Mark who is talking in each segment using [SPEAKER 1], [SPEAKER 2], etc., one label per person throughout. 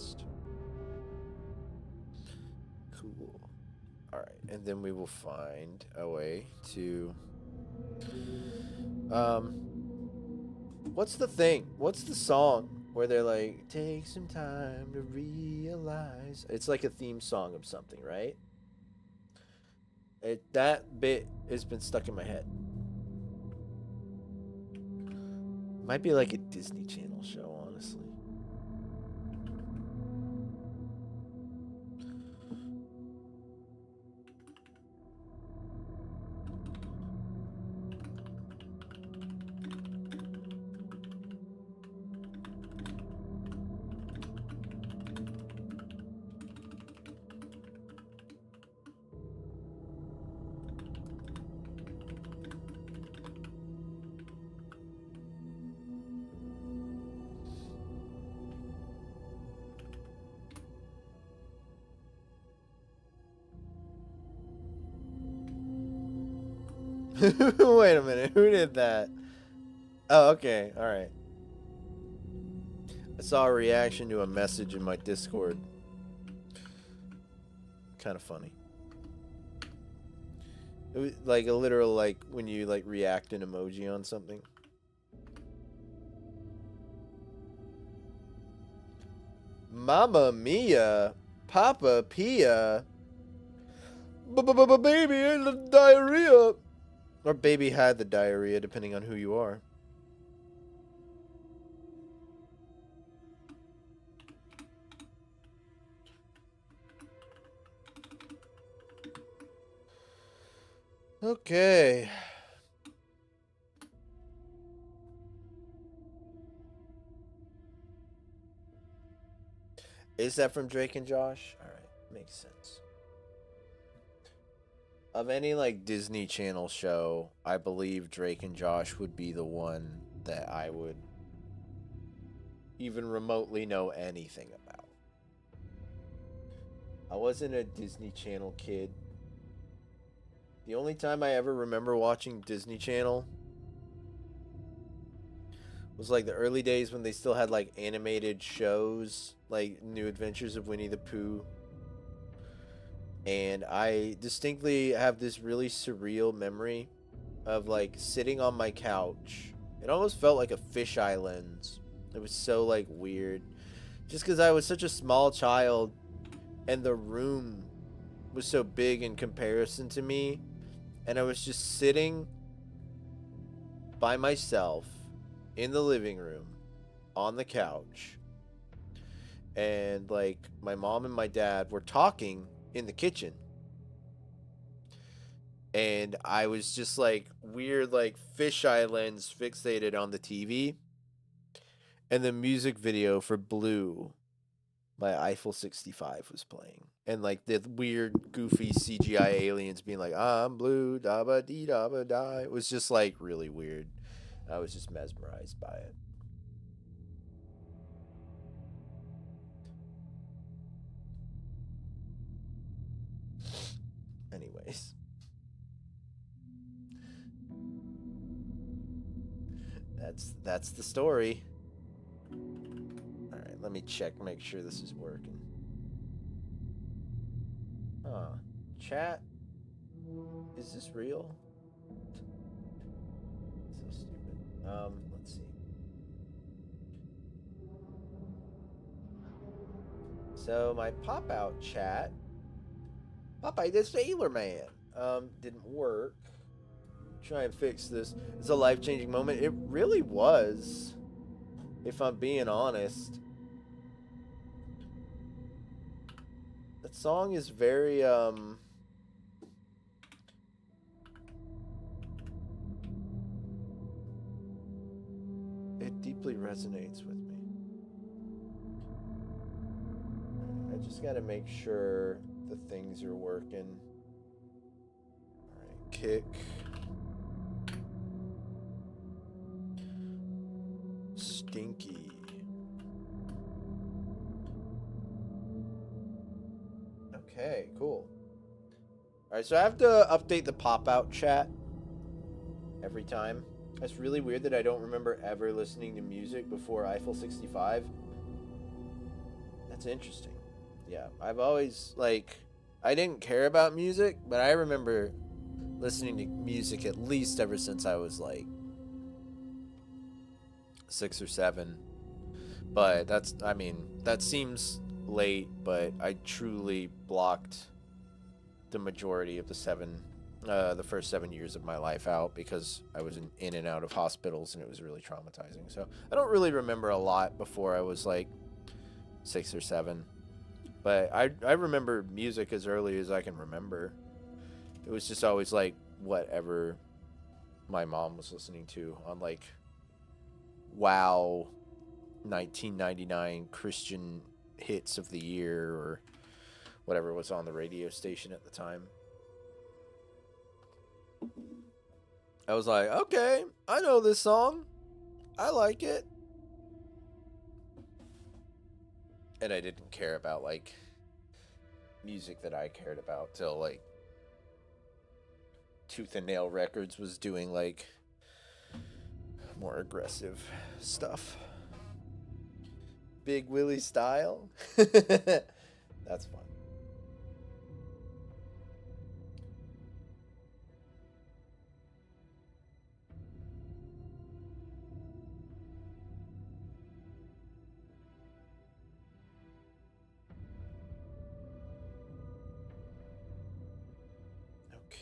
[SPEAKER 1] chest. Cool. Alright, and then we will find a way to... What's the thing? What's the song where they're like, take some time to realize? It's like a theme song of something, right? That bit has been stuck in my head. Might be like a Disney Channel show, honestly. Wait a minute, who did that? Oh, okay, alright. I saw a reaction to a message in my Discord. Kind of funny. It was like a literal, like, when you, like, react an emoji on something. Mamma Mia! Papa Pia! Baby had the diarrhea! Or baby had the diarrhea, depending on who you are. Okay. Is that from Drake and Josh? Alright, makes sense. Of any, like, Disney Channel show, I believe Drake and Josh would be the one that I would even remotely know anything about. I wasn't a Disney Channel kid. The only time I ever remember watching Disney Channel was like the early days when they still had like animated shows, like New Adventures of Winnie the Pooh. And I distinctly have this really surreal memory of like sitting on my couch. It almost felt like a fisheye lens. It was so like weird. Just because I was such a small child and the room was so big in comparison to me. And I was just sitting by myself in the living room on the couch. And like my mom and my dad were talking in the kitchen. And I was just like weird like fisheye lens fixated on the TV. And the music video for Blue by Eiffel 65 was playing. And like the weird goofy CGI aliens being like, I'm blue, da ba dee da ba da. It was just like really weird. I was just mesmerized by it. Anyways. That's the story. Alright, let me check, make sure this is working. Huh. Chat? Is this real? So stupid. Let's see. So my pop-out chat, Popeye the Sailor Man, didn't work. Try and fix this. It's a life-changing moment. It really was, if I'm being honest. That song is very, it deeply resonates with me. I just gotta make sure the things are working. Alright, kick. Stinky. Okay, cool. Alright, so I have to update the pop-out chat every time. That's really weird that I don't remember ever listening to music before Eiffel 65. It's interesting. Yeah, I've always, like, I didn't care about music, but I remember listening to music at least ever since I was like 6 or 7. But that's, I mean, that seems late, but I truly blocked the majority of the first 7 years of my life out because I was in and out of hospitals and it was really traumatizing. So I don't really remember a lot before I was like 6 or 7. But I remember music as early as I can remember. It was just always like whatever my mom was listening to on like WoW 1999 Christian hits of the year or whatever was on the radio station at the time. I was like, okay, I know this song. I like it. And I didn't care about like music that I cared about till like Tooth and Nail Records was doing like more aggressive stuff. Big Willie style. That's fun.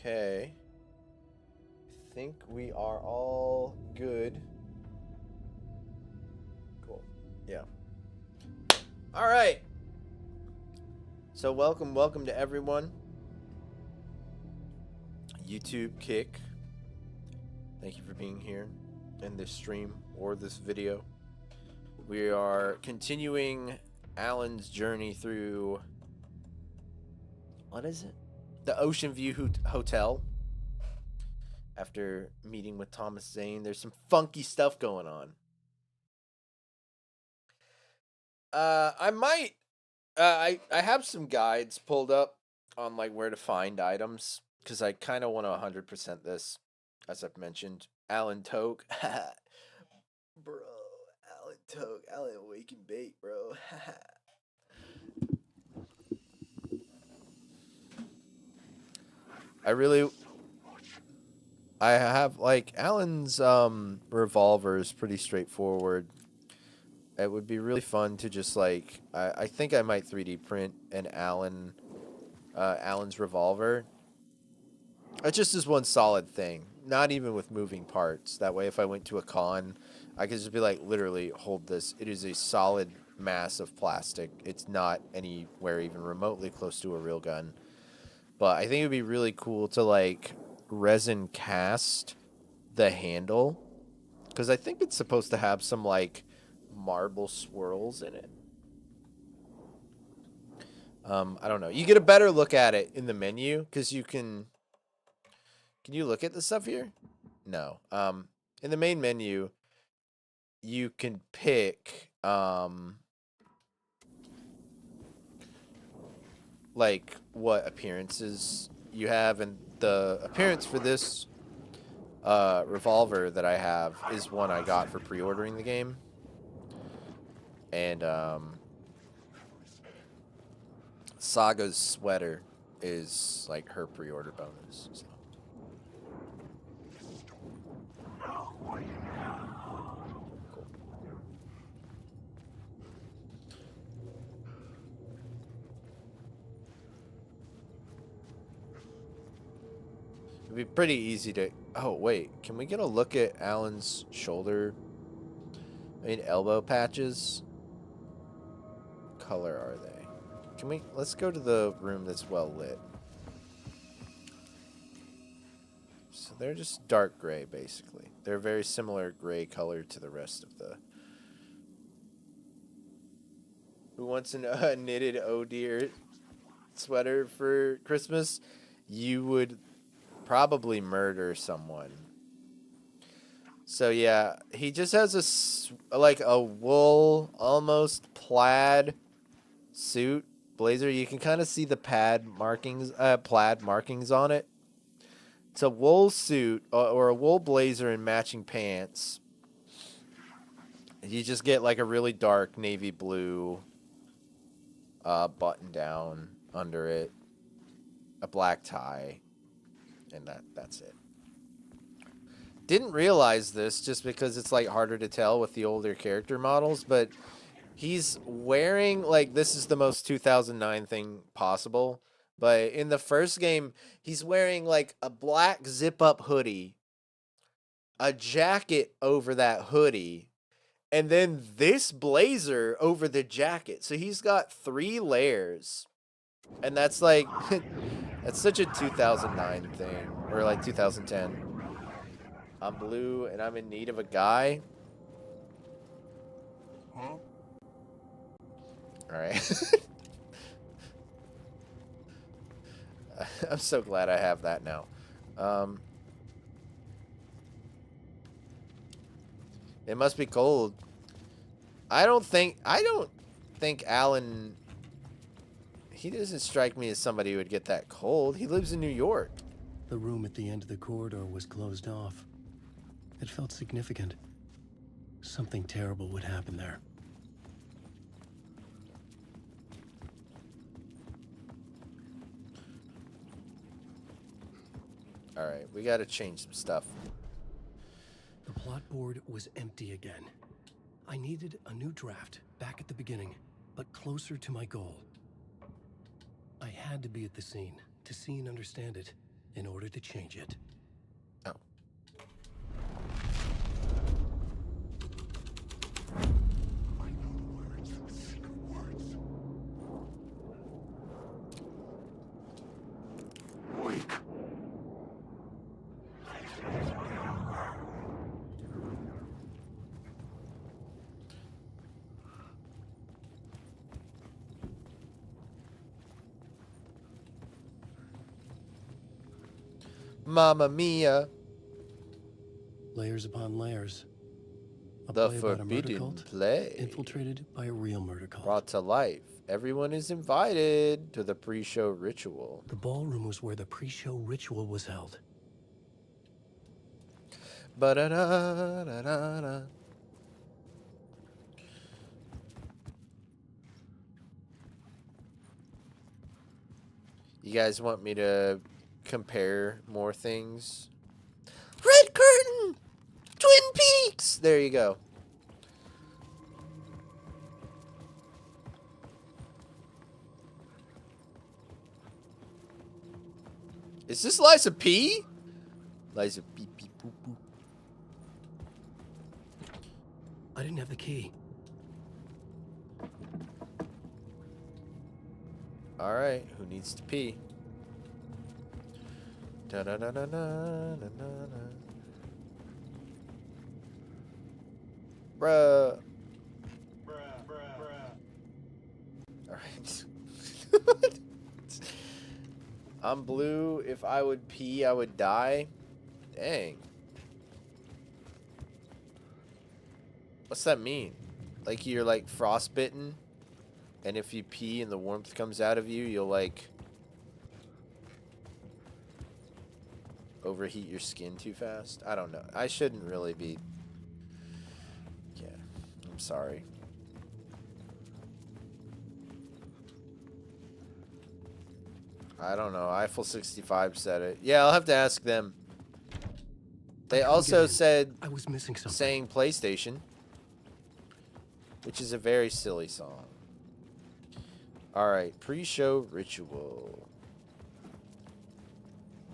[SPEAKER 1] Okay. I think we are all good. Cool. Yeah. All right. So welcome to everyone. YouTube Kick. Thank you for being here in this stream or this video. We are continuing Alan's journey through, what is it? The Ocean View Hotel. After meeting with Thomas Zane, there's some funky stuff going on. I have some guides pulled up on like where to find items because I kind of want to 100% this, as I've mentioned. Alan Toke, bro. Alan Toke, Alan Wake and Bait, bro. I have like Alan's revolver is pretty straightforward. It would be really fun to just like I think I might 3D print an Alan's revolver. It just is one solid thing, not even with moving parts. That way, if I went to a con, I could just be like, literally, hold this. It is a solid mass of plastic. It's not anywhere even remotely close to a real gun. But I think it would be really cool to like resin cast the handle because I think it's supposed to have some like marble swirls in it. I don't know. You get a better look at it in the menu because you can. Can you look at the stuff here? No. In the main menu, you can pick like what appearances you have, and the appearance for this revolver that I have is one I got for pre-ordering the game, and Saga's sweater is like her pre-order bonus. So. It'd be pretty easy to... Oh, wait. Can we get a look at Alan's shoulder? I mean, elbow patches? What color are they? Can we... Let's go to the room that's well lit. So they're just dark gray, basically. They're a very similar gray color to the rest of the... Who wants a knitted oh dear sweater for Christmas? You would... probably murder someone. So yeah, he just has like a wool, almost plaid suit blazer. You can kind of see the plaid markings on it. It's a wool suit or a wool blazer and matching pants. You just get like a really dark navy blue button down under it, a black tie, and that's it. Didn't realize this just because it's like harder to tell with the older character models, but he's wearing, like, this is the most 2009 thing possible, but in the first game, he's wearing like a black zip-up hoodie, a jacket over that hoodie, and then this blazer over the jacket. So he's got 3 layers. And that's like, that's such a 2009 thing, or like 2010. I'm blue and I'm in need of a guy. Huh? All right. I'm so glad I have that now. It must be cold. I don't think Alan, he doesn't strike me as somebody who would get that cold. He lives in New York.
[SPEAKER 2] The room at the end of the corridor was closed off. It felt significant. Something terrible would happen there.
[SPEAKER 1] All right, we got to change some stuff.
[SPEAKER 2] The plot board was empty again. I needed a new draft back at the beginning, but closer to my goal. I had to be at the scene to see and understand it in order to change it.
[SPEAKER 1] Oh.
[SPEAKER 3] I know words, secret words. Wake.
[SPEAKER 1] Mamma Mia.
[SPEAKER 2] Layers upon layers. A
[SPEAKER 1] The
[SPEAKER 2] play about a murder
[SPEAKER 1] forbidden
[SPEAKER 2] cult
[SPEAKER 1] play.
[SPEAKER 2] infiltrated by a real murder cult.
[SPEAKER 1] Brought to life. Everyone is invited to the pre-show ritual.
[SPEAKER 2] The ballroom was where the pre-show ritual was held.
[SPEAKER 1] Ba-da-da-da-da-da. You guys want me to compare more things? Red Curtain! Twin Peaks! There you go. Is this Liza P? Liza P. Poo, poo.
[SPEAKER 2] I didn't have the key.
[SPEAKER 1] All right, who needs to pee? Da da da da da da da. Bruh. All right. I'm blue. If I would pee, I would die. Dang. What's that mean? Like you're like frostbitten, and if you pee and the warmth comes out of you, you'll like overheat your skin too fast? I don't know. I shouldn't really be. Yeah, I'm sorry. I don't know. Eiffel 65 said it. Yeah, I'll have to ask them. They also said
[SPEAKER 2] I was missing something.
[SPEAKER 1] saying PlayStation, which is a very silly song. All right, pre-show ritual.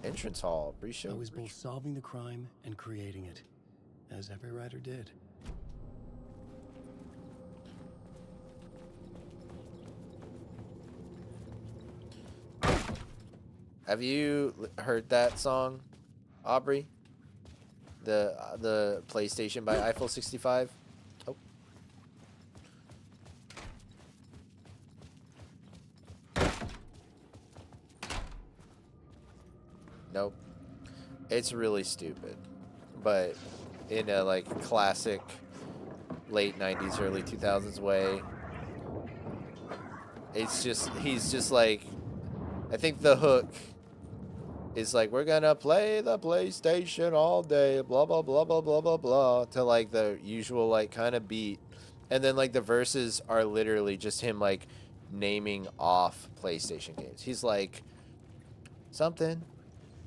[SPEAKER 1] Entrance hall, pre-show.
[SPEAKER 2] I was both solving the crime and creating it, as every writer did.
[SPEAKER 1] Have you heard that song, Aubrey? The PlayStation by Eiffel 65? Oh. Nope. It's really stupid. But in a like classic late 90s, early 2000s way. It's just, he's just like, I think the hook is like, we're gonna play the PlayStation all day, blah, blah, blah, blah, blah, blah, blah, to like the usual like kind of beat. And then like the verses are literally just him like naming off PlayStation games. He's like, something,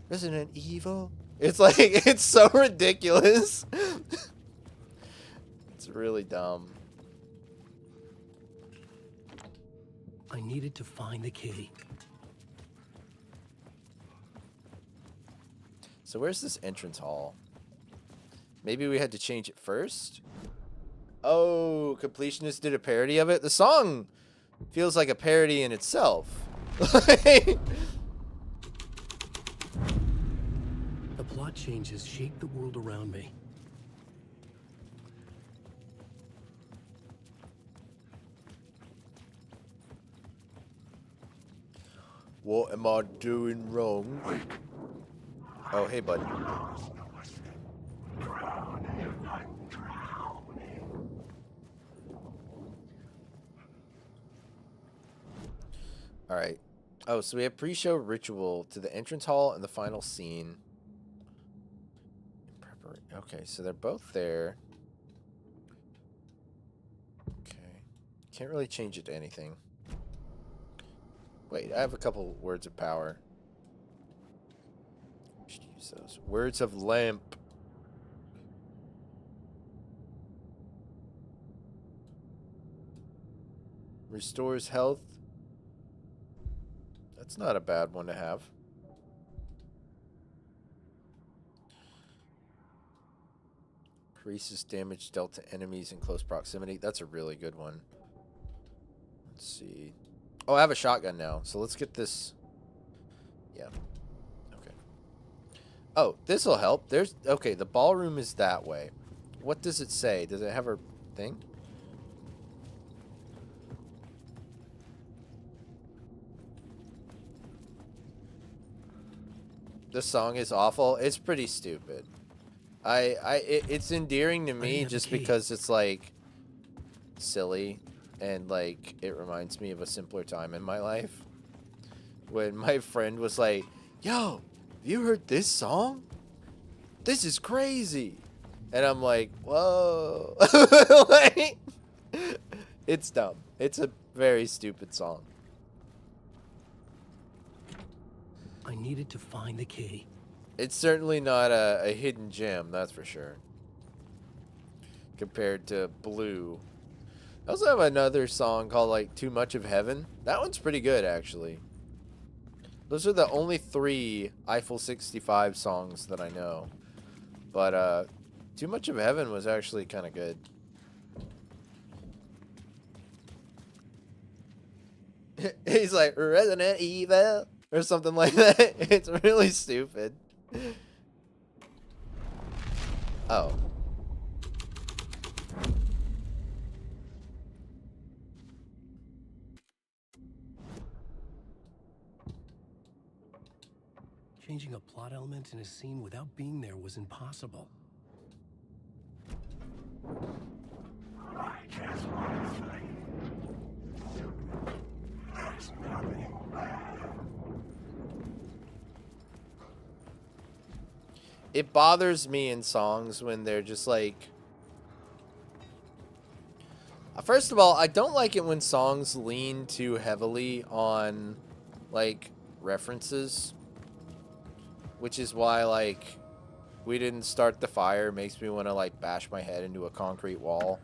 [SPEAKER 1] Resident Evil. It's like, it's so ridiculous. It's really dumb.
[SPEAKER 2] I needed to find the key.
[SPEAKER 1] So where's this entrance hall? Maybe we had to change it first? Oh, Completionist did a parody of it? The song feels like a parody in itself.
[SPEAKER 2] The plot changes shake the world around me.
[SPEAKER 1] What am I doing wrong? Oh, hey, bud. Alright. Oh, so we have pre-show ritual to the entrance hall and the final scene. Okay, so they're both there. Okay. Can't really change it to anything. Wait, I have a couple words of power. Should use those. Words of lamp. Restores health. That's not a bad one to have. Increases damage dealt to enemies in close proximity. That's a really good one. Let's see. Oh, I have a shotgun now, so let's get this. Yeah. Okay. Oh, this will help. There's okay. The ballroom is that way. What does it say? Does it have a thing? The song is awful. It's pretty stupid. It's endearing to me just because it's like silly and like it reminds me of a simpler time in my life when my friend was like, "Yo, have you heard this song? This is crazy," and I'm like, "Whoa!" Like, it's dumb. It's a very stupid song.
[SPEAKER 2] I needed to find the key.
[SPEAKER 1] It's certainly not a hidden gem, that's for sure. Compared to Blue. I also have another song called like Too Much of Heaven. That one's pretty good actually. Those are the only 3 Eiffel 65 songs that I know. But Too Much of Heaven was actually kind of good. He's like Resident Evil or something like that. It's really stupid. Oh.
[SPEAKER 2] Changing a plot element in a scene without being there was impossible.
[SPEAKER 3] I just want to say, there's nothing bad.
[SPEAKER 1] It bothers me in songs when they're just like... First of all, I don't like it when songs lean too heavily on, like, references. Which is why, like, We Didn't Start the Fire makes me want to, like, bash my head into a concrete wall.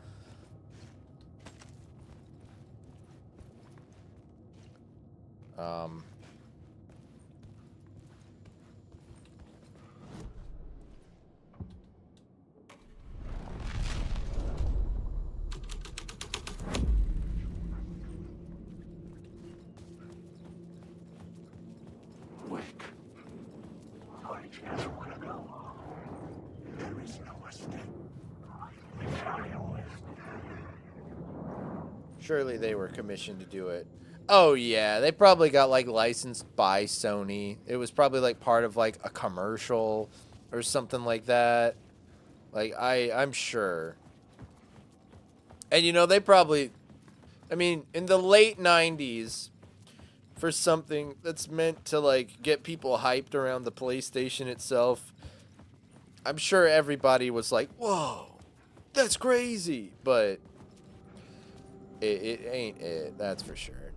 [SPEAKER 3] Wake. I just want to go home. There is no escape. I always
[SPEAKER 1] Surely they were commissioned to do it. Oh, yeah. They probably got, like, licensed by Sony. It was probably, like, part of, like, a commercial or something like that. Like, I'm sure. And, you know, they probably... I mean, in the late 90s, for something that's meant to, like, get people hyped around the PlayStation itself, I'm sure everybody was like, whoa, that's crazy. But... It ain't it, that's for sure.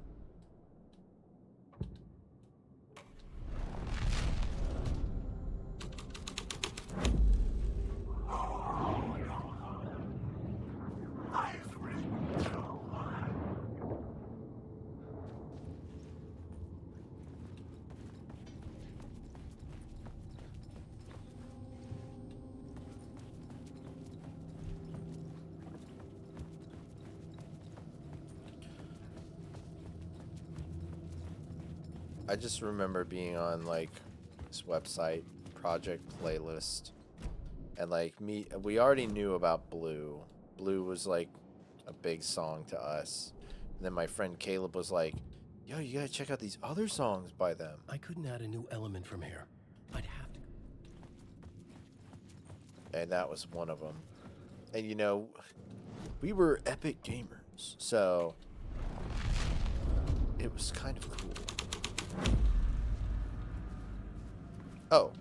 [SPEAKER 1] I just remember being on like this website, Project Playlist, and like we already knew about Blue. Blue was like a big song to us. And then my friend Caleb was like, yo, you gotta check out these other songs by them.
[SPEAKER 2] I couldn't add a new element from here. I'd have to.
[SPEAKER 1] And that was one of them. And you know, we were epic gamers, so it was kind of cool. Oh.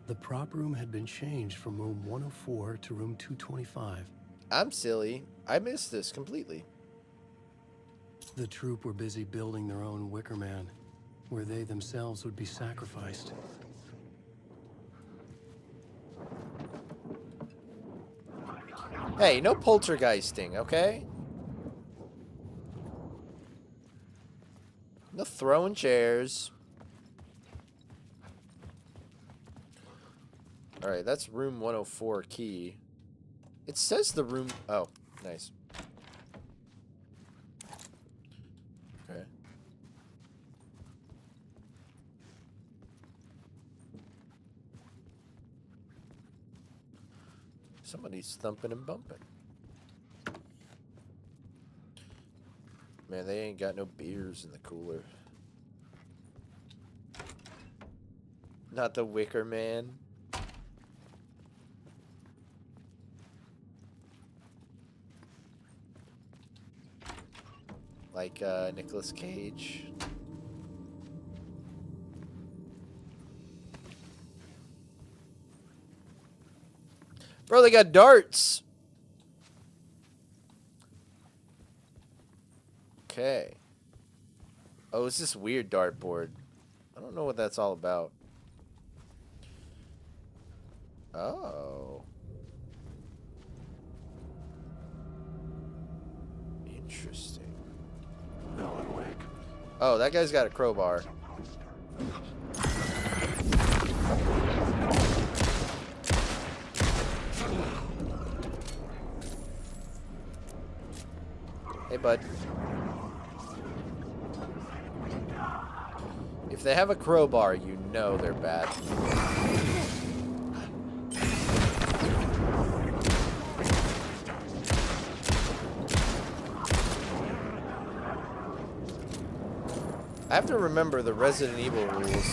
[SPEAKER 2] The prop room had been changed from room 104 to room 225.
[SPEAKER 1] I'm silly. I missed this completely.
[SPEAKER 2] The troop were busy building their own Wicker Man, where they themselves would be sacrificed.
[SPEAKER 1] Hey, no poltergeisting, okay? No throwing chairs. Alright, that's room 104 key. It says the room... Oh, nice. Okay. Somebody's thumping and bumping. Man, they ain't got no beers in the cooler. Not the Wicker Man. Like Nicolas Cage. Bro, they got darts. Okay. Oh, it's this weird dartboard. I don't know what that's all about. Oh. Interesting. Oh, that guy's got a crowbar. Hey, bud. If they have a crowbar, you know they're bad. I have to remember the Resident Evil rules.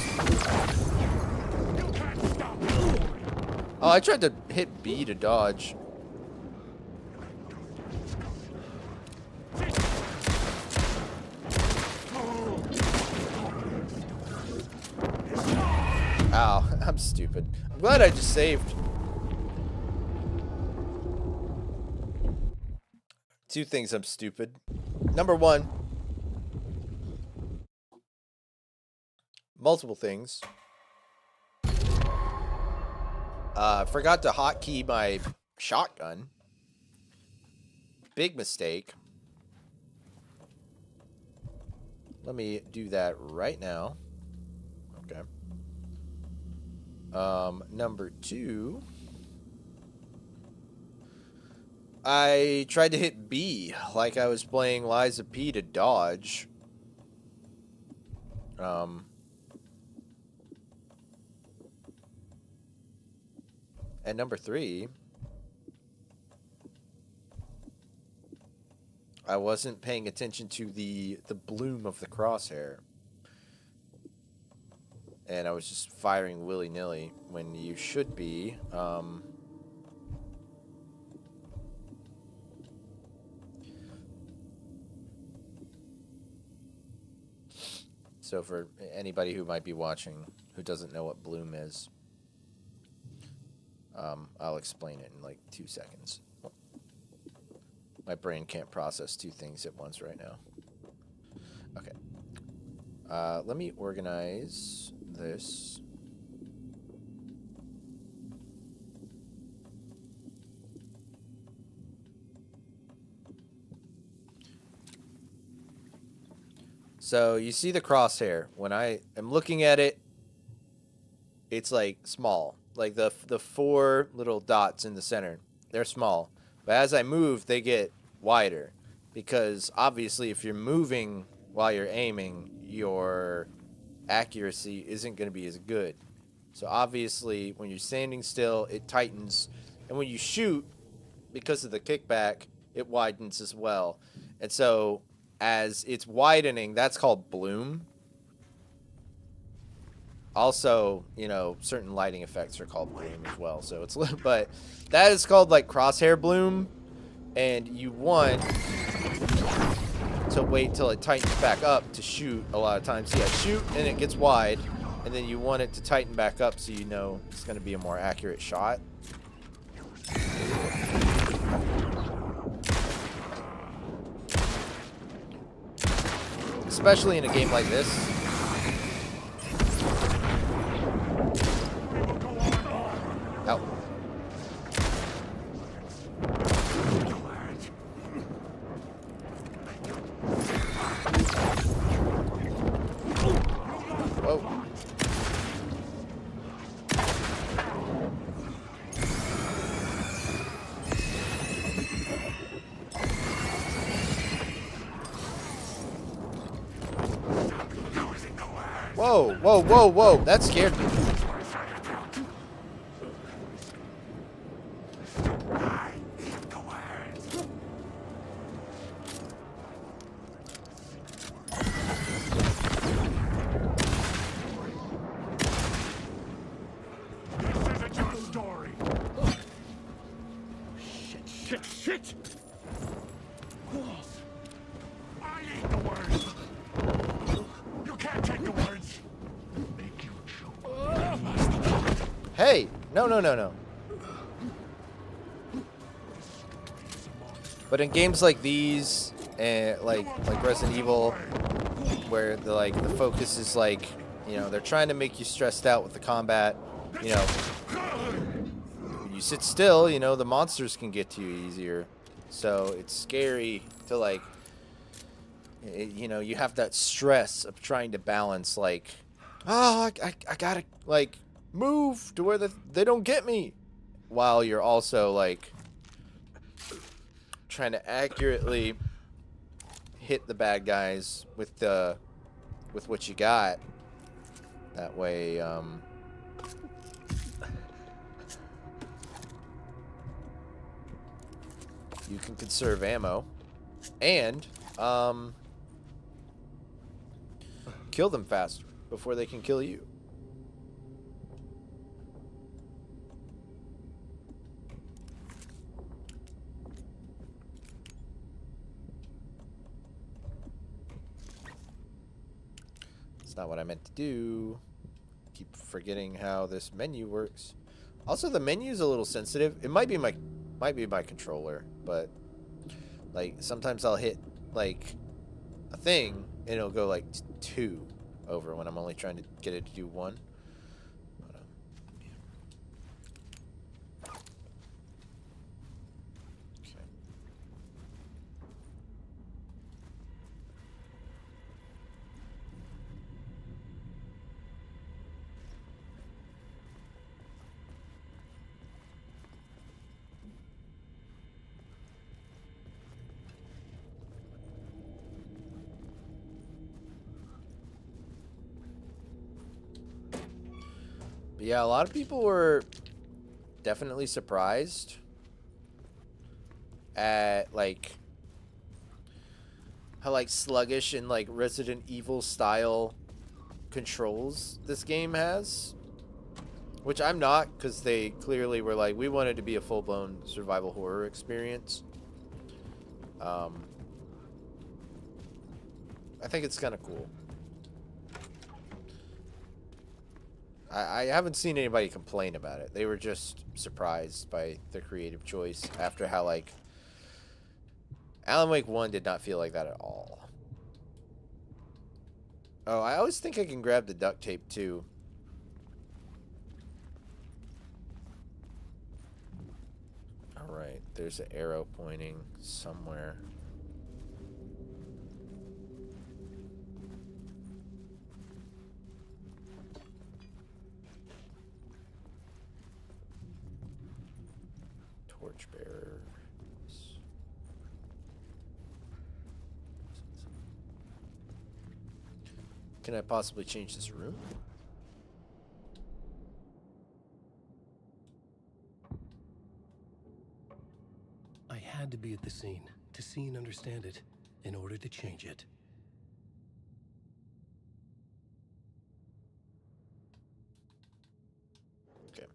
[SPEAKER 1] Oh, I tried to hit B to dodge. Ow, I'm stupid. I'm glad I just saved. Two things I'm stupid. Number one, multiple things. Forgot to hotkey my shotgun. Big mistake. Let me do that right now. Okay. Number two, I tried to hit B like I was playing Liza P to dodge. And number three, I wasn't paying attention to the bloom of the crosshair. And I was just firing willy-nilly when you should be. So for anybody who might be watching who doesn't know what bloom is, I'll explain it in like 2 seconds. My brain can't process two things at once right now. Okay. Let me organize this. So you see the crosshair. When I am looking at it, it's like small. Like the 4 little dots in the center, they're small. But as I move, they get wider. Because obviously if you're moving while you're aiming, your accuracy isn't going to be as good. So obviously, when you're standing still, it tightens, and when you shoot, because of the kickback, it widens as well. And so as it's widening, that's called bloom. Also, you know, certain lighting effects are called bloom as well. So it's, but that is called like crosshair bloom, and you want to wait till it tightens back up to shoot a lot of times. Yeah, shoot and it gets wide, and then you want it to tighten back up so you know it's going to be a more accurate shot. Especially in a game like this. Ow. Whoa. Whoa, whoa, whoa, whoa. That scared me.
[SPEAKER 3] Shit! I ain't the words. You can't take the words. Make you choke.
[SPEAKER 1] Hey, no, no, no, no. But in games like these, and like Resident Evil, where the focus is like, you know, they're trying to make you stressed out with the combat. You know, when you sit still, you know, the monsters can get to you easier. So it's scary to like, you know, you have that stress of trying to balance like, oh, I gotta like move to where they don't get me, while you're also like trying to accurately hit the bad guys with what you got. That way, you can conserve ammo and kill them faster before they can kill you. That's not what I meant to do. Keep forgetting how this menu works. Also, the menu's a little sensitive. It might be my controller, but like sometimes I'll hit like a thing and it'll go like 2 over when I'm only trying to get it to do 1. But yeah, a lot of people were definitely surprised at like how like sluggish and like Resident Evil style controls this game has, which I'm not, because they clearly were like, we wanted to be a full-blown survival horror experience. I think it's kind of cool. I haven't seen anybody complain about it. They were just surprised by the creative choice after how, like, Alan Wake 1 did not feel like that at all. Oh, I always think I can grab the duct tape, too. Alright, there's an arrow pointing somewhere. Torchbearers. Can I possibly change this room?
[SPEAKER 2] I had to be at the scene to see and understand it in order to change it.
[SPEAKER 1] Okay.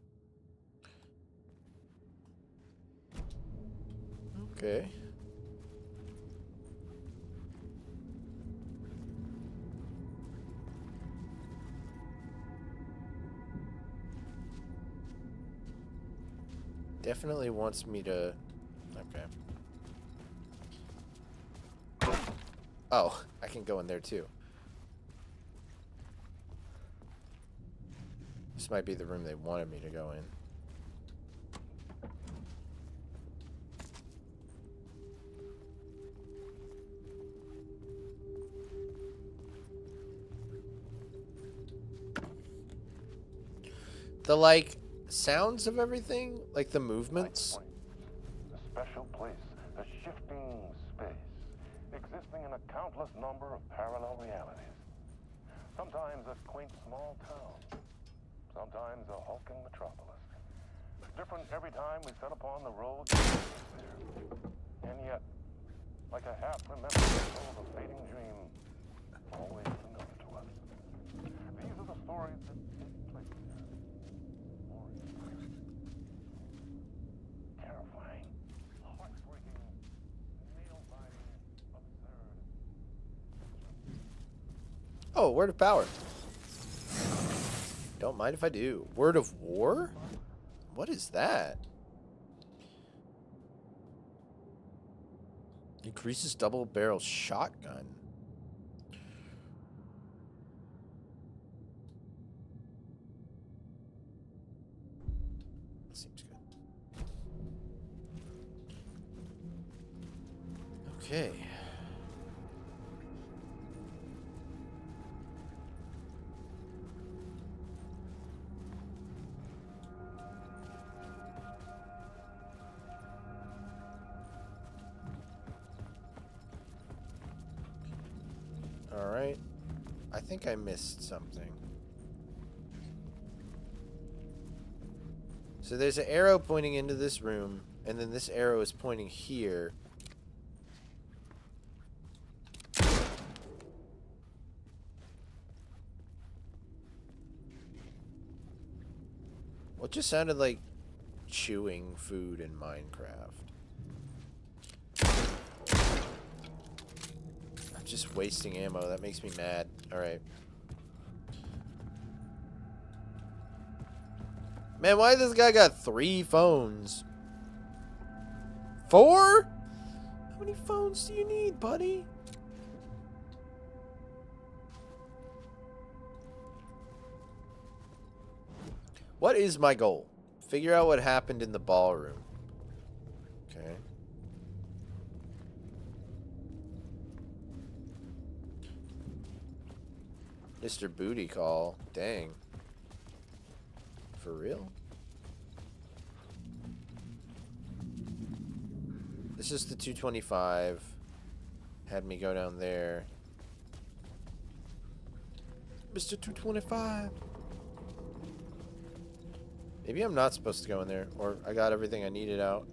[SPEAKER 1] Okay. Definitely wants me to... Okay. Oh, I can go in there too. This might be the room they wanted me to go in. The, like, sounds of everything? Like the movements?
[SPEAKER 3] A special place, a shifting space, existing in a countless number of parallel realities. Sometimes a quaint small town, sometimes a hulking metropolis. Different every time we set upon the road there. And yet, like a half-remembered soul of a fading dream, always familiar to us. These are the stories that take place there. Terrifying, heartbreaking, nail-biting, absurd.
[SPEAKER 1] Oh, word of power. Don't mind if I do. Word of war? What is that? Increases double barrel shotgun. Seems good. Okay. Alright. I think I missed something. So there's an arrow pointing into this room, and then this arrow is pointing here. What just sounded like chewing food in Minecraft? I'm just wasting ammo. That makes me mad. Alright. Man, why this guy got 3 phones? 4? How many phones do you need, buddy? What is my goal? Figure out what happened in the ballroom. Okay. Mr. Booty Call. Dang. For real? This is the 225. Had me go down there. Mr. 225. Maybe I'm not supposed to go in there, or I got everything I needed out.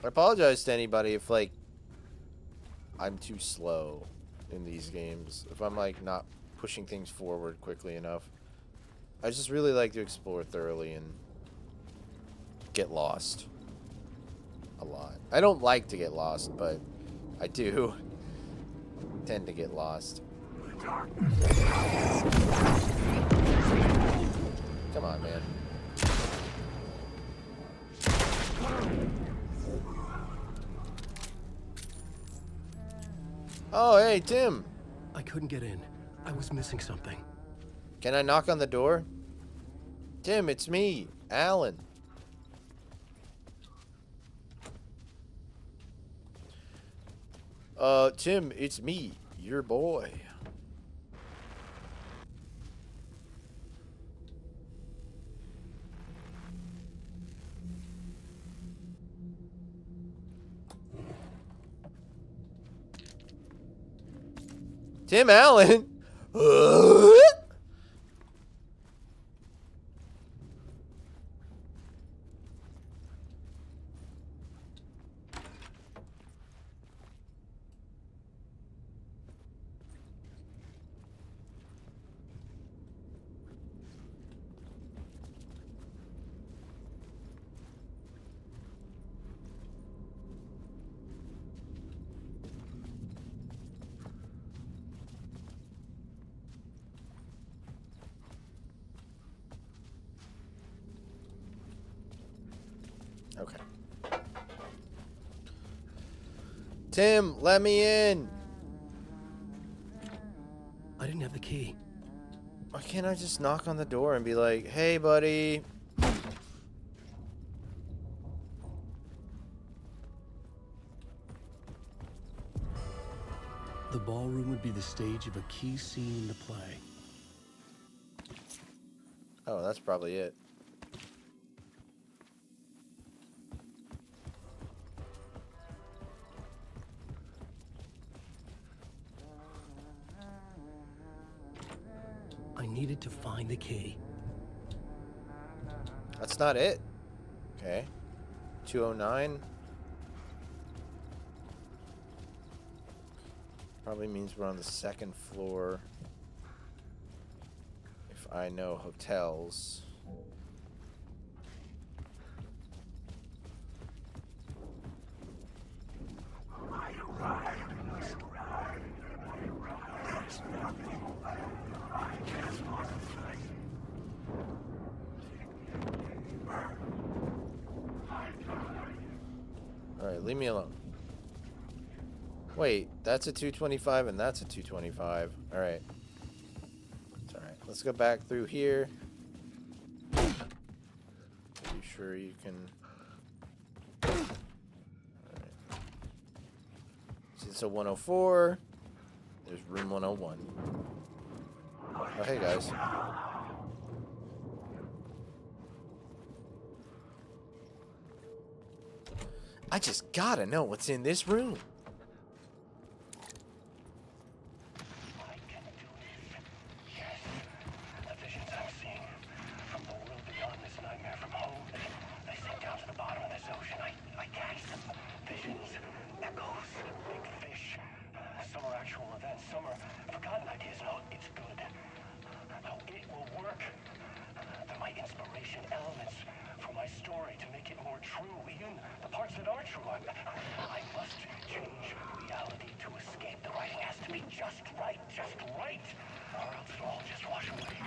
[SPEAKER 1] I apologize to anybody if, like, I'm too slow in these games. If I'm, like, not pushing things forward quickly enough. I just really like to explore thoroughly and get lost. A lot. I don't like to get lost, but I do tend to get lost. Come on, man. Oh, hey, Tim.
[SPEAKER 2] I couldn't get in. I was missing something.
[SPEAKER 1] Can I knock on the door? Tim, it's me, Alan. Tim, it's me, your boy. Tim Allen? Okay. Tim, let me in.
[SPEAKER 2] I didn't have the key.
[SPEAKER 1] Why can't I just knock on the door and be like, hey, buddy?
[SPEAKER 2] The ballroom would be the stage of a key scene in the play.
[SPEAKER 1] Oh, that's probably it.
[SPEAKER 2] I needed to find the key.
[SPEAKER 1] That's not it. Okay. 209. Probably means we're on the second floor. If I know hotels. Alright, leave me alone. Wait, that's a 225 and that's a 225. Alright. It's alright. Let's go back through here. Are you sure you can... Alright. See, it's a 104. There's room 101. Oh, hey, guys. I just gotta know what's in this room.
[SPEAKER 4] I can do this. Yes. The visions I'm seeing from the world beyond this nightmare from home, they sink down to the bottom of this ocean. I catch them. Visions, echoes, big fish. Some are actual events, some are forgotten ideas. No, it's good. No, it will work. They're my inspiration, elements for my story to make it more true. Even the parts that are true. I must change reality to escape. The writing has to be just right, or else it'll all just wash away.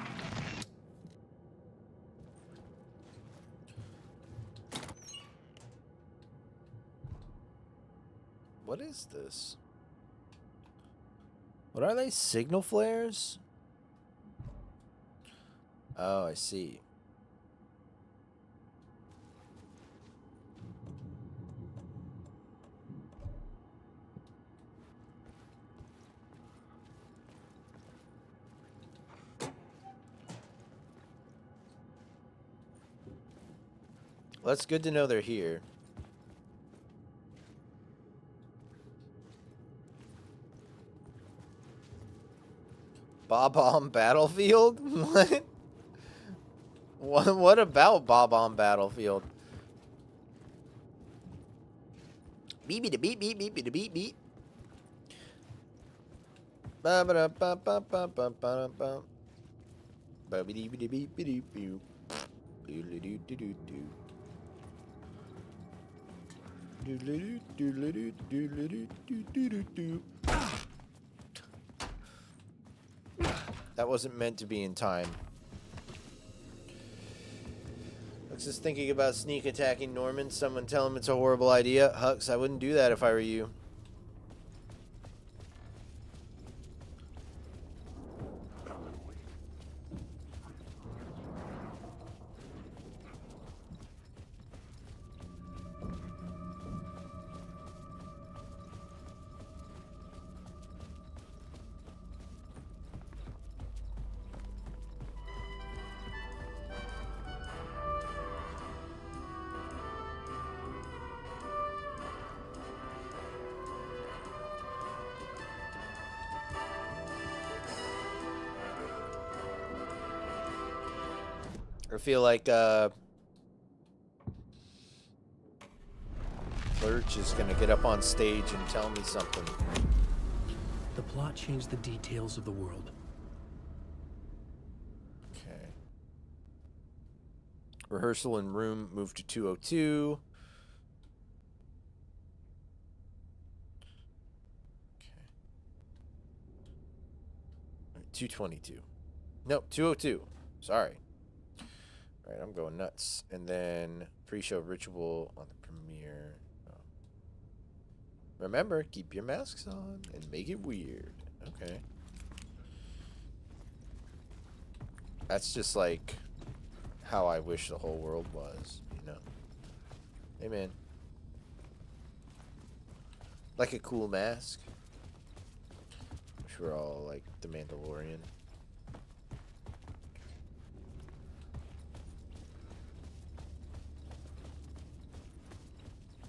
[SPEAKER 1] What is this? What are they? Signal flares? Oh, I see. Well, that's good to know they're here. Bob on Battlefield? What? What about Bob on Battlefield? Beep beep beep beep beep beep beep beep. Ba ba da ba ba ba ba ba ba. Ba beep beep beep beep beep. Doodle doo doo doo doo. Doodle doo doodle doo doodle doo doo doo doo. That wasn't meant to be in time. Hux is thinking about sneak attacking Norman. Someone tell him it's a horrible idea. Hux, I wouldn't do that if I were you. I feel like Lurch is gonna get up on stage and tell me something.
[SPEAKER 2] The plot changed the details of the world.
[SPEAKER 1] Okay. Rehearsal in room moved to 202. Okay. 222. Nope, 202. Sorry. All right, I'm going nuts. And then pre-show ritual on the premiere. Oh. Remember, keep your masks on and make it weird. Okay. That's just like how I wish the whole world was, you know. Hey, man. Like a cool mask. Wish we're all like the Mandalorian.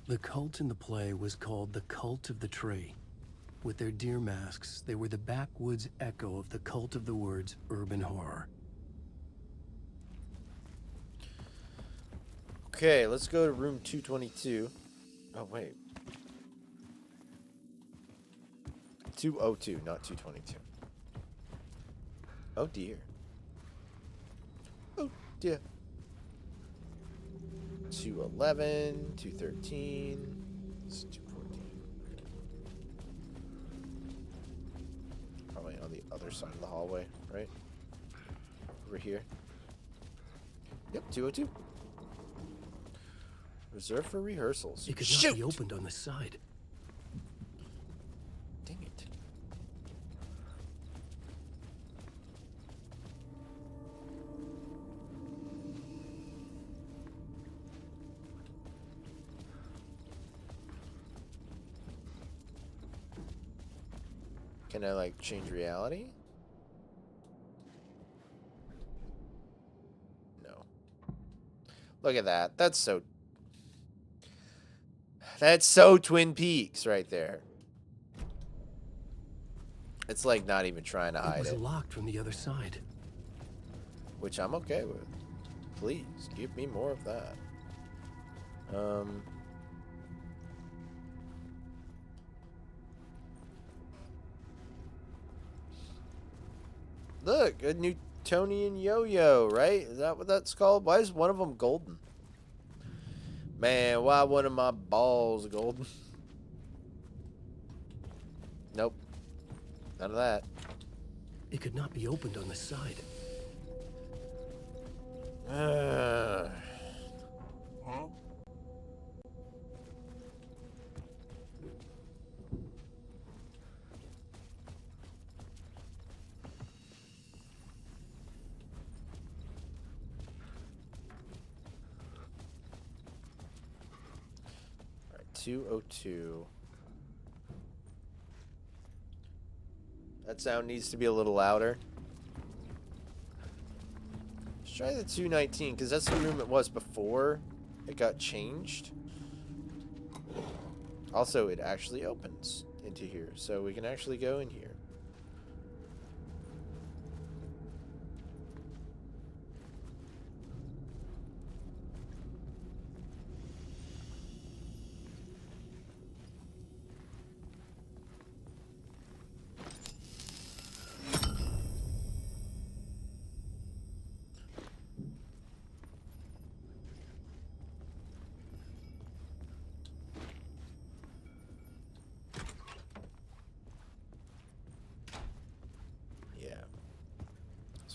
[SPEAKER 2] The cult in the play was called the Cult of the Tree. With their deer masks, they were the backwoods echo of the cult of the words urban horror.
[SPEAKER 1] Okay, let's go to room 222. Oh, wait. 202, not 222. Oh, dear. Oh, dear. 211, 213, it's 214. Probably on the other side of the hallway, right? Over here. Yep, 202. Reserved for rehearsals.
[SPEAKER 2] It could not be opened on the side.
[SPEAKER 1] Dang it. Can I, like, change reality? No. Look at that. That's so Twin Peaks right there. It's like not even trying to hide
[SPEAKER 2] It was
[SPEAKER 1] it.
[SPEAKER 2] locked from the other side.
[SPEAKER 1] Which I'm okay with. Please, give me more of that. Look, a Newtonian yo-yo, right? Is that what that's called? Why is one of them golden? Man, why one of my balls golden? Nope. None of that.
[SPEAKER 2] It could not be opened on the side.
[SPEAKER 1] Huh? 202. That sound needs to be a little louder. Let's try the 219, because that's the room it was before it got changed. Also, it actually opens into here, so we can actually go in here.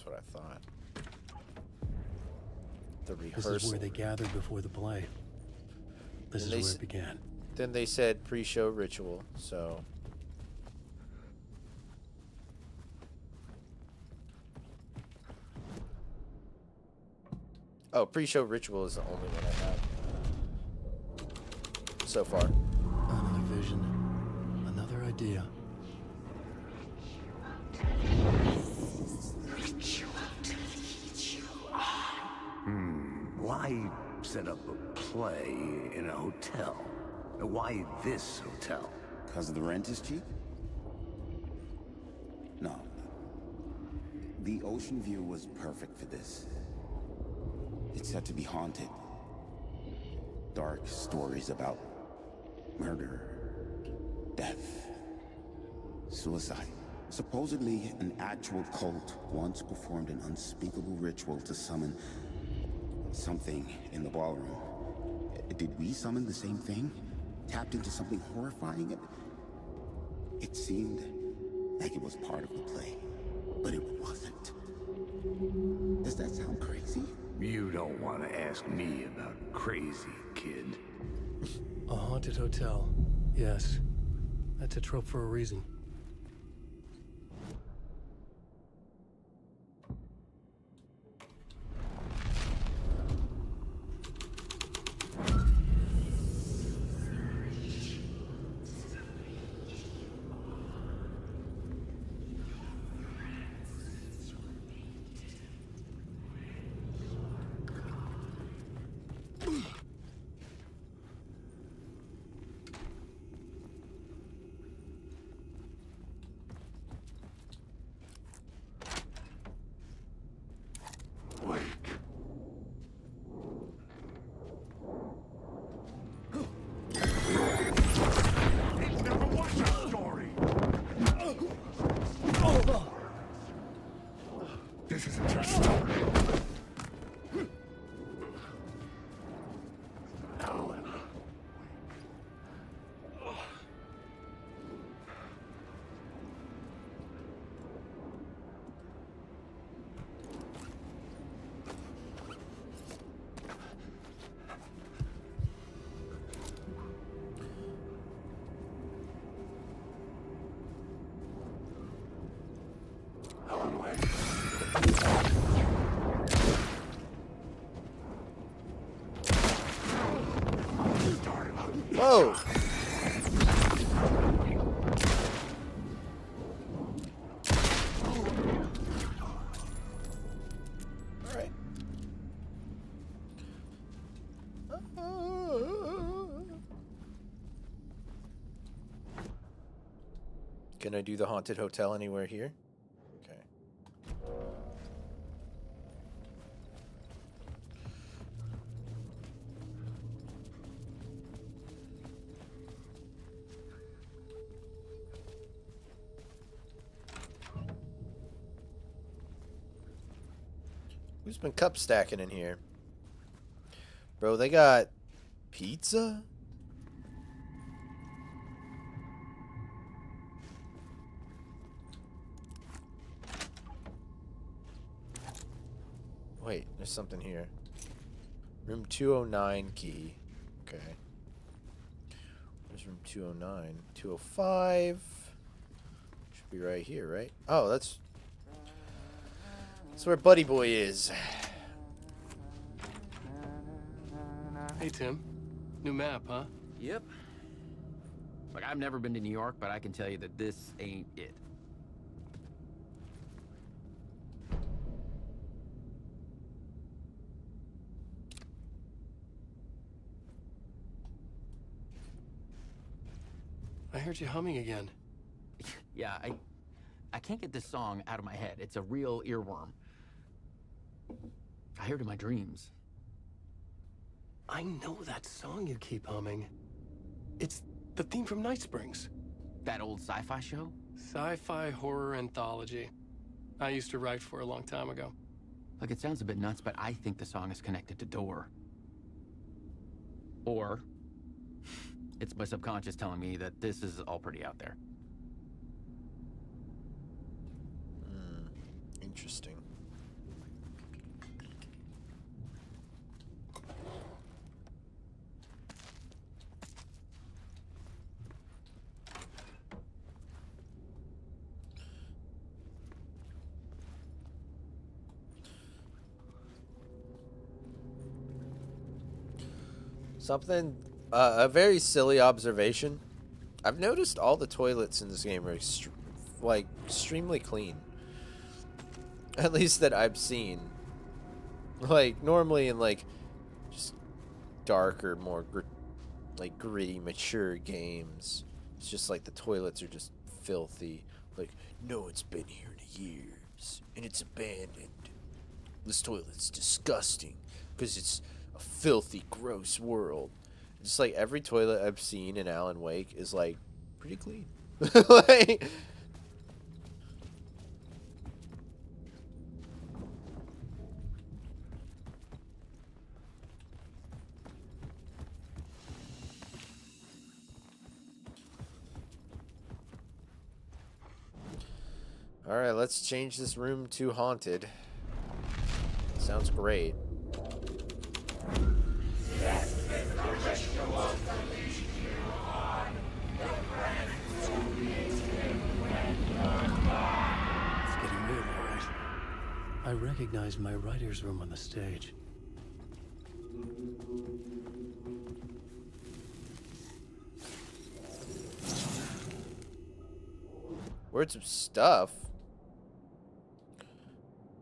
[SPEAKER 1] What I thought. The rehearsal.
[SPEAKER 2] This is where they gathered before the play. This is where it began.
[SPEAKER 1] Then they said pre-show ritual, so. Oh, pre-show ritual is the only one I have so far.
[SPEAKER 2] Another vision. Another idea.
[SPEAKER 5] Why set up a play in a hotel? Why this hotel?
[SPEAKER 6] Because the rent is cheap? No. The ocean view was perfect for this. It's said to be haunted. Dark stories about murder, death, suicide. Supposedly, an actual cult once performed an unspeakable ritual to summon something in the ballroom. Did we summon the same thing? Tapped into something horrifying? It seemed like it was part of the play, but it wasn't. Does that sound crazy?
[SPEAKER 5] You don't want to ask me about crazy, kid.
[SPEAKER 2] A haunted hotel. Yes. That's a trope for a reason.
[SPEAKER 5] This isn't your story.
[SPEAKER 3] Alan. Alan, wait.
[SPEAKER 1] Whoa! Alright. Can I do the haunted hotel anywhere here? Okay. Who's been cup stacking in here? Bro, they got pizza? Wait, there's something here. Room 209 key. Okay. Where's room 209? 205. Should be right here, right? Oh, that's where Buddy Boy is.
[SPEAKER 2] Hey, Tim. New map, huh?
[SPEAKER 7] Yep. Like, I've never been to New York, but I can tell you that this ain't it.
[SPEAKER 2] I heard you humming again.
[SPEAKER 7] Yeah, I can't get this song out of my head. It's a real earworm. I hear it in my dreams.
[SPEAKER 2] I know that song you keep humming. It's the theme from Night Springs.
[SPEAKER 7] That old sci-fi show?
[SPEAKER 2] Sci-fi horror anthology. I used to write for a long time ago.
[SPEAKER 7] Like, it sounds a bit nuts, but I think the song is connected to Door. Or it's my subconscious telling me that this is all pretty out there.
[SPEAKER 1] Interesting. Something, a very silly observation. I've noticed all the toilets in this game are extremely clean. At least that I've seen. Like, normally in, like, just darker, more, gritty, mature games, it's just, like, the toilets are just filthy. Like, no one's been here in years, and it's abandoned. This toilet's disgusting. because it's a filthy, gross world. Just like every toilet I've seen in Alan Wake is like pretty clean. Like, alright, let's change this room to haunted. Sounds great.
[SPEAKER 2] It's getting real, all right. I recognize my writer's room on the stage.
[SPEAKER 1] Words of stuff.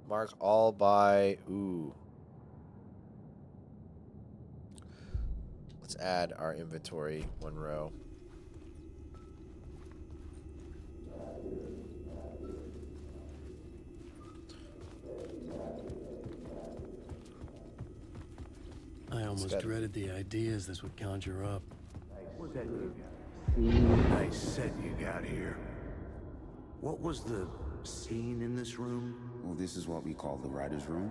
[SPEAKER 1] Mark all by. Ooh. Let's add our inventory one row.
[SPEAKER 2] I almost dreaded the ideas this would conjure up.
[SPEAKER 5] What was that nice set you got here? What was the scene in this room?
[SPEAKER 6] Well, this is what we call the writer's room.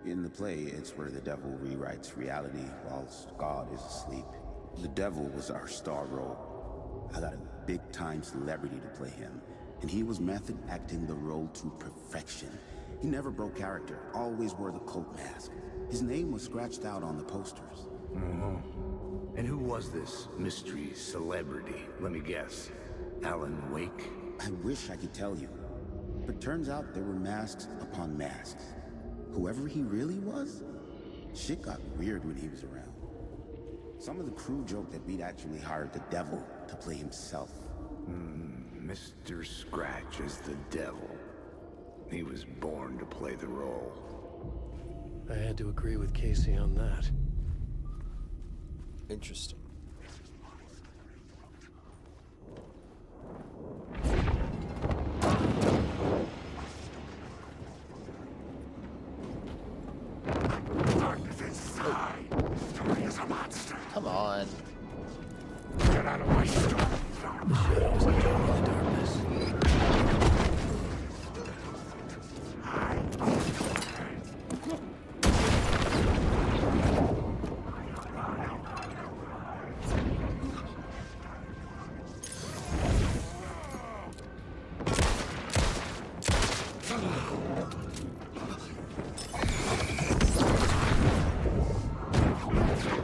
[SPEAKER 6] In the play, it's where the devil rewrites reality whilst God is asleep. The devil was our star role. I got a big-time celebrity to play him, and he was method acting the role to perfection. He never broke character, always wore the coat mask. His name was scratched out on the posters.
[SPEAKER 5] And who was this mystery celebrity? Let me guess. Alan Wake?
[SPEAKER 6] I wish I could tell you, but turns out there were masks upon masks. Whoever he really was, shit got weird when he was around. Some of the crew joked that we'd actually hired the devil to play himself.
[SPEAKER 5] Mr. Scratch is the devil. He was born to play the role.
[SPEAKER 2] I had to agree with Casey on that.
[SPEAKER 1] Interesting.
[SPEAKER 3] Darkness inside. Story is a monster.
[SPEAKER 1] Come on.
[SPEAKER 3] Get out of my story.
[SPEAKER 2] The shadows that cover the darkness.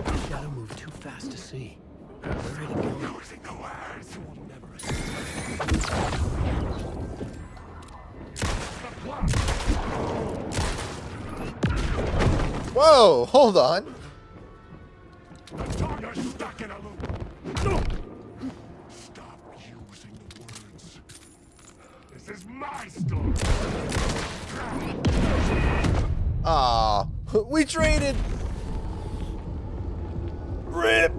[SPEAKER 2] The shadow moved too fast to see. Where did it go?
[SPEAKER 3] Losing the words.
[SPEAKER 1] Whoa, hold on.
[SPEAKER 3] You're stuck in a loop. Stop using the words. This is my story.
[SPEAKER 1] Ah, we traded. Rip.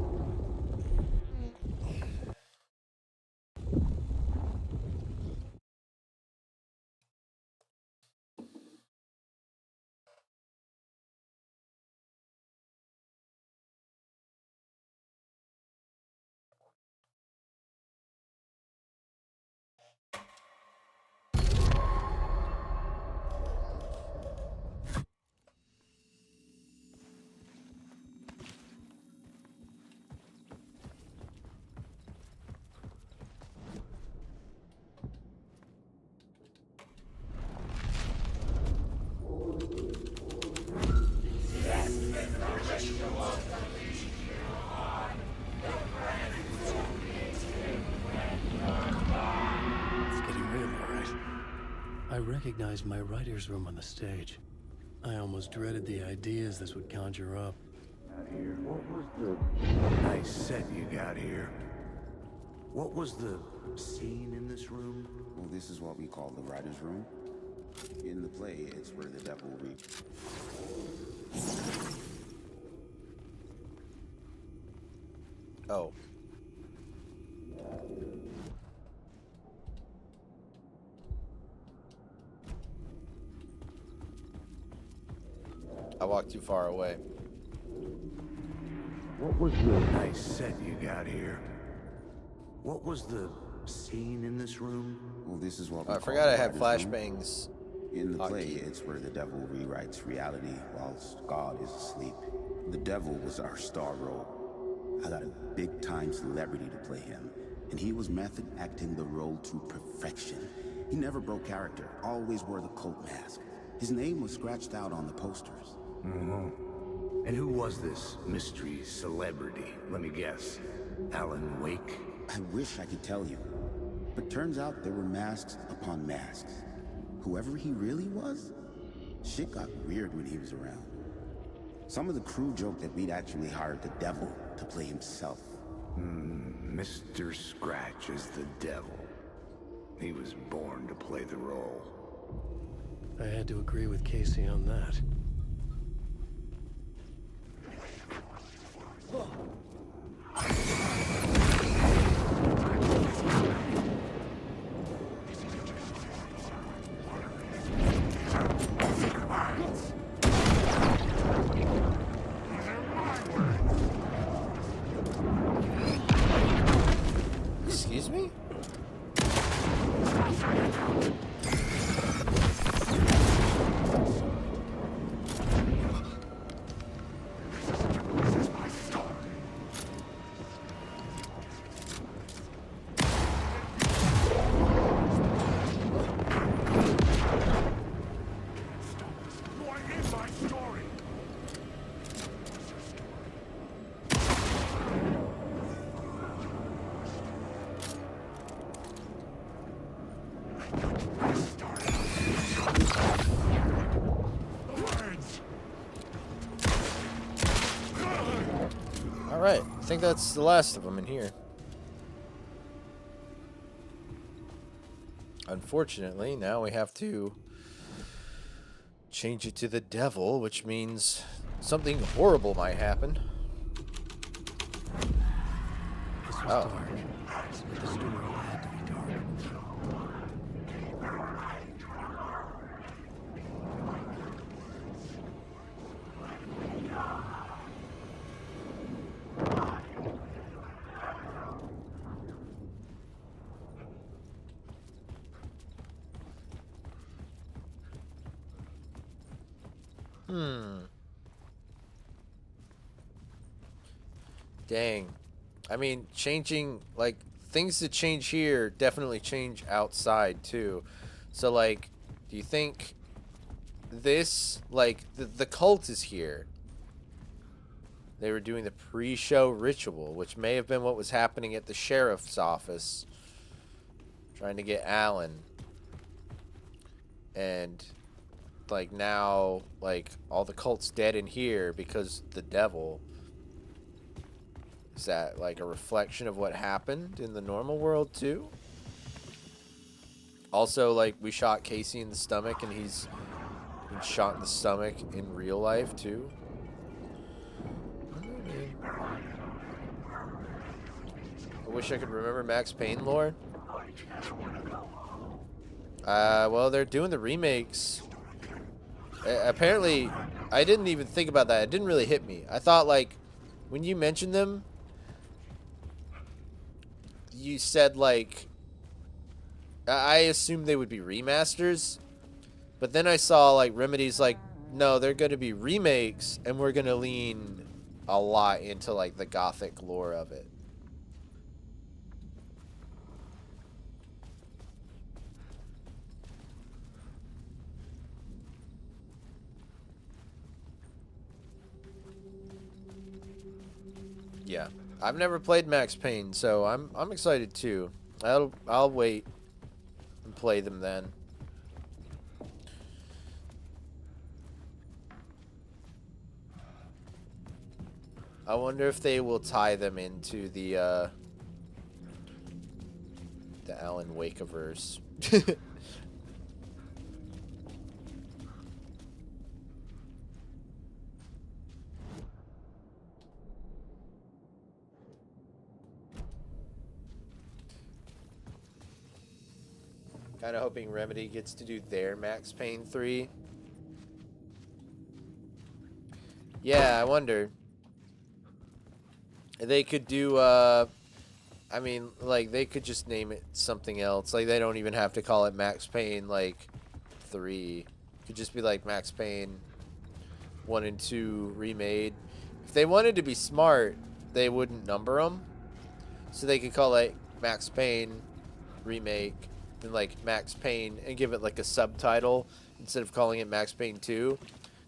[SPEAKER 2] It's getting real, all right. I recognized my writer's room on the stage. I almost dreaded the ideas this would conjure up.
[SPEAKER 5] What was the nice set you got here? What was the scene in this room?
[SPEAKER 6] Well, this is what we call the writer's room. In the play, it's where the devil
[SPEAKER 1] Oh. I walked too far away.
[SPEAKER 5] What was the nice set you got here? What was the scene in this room?
[SPEAKER 6] Well, this is what
[SPEAKER 1] Oh,
[SPEAKER 6] we
[SPEAKER 1] I
[SPEAKER 6] call
[SPEAKER 1] forgot
[SPEAKER 6] the
[SPEAKER 1] I had
[SPEAKER 6] writer's room.
[SPEAKER 1] flashbangs.
[SPEAKER 6] In the play,
[SPEAKER 1] Hotkey.
[SPEAKER 6] it's where the devil rewrites reality whilst God is asleep. The devil was our star role. I got a big-time celebrity to play him, and he was method acting the role to perfection. He never broke character, always wore the cult mask. His name was scratched out on the posters.
[SPEAKER 5] And who was this mystery celebrity? Let me guess. Alan Wake?
[SPEAKER 6] I wish I could tell you, but turns out there were masks upon masks. Whoever he really was, shit got weird when he was around. Some of the crew joked that we'd actually hired the devil to play himself.
[SPEAKER 5] Mr. Scratch is the devil. He was born to play the role.
[SPEAKER 2] I had to agree with Casey on that.
[SPEAKER 1] Excuse me? Alright, I think that's the last of them in here. Unfortunately, now we have to change it to the devil, which means something horrible might happen.
[SPEAKER 2] This was
[SPEAKER 1] Oh.
[SPEAKER 2] dark. The store had to be dark.
[SPEAKER 1] Dang. I mean, changing, like, things that change here definitely change outside, too. So, like, do you think this, like, the cult is here? They were doing the pre-show ritual, which may have been what was happening at the sheriff's office. Trying to get Alan. And, like, now, like, all the cult's dead in here because the devil. Is that, like, a reflection of what happened in the normal world, too? Also, like, we shot Casey in the stomach, and he's been shot in the stomach in real life, too. I wish I could remember Max Payne lore. Well, they're doing the remakes. Apparently, I didn't even think about that. It didn't really hit me. I thought, like, when you mentioned them, you said, like, I assumed they would be remasters, but then I saw, like, Remedy's like, no, they're going to be remakes, and we're going to lean a lot into, like, the gothic lore of it. Yeah, I've never played Max Payne, so I'm excited too. I'll wait and play them then. I wonder if they will tie them into the Alan Wake-averse. Kind of hoping Remedy gets to do their Max Payne 3. Yeah, I wonder. They could do, I mean, like, they could just name it something else. Like, they don't even have to call it Max Payne, like, 3. It could just be, like, Max Payne 1 and 2 remade. If they wanted to be smart, they wouldn't number them. So they could call it Max Payne remake, then, like, Max Payne, and give it, like, a subtitle instead of calling it Max Payne 2.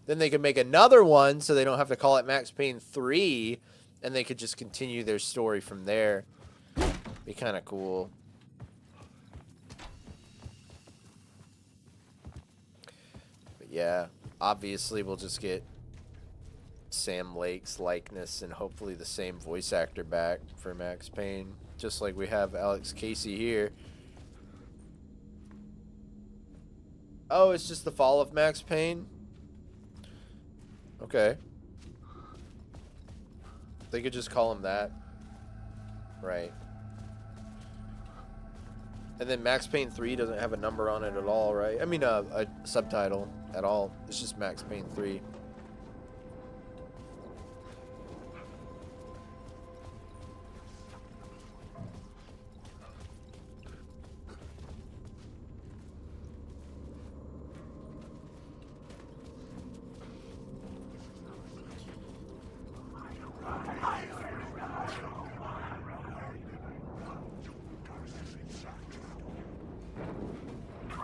[SPEAKER 1] Then they could make another one so they don't have to call it Max Payne 3, and they could just continue their story from there. Be kind of cool. But yeah, obviously we'll just get Sam Lake's likeness and hopefully the same voice actor back for Max Payne, just like we have Alex Casey here. Oh, it's just the fall of Max Payne? Okay. They could just call him that. Right. And then Max Payne 3 doesn't have a number on it at all, right? I mean, a subtitle at all. It's just Max Payne 3.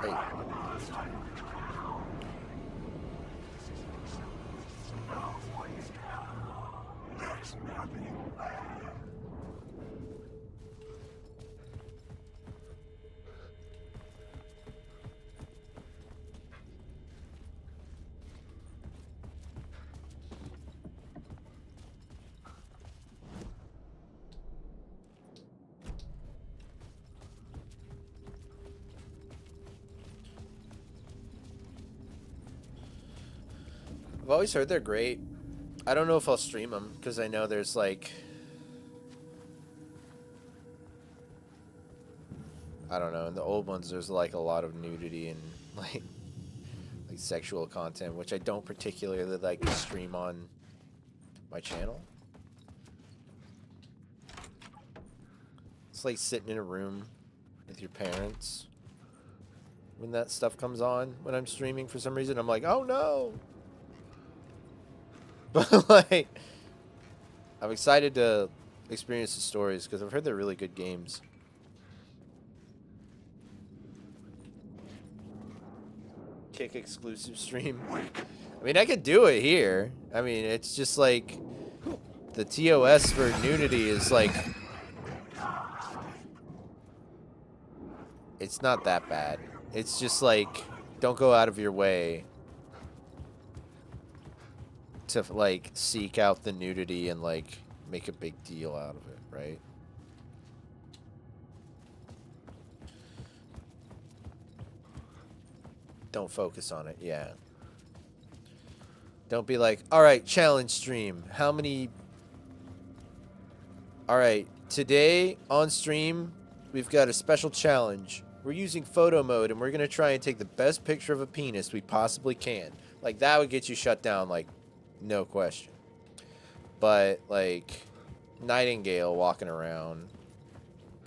[SPEAKER 1] Hey. I've always heard they're great. I don't know if I'll stream them because I know there's like, I don't know, in the old ones there's like a lot of nudity and like sexual content, which I don't particularly like to stream on my channel. It's like sitting in a room with your parents when that stuff comes on when I'm streaming. For some reason I'm like, oh no. But like, I'm excited to experience the stories because I've heard they're really good games. Kick exclusive stream. I mean, I could do it here. I mean, it's just like the TOS for nudity is like, it's not that bad. It's just like, don't go out of your way to like seek out the nudity and like make a big deal out of it, right? Don't focus on it, yeah. Don't be like, all right, challenge stream. How many? All right, today on stream, we've got a special challenge. We're using photo mode and we're gonna try and take the best picture of a penis we possibly can. Like, that would get you shut down, like, no question. But like Nightingale walking around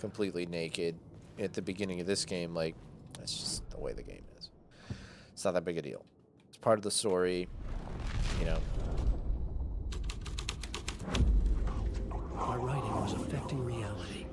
[SPEAKER 1] completely naked at the beginning of this game, like, that's just the way the game is. It's not that big a deal. It's part of the story, you know.
[SPEAKER 2] My writing was affecting reality.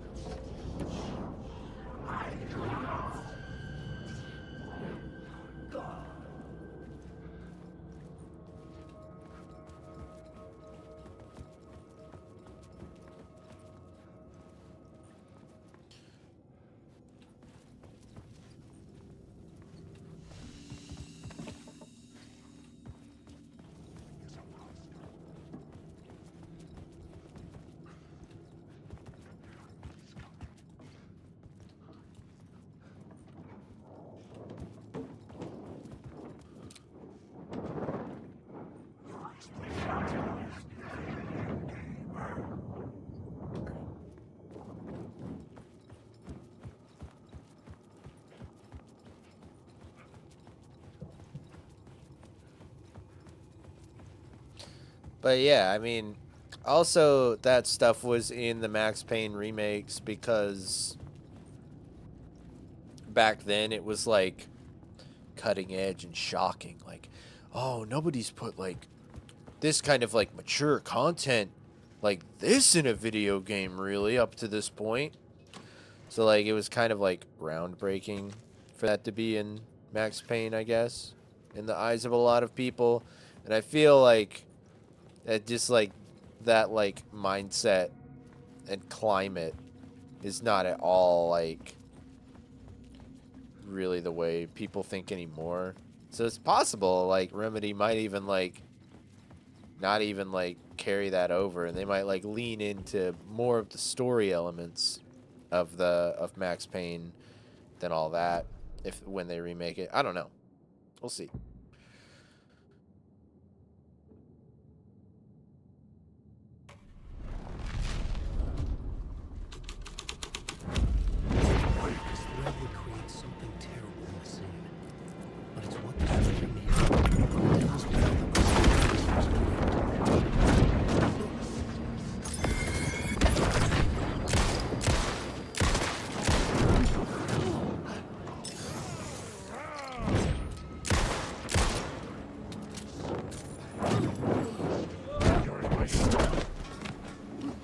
[SPEAKER 1] But yeah, I mean, also that stuff was in the Max Payne remakes because back then it was like cutting edge and shocking. Like, oh, nobody's put like this kind of like mature content like this in a video game really up to this point. So like it was kind of like groundbreaking for that to be in Max Payne, I guess, in the eyes of a lot of people. And I feel like that just like that like mindset and climate is not at all like really the way people think anymore. So it's possible like Remedy might even like not even like carry that over, and they might like lean into more of the story elements of Max Payne than all that if when they remake it. I don't know. We'll see.
[SPEAKER 2] This thread would create something terrible in the scene, but it's what the story needs. The devil's plan was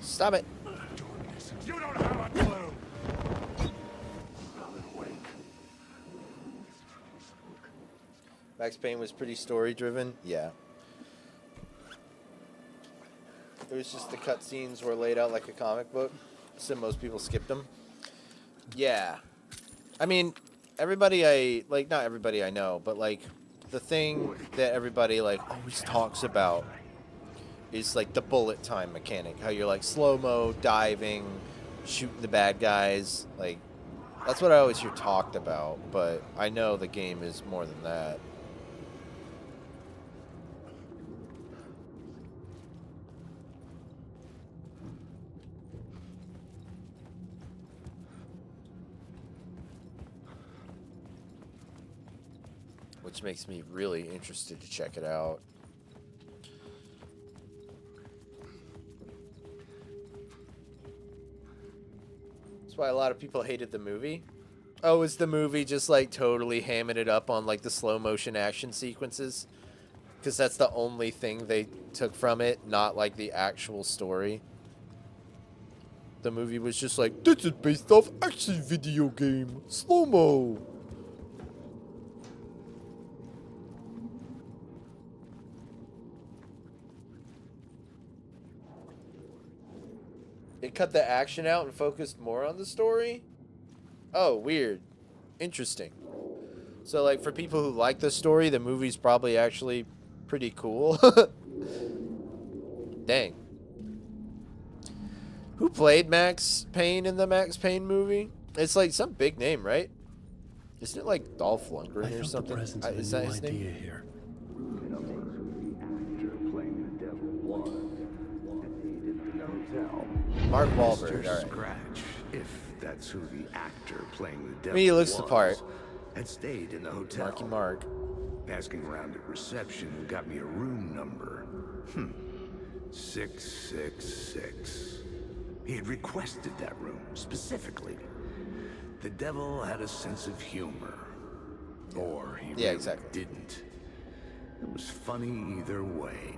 [SPEAKER 1] Stop it.
[SPEAKER 3] You don't have a clue.
[SPEAKER 1] Max Payne was pretty story driven. Yeah. It was just the cutscenes were laid out like a comic book, so most people skipped them. Yeah. I mean, everybody not everybody I know, but like the thing that everybody like always talks about is like the bullet time mechanic. How you're like slow-mo, diving, shooting the bad guys. Like, that's what I always hear talked about, but I know the game is more than that. Which makes me really interested to check it out. That's why a lot of people hated the movie. Oh, is the movie just like totally hamming it up on like the slow motion action sequences? Because that's the only thing they took from it, not like the actual story. The movie was just like, this is based off action video game. Slow-mo. It cut the action out and focused more on the story? Oh, weird. Interesting. So, like, for people who like the story, the movie's probably actually pretty cool. Dang. Who played Max Payne in the Max Payne movie? It's like some big name, right? Isn't it like Dolph Lundgren or something?
[SPEAKER 2] The presence of
[SPEAKER 1] Is
[SPEAKER 2] a
[SPEAKER 1] that
[SPEAKER 2] new
[SPEAKER 1] his
[SPEAKER 2] idea
[SPEAKER 1] name?
[SPEAKER 2] here.
[SPEAKER 1] Mark
[SPEAKER 5] Mr.
[SPEAKER 1] Wahlberg, alright.
[SPEAKER 5] Scratch, if that's who the actor playing the devil
[SPEAKER 1] I mean, he looks the
[SPEAKER 5] was,
[SPEAKER 1] part.
[SPEAKER 5] had stayed in the hotel.
[SPEAKER 1] Marky Mark.
[SPEAKER 5] Asking around at reception got me a room number. 666. He had requested that room, specifically. The devil had a sense of humor. Or he really
[SPEAKER 1] exactly.
[SPEAKER 5] didn't. It was funny either way.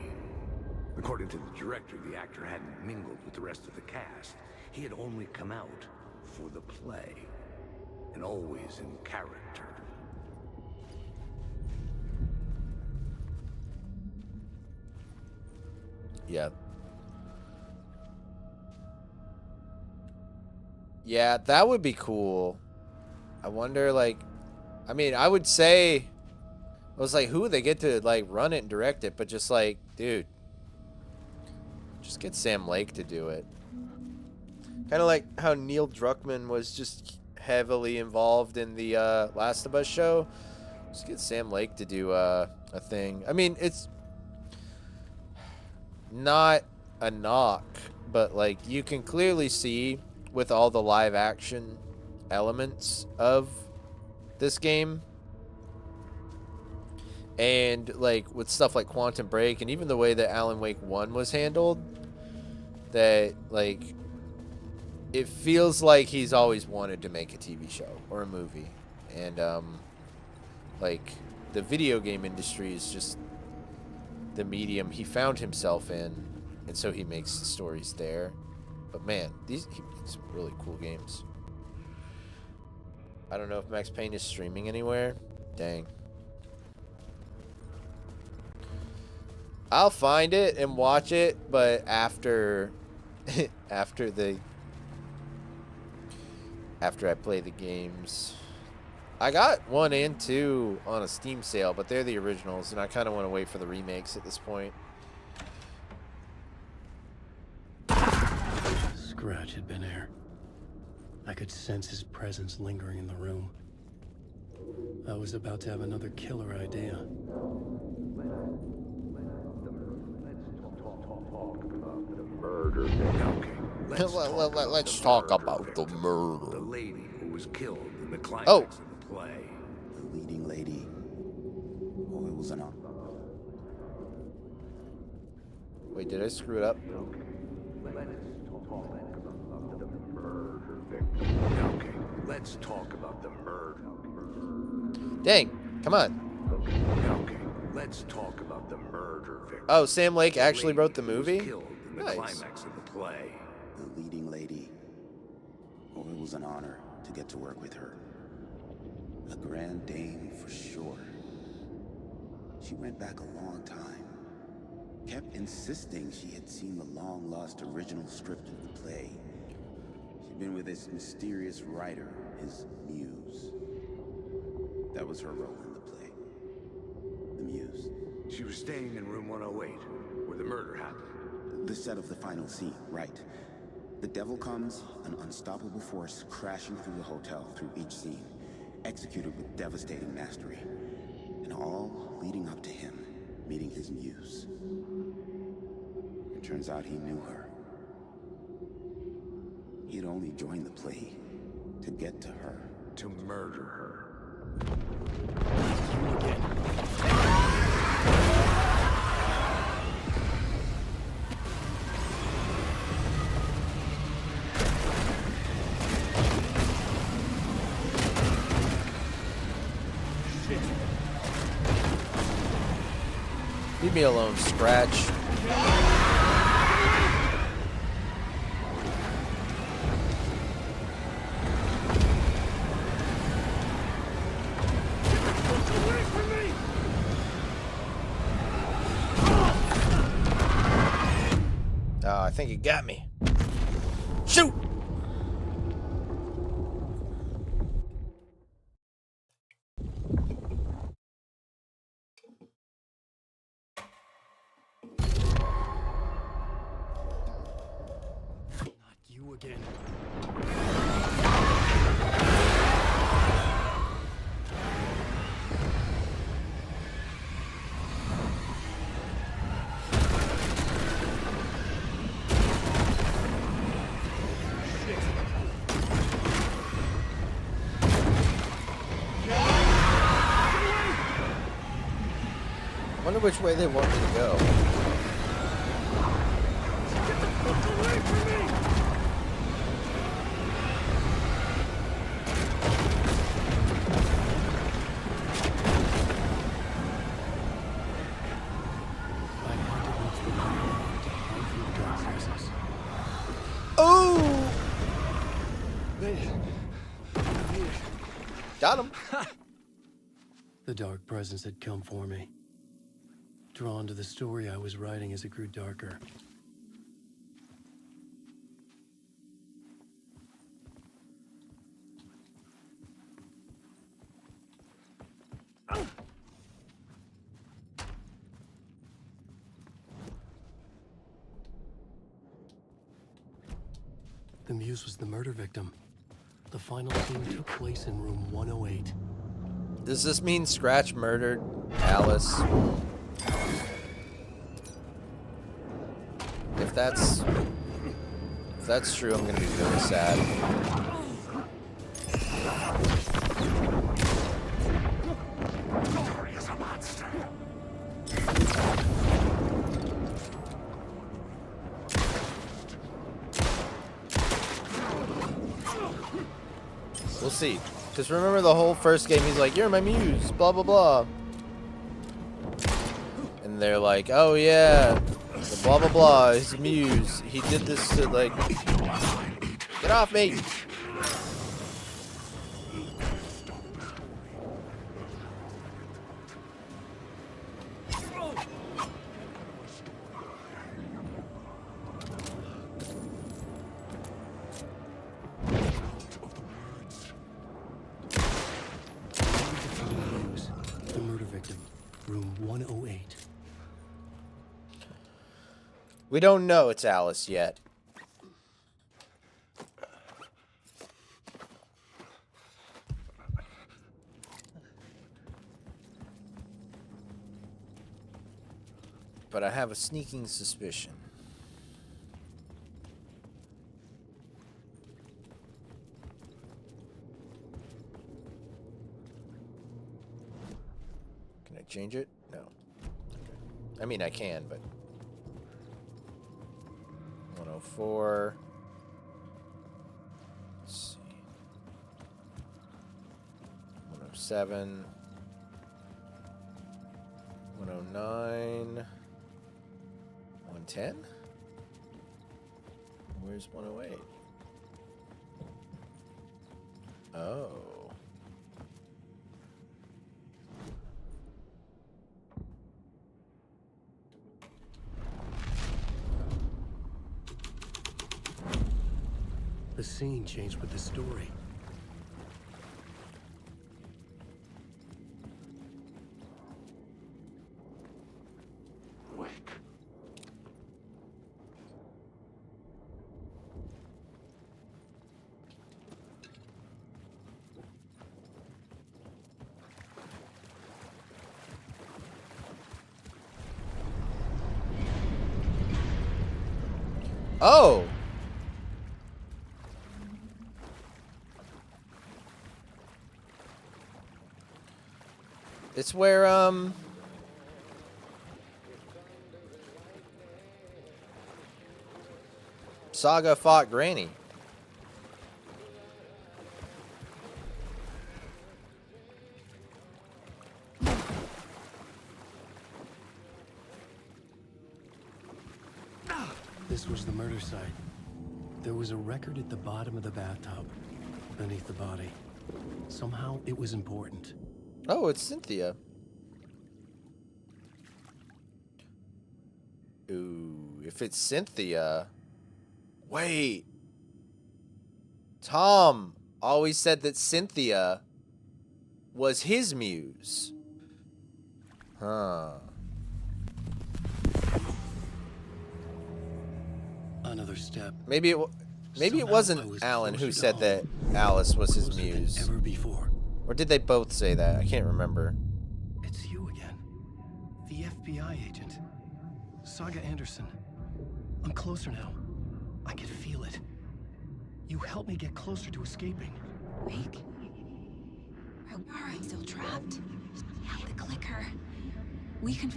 [SPEAKER 5] According to the director, the actor hadn't mingled with the rest of the cast. He had only come out for the play. And always in character.
[SPEAKER 1] Yeah. Yeah, that would be cool. I wonder, like, I mean, I would say, I was like, who would they get to, like, run it and direct it? But just like, dude, just get Sam Lake to do it. Kind of like how Neil Druckmann was just heavily involved in the Last of Us show. Just get Sam Lake to do a thing. I mean, it's not a knock, but like you can clearly see with all the live action elements of this game, And like with stuff like Quantum Break and even the way that Alan Wake 1 was handled, that like it feels like he's always wanted to make a TV show or a movie. And like the video game industry is just the medium he found himself in, and so he makes stories there. But man, he makes some really cool games. I don't know if Max Payne is streaming anywhere. Dang. I'll find it and watch it, but after after I play the games. I got 1 and 2 on a Steam sale, but they're the originals, and I kind of want to wait for the remakes at this point.
[SPEAKER 2] Scratch had been there. I could sense his presence lingering in the room. I was about to have another killer idea.
[SPEAKER 5] Murder. Okay.
[SPEAKER 1] Let's talk about the murder.
[SPEAKER 5] The lady who was killed in the climax
[SPEAKER 1] Oh.
[SPEAKER 5] of the play.
[SPEAKER 6] The leading lady. Oh, it was an honor.
[SPEAKER 1] Wait, did I screw it up?
[SPEAKER 5] Okay, let's talk about the murder.
[SPEAKER 1] Dang, come on.
[SPEAKER 5] Okay, let's talk about the murder victim.
[SPEAKER 1] Oh, Sam Lake actually wrote the
[SPEAKER 5] Who was
[SPEAKER 1] movie?
[SPEAKER 5] killed in the
[SPEAKER 1] Nice.
[SPEAKER 5] climax of the play.
[SPEAKER 6] The leading lady. Oh, it was an honor to get to work with her. A grand dame for sure. She went back a long time. Kept insisting she had seen the long-lost original script of the play. She'd been with this mysterious writer, his muse. That was her role in the play. The muse.
[SPEAKER 5] She was staying in room 108, where the murder happened.
[SPEAKER 6] The set of the final scene, right. The devil comes, an unstoppable force crashing through the hotel through each scene, executed with devastating mastery, and all leading up to him meeting his muse. It turns out he knew her. He had only joined the play to get to her.
[SPEAKER 5] To murder her.
[SPEAKER 1] Leave me alone, Scratch. Oh, I think it got me. Shoot!
[SPEAKER 2] Not you again.
[SPEAKER 1] Wonder which way they want me to go.
[SPEAKER 2] I had to reach the light to hide through dark recesses.
[SPEAKER 1] Oh! Got him.
[SPEAKER 2] The dark presence had come for me. Drawn to the story I was writing as it grew darker. The muse was the murder victim. The final scene took place in room 108.
[SPEAKER 1] Does this mean Scratch murdered Alice? If that's true, I'm gonna be really sad.
[SPEAKER 5] Glory is a monster.
[SPEAKER 1] see. Because remember the whole first game, he's like, you're my muse, blah, blah, blah. And they're like, oh yeah, the blah, blah, blah, his muse. He did this to, like, get off me.
[SPEAKER 2] The murder victim, room 108.
[SPEAKER 1] We don't know it's Alice yet. But I have a sneaking suspicion. Can I change it? No. Okay. I mean, I can, but 104. Let's see. 107. 109. 110? Where's 108? Oh.
[SPEAKER 2] The scene changed with the story.
[SPEAKER 1] Oh! It's where, Saga fought Granny.
[SPEAKER 2] This was the murder site. There was a record at the bottom of the bathtub, beneath the body. Somehow it was important.
[SPEAKER 1] Oh, it's Cynthia. Ooh, if it's Cynthia... Wait. Tom always said that Cynthia was his muse. Huh.
[SPEAKER 2] Another step.
[SPEAKER 1] Maybe it
[SPEAKER 2] Somehow I
[SPEAKER 1] wasn't
[SPEAKER 2] was
[SPEAKER 1] Alan who
[SPEAKER 2] closer to
[SPEAKER 1] said that
[SPEAKER 2] home,
[SPEAKER 1] Alice was his
[SPEAKER 2] closer than
[SPEAKER 1] muse.
[SPEAKER 2] ever before.
[SPEAKER 1] Or did they both say that? I can't remember.
[SPEAKER 2] It's you again. The FBI agent. Saga Anderson. I'm closer now. I can feel it. You helped me get closer to escaping.
[SPEAKER 8] Wake? Are I still trapped? The clicker. We can...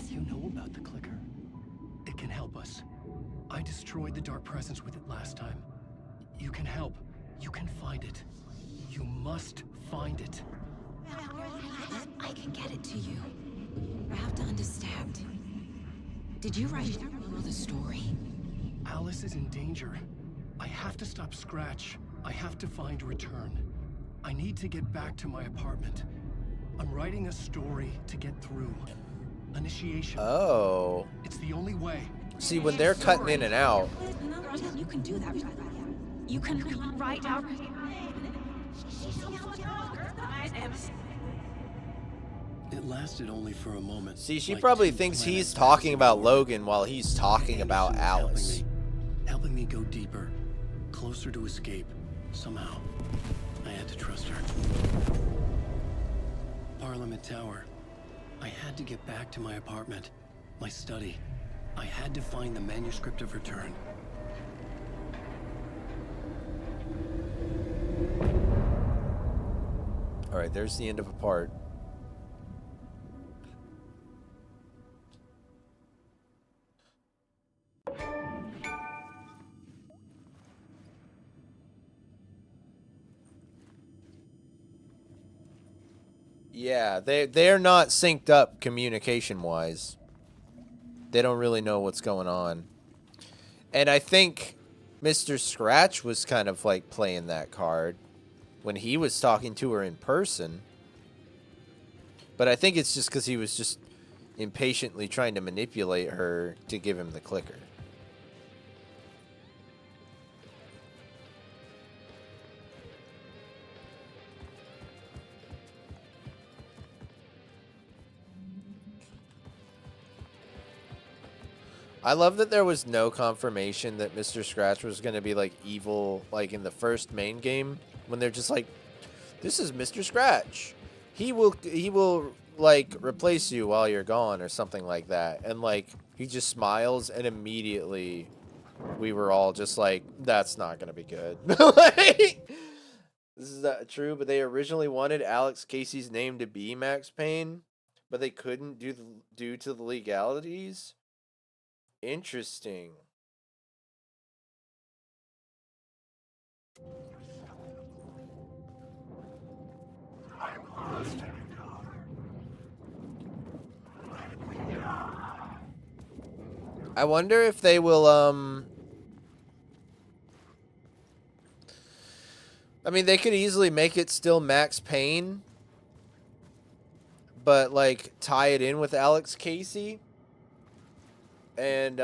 [SPEAKER 2] You know about the clicker. It can help us. I destroyed the dark presence with it last time. You can help. You can find it. You must find it.
[SPEAKER 8] I can get it to you. I have to understand. Did you write the story?
[SPEAKER 2] Alice is in danger. I have to stop Scratch. I have to find Return. I need to get back to my apartment. I'm writing a story to get through. Initiation.
[SPEAKER 1] Oh.
[SPEAKER 2] It's the only way.
[SPEAKER 1] See, when they're cutting in and out...
[SPEAKER 8] You can do that. You can write out...
[SPEAKER 2] It lasted only for a moment.
[SPEAKER 1] See, she
[SPEAKER 2] like
[SPEAKER 1] probably
[SPEAKER 2] 2
[SPEAKER 1] thinks
[SPEAKER 2] planets
[SPEAKER 1] he's talking
[SPEAKER 2] passing
[SPEAKER 1] about
[SPEAKER 2] over.
[SPEAKER 1] Logan while he's talking about Alice.
[SPEAKER 2] Helping me go deeper, closer to escape. Somehow, I had to trust her. Parliament Tower. I had to get back to my apartment, my study. I had to find the manuscript of Return.
[SPEAKER 1] All right, there's the end of a part. Yeah, they're not synced up communication wise. They don't really know what's going on. And I think Mr. Scratch was kind of like playing that card when he was talking to her in person. But I think it's just because he was just impatiently trying to manipulate her to give him the clicker. I love that there was no confirmation that Mr. Scratch was going to be like evil like in the first main game when they're just like, this is Mr. Scratch. He will like replace you while you're gone or something like that. And like he just smiles and immediately we were all just like, that's not going to be good. Like, this is not true, but they originally wanted Alex Casey's name to be Max Payne, but they couldn't due to the legalities. Interesting. I wonder if they will, I mean, they could easily make it still Max Payne, but, like, tie it in with Alex Casey. And,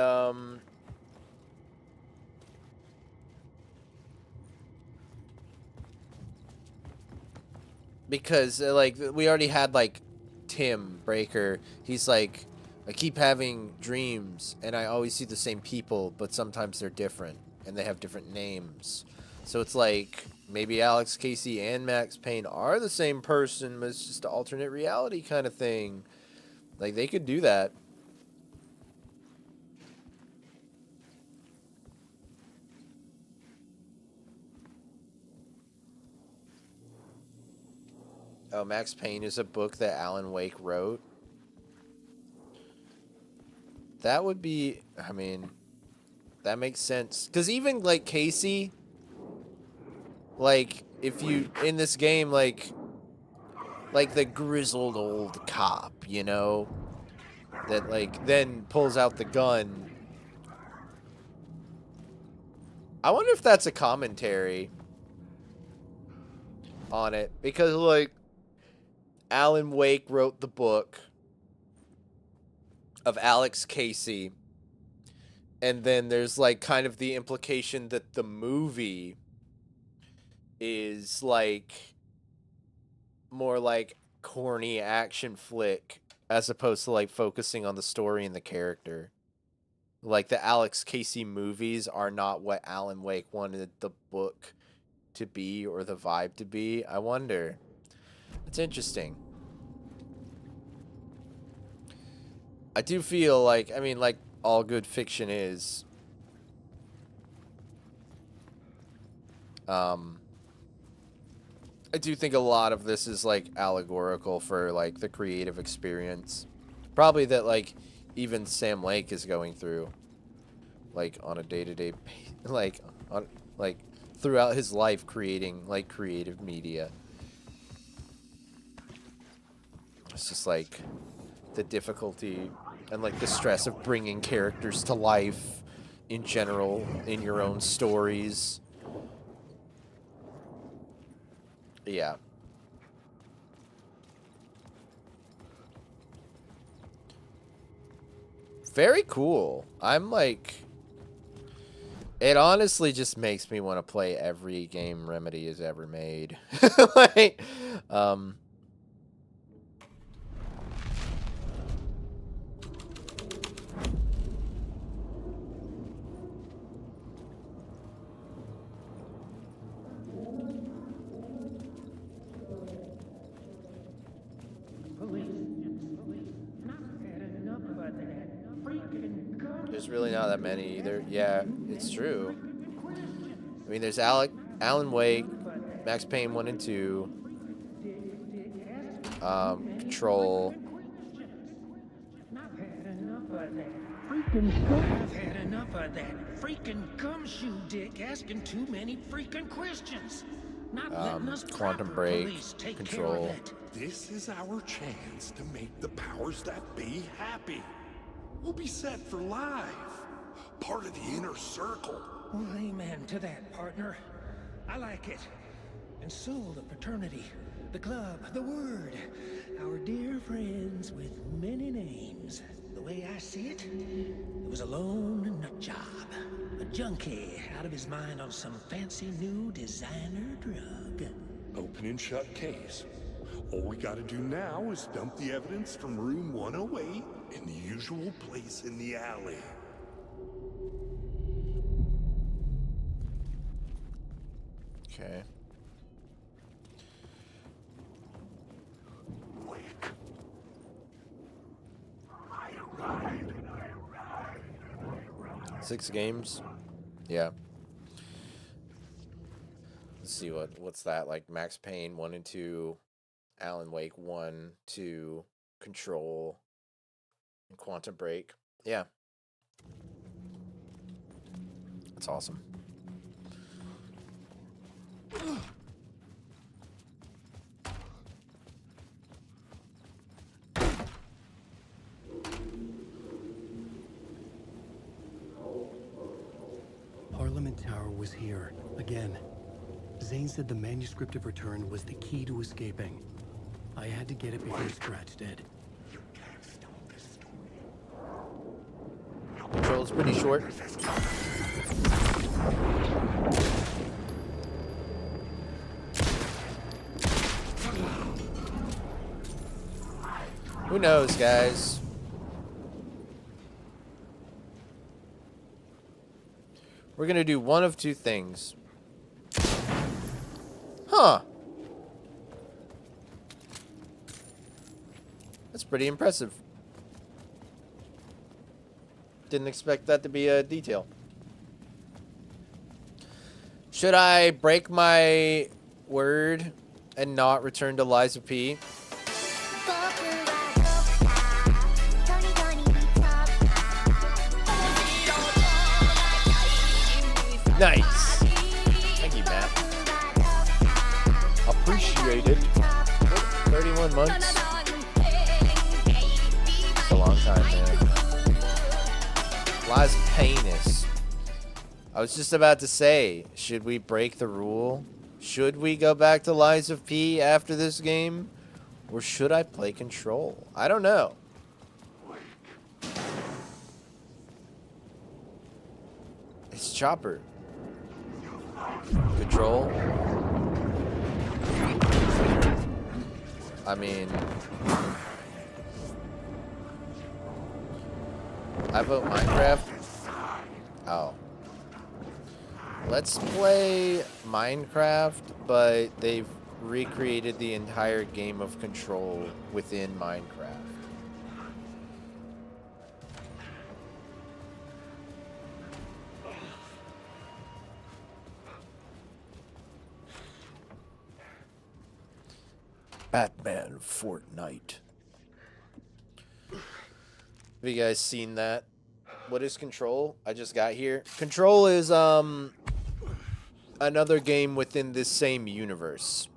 [SPEAKER 1] because, like, we already had, like, Tim Breaker. He's like, I keep having dreams, and I always see the same people, but sometimes they're different, and they have different names. So it's like, maybe Alex Casey and Max Payne are the same person, but it's just an alternate reality kind of thing. Like, they could do that. Oh, Max Payne is a book that Alan Wake wrote. That would be, I mean, that makes sense. Because even, like, Casey, like, if you, in this game, like the grizzled old cop, you know, that, like, then pulls out the gun. I wonder if that's a commentary on it. Because, like, Alan Wake wrote the book of Alex Casey, and then there's like kind of the implication that the movie is like more like corny action flick as opposed to like focusing on the story and the character. Like the Alex Casey movies are not what Alan Wake wanted the book to be or the vibe to be. I wonder. It's interesting. I do feel like, I mean, like all good fiction is, I do think a lot of this is like allegorical for like the creative experience. Probably that like even Sam Lake is going through, like on a day-to-day, like on like throughout his life creating like creative media. It's just like the difficulty and like the stress of bringing characters to life in general in your own stories. Yeah. Very cool. I'm like, it honestly just makes me want to play every game Remedy has ever made. Like, there's really not that many either. Yeah, it's true. I mean, there's Alan Wake, Max Payne 1 and 2, Control.
[SPEAKER 9] I've had enough of that freaking gumshoe dick asking too many freaking questions. Not letting us
[SPEAKER 1] Quantum
[SPEAKER 9] proper
[SPEAKER 1] Break,
[SPEAKER 9] police take
[SPEAKER 1] Control.
[SPEAKER 9] care of it.
[SPEAKER 3] This is our chance to make the powers that be happy. We'll be set for life. Part of the inner circle.
[SPEAKER 9] Well, amen to that, partner. I like it. And so the fraternity, the club, the word, our dear friends with many names. The way I see it, it was a lone nut job. A junkie out of his mind on some fancy new designer drug.
[SPEAKER 3] Open and shut case. All we gotta do now is dump the evidence from room 108 in the usual place in the alley.
[SPEAKER 1] Okay.
[SPEAKER 3] Wake. I ride.
[SPEAKER 1] 6 games? Yeah. Let's see what's that, like Max Payne 1 and 2, Alan Wake 1, 2, Control, and Quantum Break. Yeah. That's awesome.
[SPEAKER 2] Parliament Tower was here, again. Zane said the manuscript of return was the key to escaping. I had to get it before Scratch did.
[SPEAKER 3] You can't stop this story.
[SPEAKER 1] Control's pretty short. Who knows, guys? We're gonna do one of two things. Huh. That's pretty impressive. Didn't expect that to be a detail. Should I break my word and not return to Liza P? Nice. Thank you, Matt. Appreciate it. 31 months. It's a long time, man. Lies penis. I was just about to say, should we break the rule? Should we go back to Lies of P after this game? Or should I play Control? I don't know. It's Chopper. Control. I mean, I vote Minecraft. Oh. Let's play Minecraft, but they've recreated the entire game of Control within Minecraft. Batman Fortnite. Have you guys seen that? What is Control? I just got here. Control is another game within this same universe.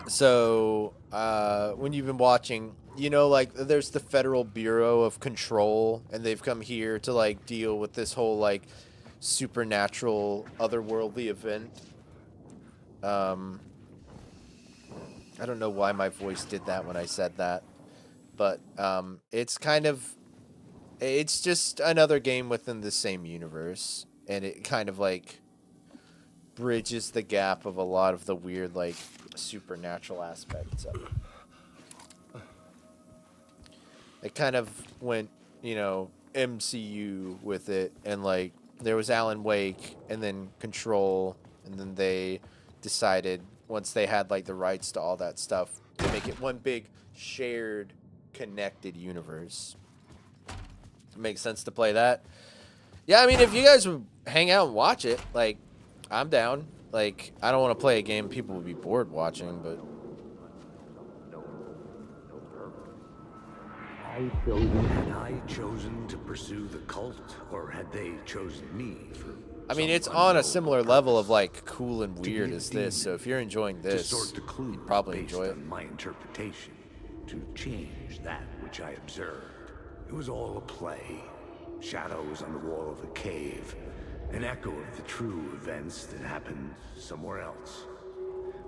[SPEAKER 1] So when you've been watching, you know, like there's the Federal Bureau of Control, and they've come here to like deal with this whole like supernatural otherworldly event. I don't know why my voice did that when I said that, but it's kind of, it's just another game within the same universe, and it kind of like bridges the gap of a lot of the weird like supernatural aspects of it. It kind of went, you know, MCU with it, and like there was Alan Wake and then Control, and then they decided once they had like the rights to all that stuff to make it one big shared connected universe. It makes sense to play that. Yeah, I mean, if you guys would hang out and watch it, like, I'm down. Like, I don't want to play a game people would be bored watching, but
[SPEAKER 5] Had I chosen to pursue the cult, or had they chosen me for...
[SPEAKER 1] I mean,
[SPEAKER 5] Some
[SPEAKER 1] it's on a
[SPEAKER 5] unknowable
[SPEAKER 1] similar level of
[SPEAKER 5] purpose.
[SPEAKER 1] like cool and
[SPEAKER 5] To be
[SPEAKER 1] weird
[SPEAKER 5] a
[SPEAKER 1] as this. So
[SPEAKER 5] demon,
[SPEAKER 1] if you're enjoying
[SPEAKER 5] to
[SPEAKER 1] this,
[SPEAKER 5] sort the clues
[SPEAKER 1] you'd probably
[SPEAKER 5] based
[SPEAKER 1] enjoy it.
[SPEAKER 5] on my interpretation, to change that which I observed. It was all a play. Shadows on the wall of the cave, an echo of the true events that happened somewhere else.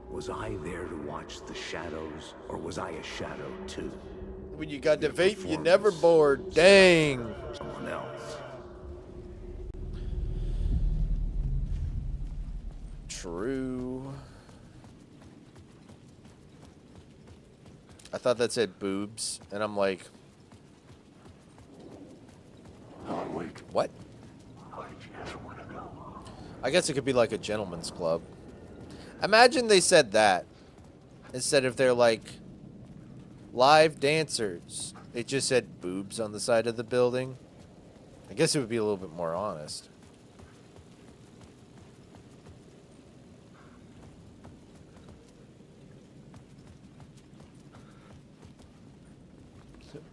[SPEAKER 5] Was I there to watch the shadows, or was I a shadow too?
[SPEAKER 1] When you got
[SPEAKER 5] Your
[SPEAKER 1] to vape, you never
[SPEAKER 5] performance
[SPEAKER 1] bored. Dang.
[SPEAKER 5] Someone else.
[SPEAKER 1] True. I thought that said boobs, and I'm like,
[SPEAKER 4] Oh, wait.
[SPEAKER 1] what?
[SPEAKER 4] I just want to go.
[SPEAKER 1] I guess it could be like a gentleman's club. Imagine they said that instead of they're like live dancers. It just said boobs on the side of the building. I guess it would be a little bit more honest.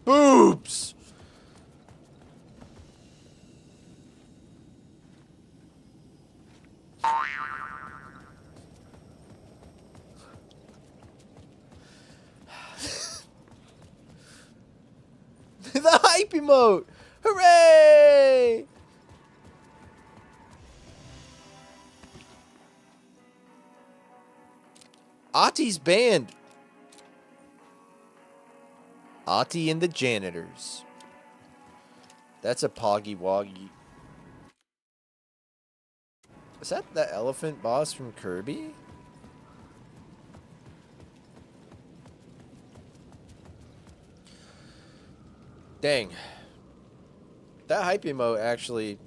[SPEAKER 1] Boobs! The hype emote! Hooray! Ati's band. Ati and the Janitors. That's a Poggy Woggy. Is that the elephant boss from Kirby? Dang. That hype emote actually...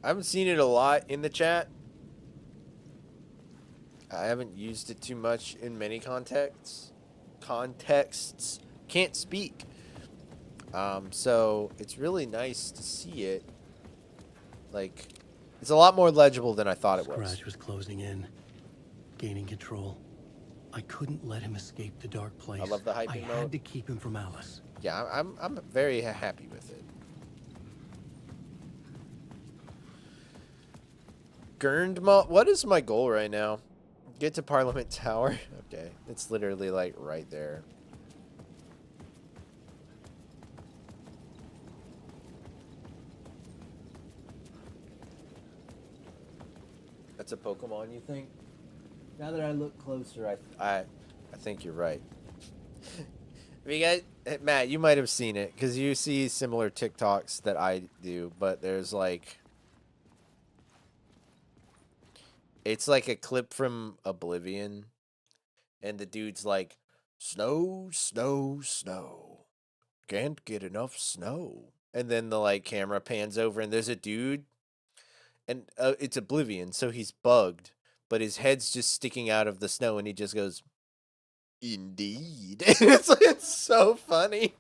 [SPEAKER 1] I haven't seen it a lot in the chat. I haven't used it too much in many contexts. Can't speak. So it's really nice to see it. Like, it's a lot more legible than I thought it was.
[SPEAKER 2] Scratch was closing in, gaining control. I couldn't let him escape the dark place.
[SPEAKER 1] I love the hype
[SPEAKER 2] I
[SPEAKER 1] emote.
[SPEAKER 2] had to keep him from Alice.
[SPEAKER 1] Yeah, I'm very happy with it. What is my goal right now? Get to Parliament Tower? Okay, it's literally like right there. That's a Pokemon, you think? Now that I look closer, I think you're right. I mean, guys, Matt, you might have seen it because you see similar TikToks that I do, but there's like, it's like a clip from Oblivion, and the dude's like, snow, snow, snow, can't get enough snow, and then the like camera pans over, and there's a dude, and it's Oblivion, so he's bugged, but his head's just sticking out of the snow, and he just goes, indeed. It's so funny.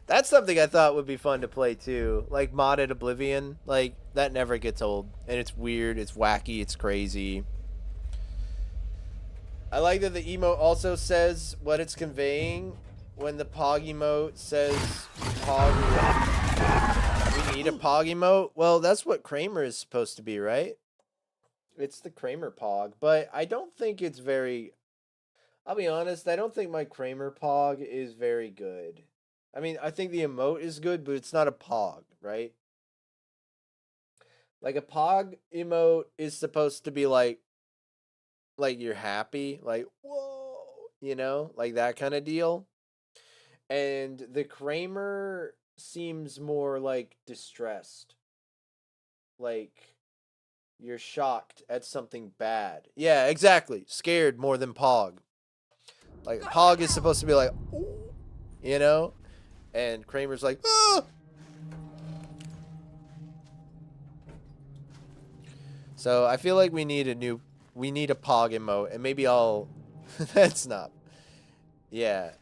[SPEAKER 1] That's something I thought would be fun to play too. Like modded Oblivion. Like that never gets old. And it's weird, it's wacky, it's crazy. I like that the emote also says what it's conveying. When the Pog emote says Pog, we need a Pog emote. Well, that's what Kramer is supposed to be, right? It's the Kramer Pog, but I don't think it's very... I'll be honest, I don't think my Kramer Pog is very good. I mean, I think the emote is good, but it's not a Pog, right? Like a Pog emote is supposed to be like you're happy, like, whoa, you know, like that kind of deal. And the Kramer seems more like distressed. Like you're shocked at something bad. Yeah, exactly. Scared more than Pog. Like Pog is supposed to be like, ooh, you know? And Kramer's like, ah! So I feel like we need a Pog emote, and maybe I'll that's not. Yeah.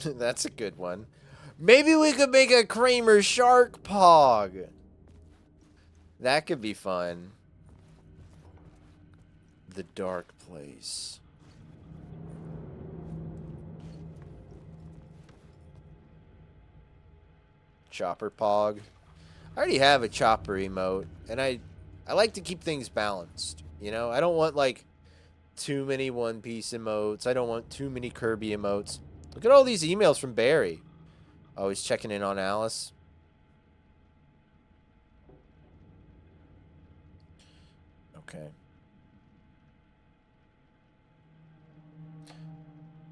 [SPEAKER 1] That's a good one. Maybe we could make a Kramer Shark Pog. That could be fun. The dark place. Chopper Pog. I already have a chopper emote, and I like to keep things balanced. You know, I don't want like too many One Piece emotes. I don't want too many Kirby emotes. Look at all these emails from Barry. Always checking in on Alice. Okay.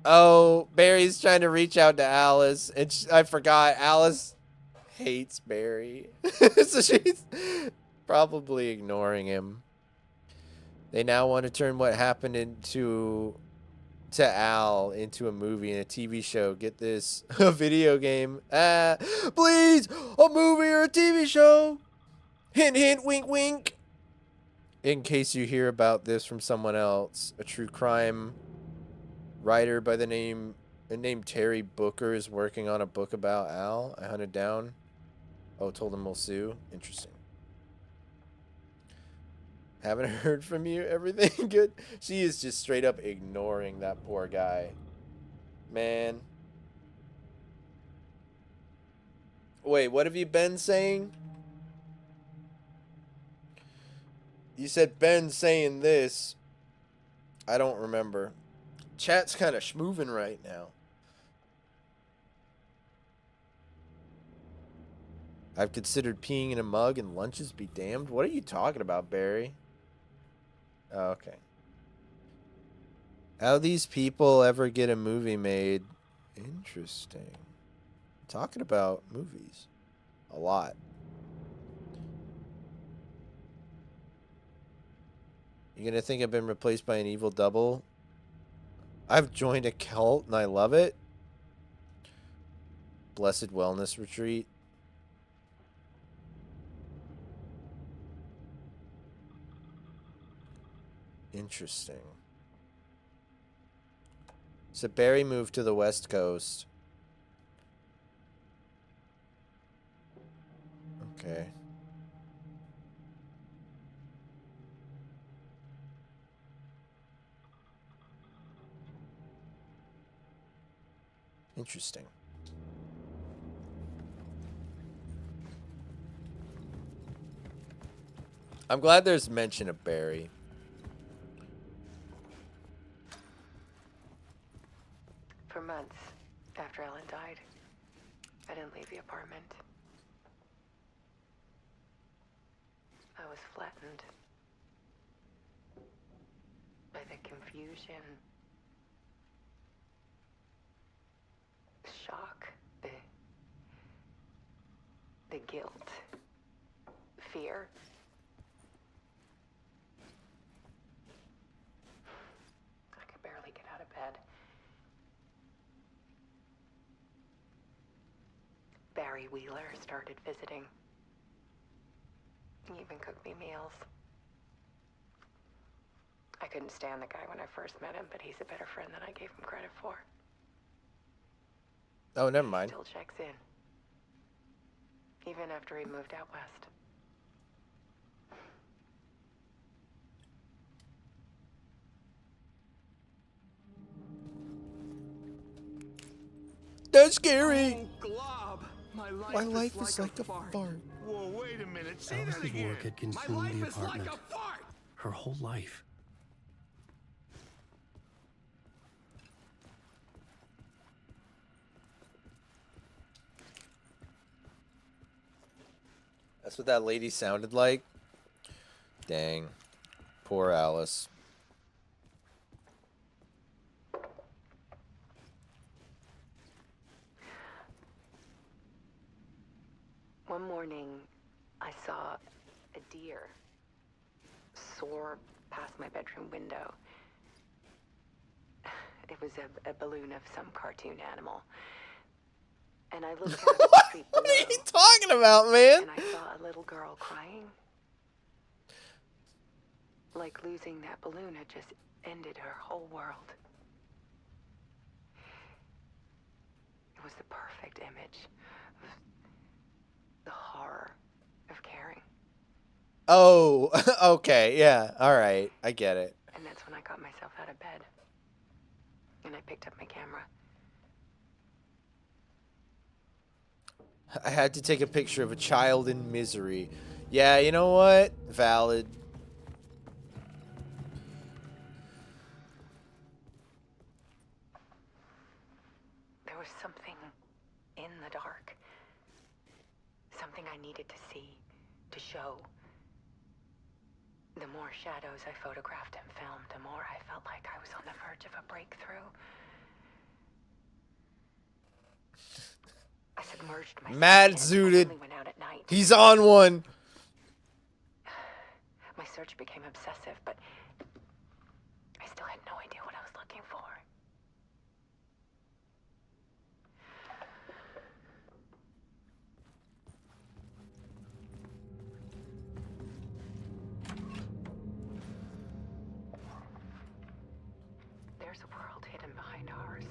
[SPEAKER 1] Oh, Barry's trying to reach out to Alice, and I forgot Alice hates Barry. So she's probably ignoring him. They now want to turn what happened to Al into a movie and a TV show. Get this, a video game. Please, a movie or a TV show. Hint, hint, wink, wink. In case you hear about this from someone else, a true crime writer by the name Terry Booker is working on a book about Al. I hunted down. Oh, told him we'll sue. Interesting. Haven't heard from you. Everything good? She is just straight up ignoring that poor guy. Man. Wait, what have you been saying? You said Ben saying this. I don't remember. Chat's kind of schmoovin' right now. I've considered peeing in a mug and lunches be damned. What are you talking about, Barry? Oh, okay. How these people ever get a movie made? Interesting. Talking about movies. A lot. You gonna think I've been replaced by an evil double? I've joined a cult and I love it. Blessed Wellness Retreat. Interesting. So Barry moved to the West Coast. Okay. Interesting. I'm glad there's mention of Barry.
[SPEAKER 10] For months after Ellen died, I didn't leave the apartment. I was flattened by the confusion, the shock, the guilt, fear. I could barely get out of bed. Barry Wheeler started visiting. He even cooked me meals. I couldn't stand the guy when I first met him, but he's a better friend than I gave him credit for.
[SPEAKER 1] Oh, never mind.
[SPEAKER 10] He still checks in. Even after he moved out west.
[SPEAKER 1] That's scary.
[SPEAKER 5] Oh, Glob.
[SPEAKER 1] My life is like a fart.
[SPEAKER 5] Whoa, wait a minute. Say
[SPEAKER 2] Alice's
[SPEAKER 5] that again.
[SPEAKER 2] work had
[SPEAKER 5] My
[SPEAKER 2] consumed
[SPEAKER 5] life
[SPEAKER 2] the
[SPEAKER 5] is like
[SPEAKER 2] apartment.
[SPEAKER 5] a fart.
[SPEAKER 2] Her whole life.
[SPEAKER 1] That's what that lady sounded like. Dang. Poor Alice.
[SPEAKER 10] One morning, I saw a deer soar past my bedroom window. It was a balloon of some cartoon animal. And I looked out at the street below.
[SPEAKER 1] What are you talking about, man?
[SPEAKER 10] And I saw a little girl crying. Like losing that balloon had just ended her whole world. was the perfect image of the horror of caring.
[SPEAKER 1] Oh, okay, yeah, all right, I get it.
[SPEAKER 10] And that's when I got myself out of bed. And I picked up my camera.
[SPEAKER 1] I had to take a picture of a child in misery. Yeah, you know what? Valid.
[SPEAKER 10] There was something in the dark. Something I needed to see, to show. The more shadows I photographed and filmed, the more I felt like I was on the verge of a breakthrough. I submerged myself.
[SPEAKER 1] Mad zooted. He's on one.
[SPEAKER 10] My search became obsessive, but I still had no idea what I was looking for. There's a world hidden behind ours.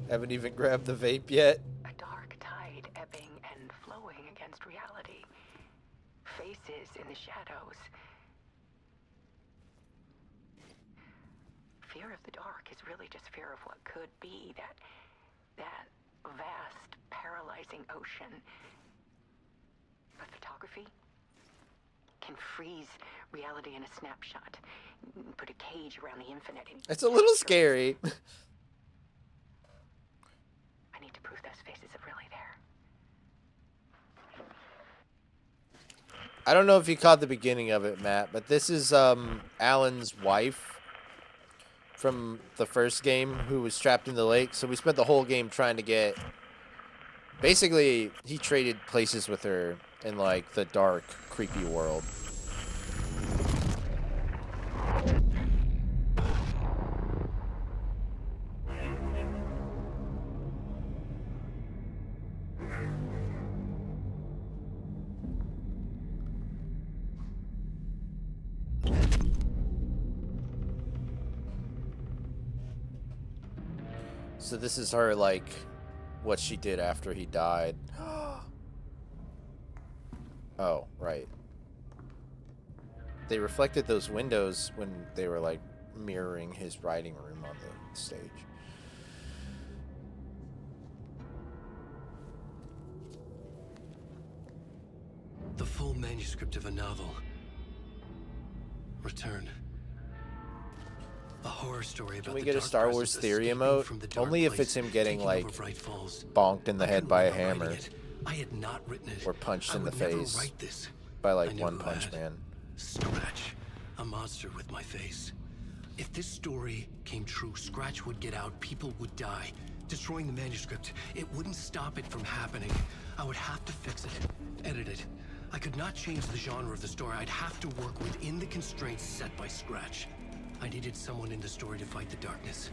[SPEAKER 1] Haven't even grabbed the vape yet.
[SPEAKER 10] A dark tide ebbing and flowing against reality. Faces in the shadows. Fear of the dark is really just fear of what could be, that vast, paralyzing ocean. But photography can freeze reality in a snapshot. Put a cage around the infinite.
[SPEAKER 1] It's a little scary.
[SPEAKER 10] I need to prove those faces are really there.
[SPEAKER 1] I don't know if you caught the beginning of it, Matt, but this is Alan's wife from the first game who was trapped in the lake. So we spent the whole game trying to get... Basically, he traded places with her in, like, the dark, creepy world. So this is her, like, what she did after he died. Oh, right. They reflected those windows when they were, like, mirroring his writing room on the stage.
[SPEAKER 2] The full manuscript of a novel. Return. A horror story about
[SPEAKER 1] Can we
[SPEAKER 2] the
[SPEAKER 1] get a
[SPEAKER 2] dark
[SPEAKER 1] Star Wars
[SPEAKER 2] presence
[SPEAKER 1] theory
[SPEAKER 2] escaping
[SPEAKER 1] emote?
[SPEAKER 2] from the dark
[SPEAKER 1] Only if
[SPEAKER 2] place,
[SPEAKER 1] it's him getting,
[SPEAKER 2] taking
[SPEAKER 1] like,
[SPEAKER 2] over Bright Falls.
[SPEAKER 1] bonked in the
[SPEAKER 2] I
[SPEAKER 1] head
[SPEAKER 2] couldn't
[SPEAKER 1] by a
[SPEAKER 2] remember writing
[SPEAKER 1] hammer.
[SPEAKER 2] it. I had not written it.
[SPEAKER 1] Or punched
[SPEAKER 2] I
[SPEAKER 1] in the
[SPEAKER 2] would never
[SPEAKER 1] face
[SPEAKER 2] write this.
[SPEAKER 1] by,
[SPEAKER 2] I
[SPEAKER 1] like,
[SPEAKER 2] knew
[SPEAKER 1] One
[SPEAKER 2] who
[SPEAKER 1] Punch
[SPEAKER 2] had.
[SPEAKER 1] Man.
[SPEAKER 2] Scratch. A monster with my face. If this story came true, Scratch would get out, people would die. Destroying the manuscript, it wouldn't stop it from happening. I would have to fix it, edit it. I could not change the genre of the story. I'd have to work within the constraints set by Scratch. I needed someone in the story to fight the darkness.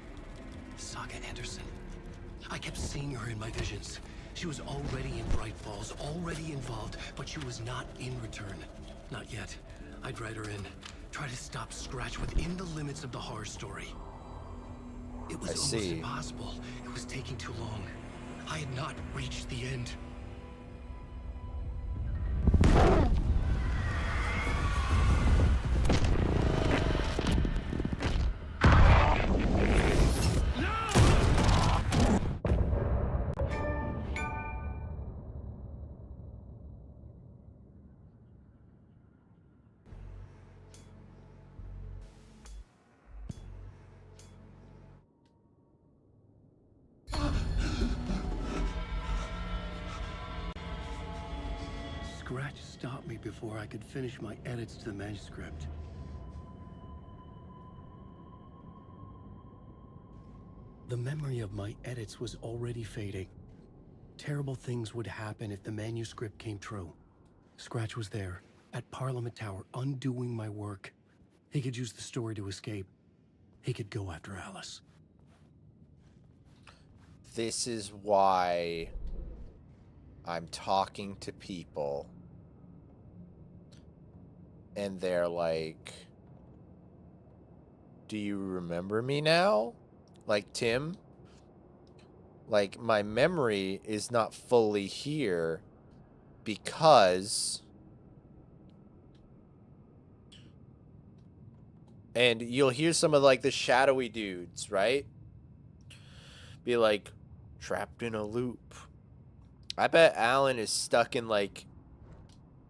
[SPEAKER 2] Saga Anderson. I kept seeing her in my visions. She was already in Bright Falls, already involved, but she was not in Return. Not yet. I'd write her in. Try to stop Scratch within the limits of the horror story. It was almost impossible. It was taking too long. I had not reached the end. Scratch stopped me before I could finish my edits to the manuscript. The memory of my edits was already fading. Terrible things would happen if the manuscript came true. Scratch was there, at Parliament Tower, undoing my work. He could use the story to escape. He could go after Alice.
[SPEAKER 1] This is why I'm talking to people and they're like, do you remember me now? Like Tim? Like, my memory is not fully here because... And you'll hear some of, like, the shadowy dudes, right? Be like, trapped in a loop. I bet Alan is stuck in, like,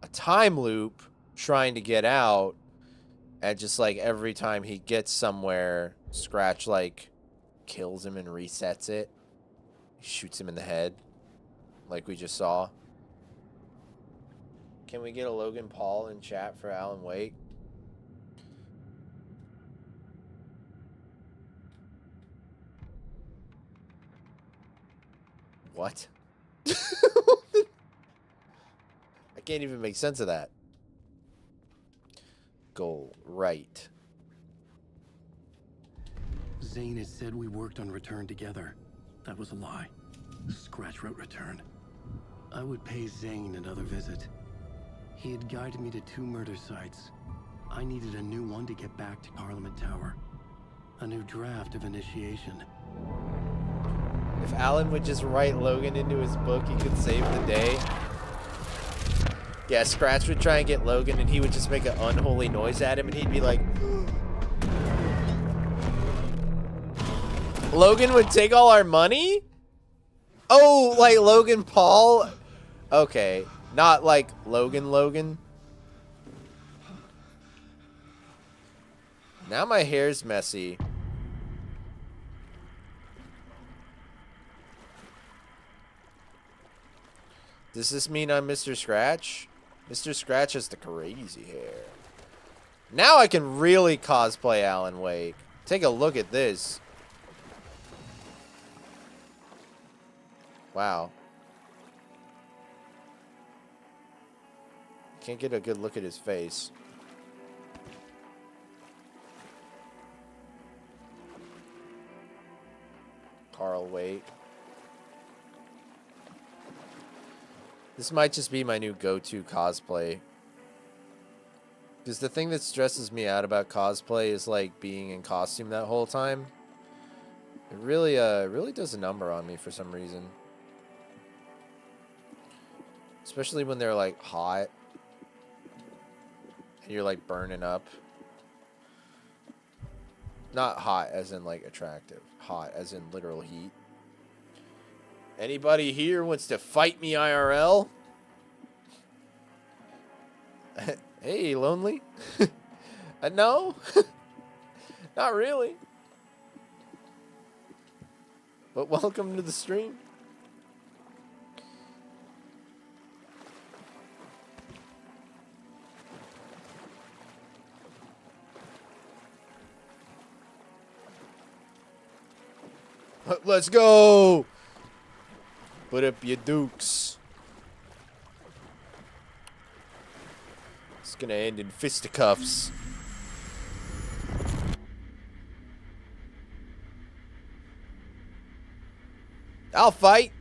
[SPEAKER 1] a time loop trying to get out. And just, like, every time he gets somewhere, Scratch, like, kills him and resets it. Shoots him in the head, like we just saw. Can we get a Logan Paul in chat for Alan Wake? What? I can't even make sense of that. Goal, right.
[SPEAKER 2] Zane had said we worked on Return together. That was a lie. Scratch wrote Return. I would pay Zane another visit. He had guided me to 2 murder sites. I needed a new one to get back to Parliament Tower. A new draft of initiation.
[SPEAKER 1] If Alan would just write Logan into his book, he could save the day. Yeah, Scratch would try and get Logan, and he would just make an unholy noise at him, and he'd be like... Logan would take all our money? Oh, like Logan Paul? Okay, not like Logan. Now my hair's messy. Does this mean I'm Mr. Scratch? Mr. Scratch has the crazy hair. Now I can really cosplay Alan Wake. Take a look at this. Wow. Can't get a good look at his face. Carl Wake. This might just be my new go-to cosplay. Because the thing that stresses me out about cosplay is like being in costume that whole time. It really does a number on me for some reason. Especially when they're like hot. And you're like burning up. Not hot as in like attractive. Hot as in literal heat. Anybody here wants to fight me IRL? Hey, lonely? No? Not really. But welcome to the stream. Let's go! Put up your dukes. It's gonna end in fisticuffs. I'll fight.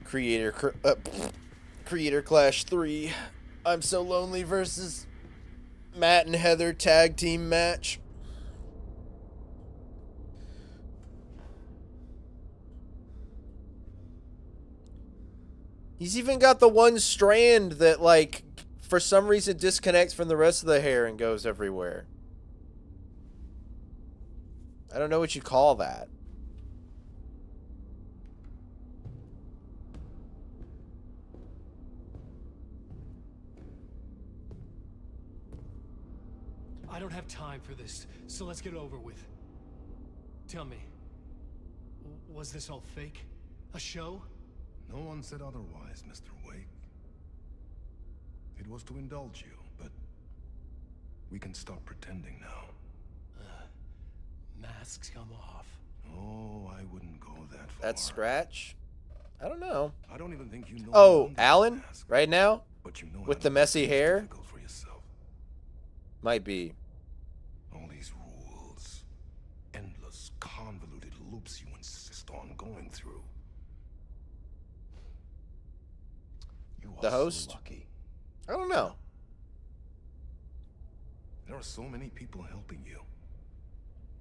[SPEAKER 1] Creator Clash 3. I'm So Lonely versus Matt and Heather tag team match. He's even got the one strand that, like, for some reason disconnects from the rest of the hair and goes everywhere. I don't know what you call that.
[SPEAKER 2] I don't have time for this, so let's get it over with. Tell me, was this all fake? A show?
[SPEAKER 3] No one said otherwise, Mr. Wake. It was to indulge you, but we can stop pretending now.
[SPEAKER 2] Masks come off.
[SPEAKER 3] Oh, I wouldn't go that far.
[SPEAKER 1] That's Scratch? I don't know.
[SPEAKER 3] I don't even think you know.
[SPEAKER 1] Oh, Alan? Right now?
[SPEAKER 3] But you know
[SPEAKER 1] with the messy hair?
[SPEAKER 3] difficult for yourself.
[SPEAKER 1] Might be.
[SPEAKER 3] All these rules. Endless, convoluted loops you insist on going through.
[SPEAKER 1] The host?
[SPEAKER 3] So lucky.
[SPEAKER 1] I don't know.
[SPEAKER 3] There are so many people helping you.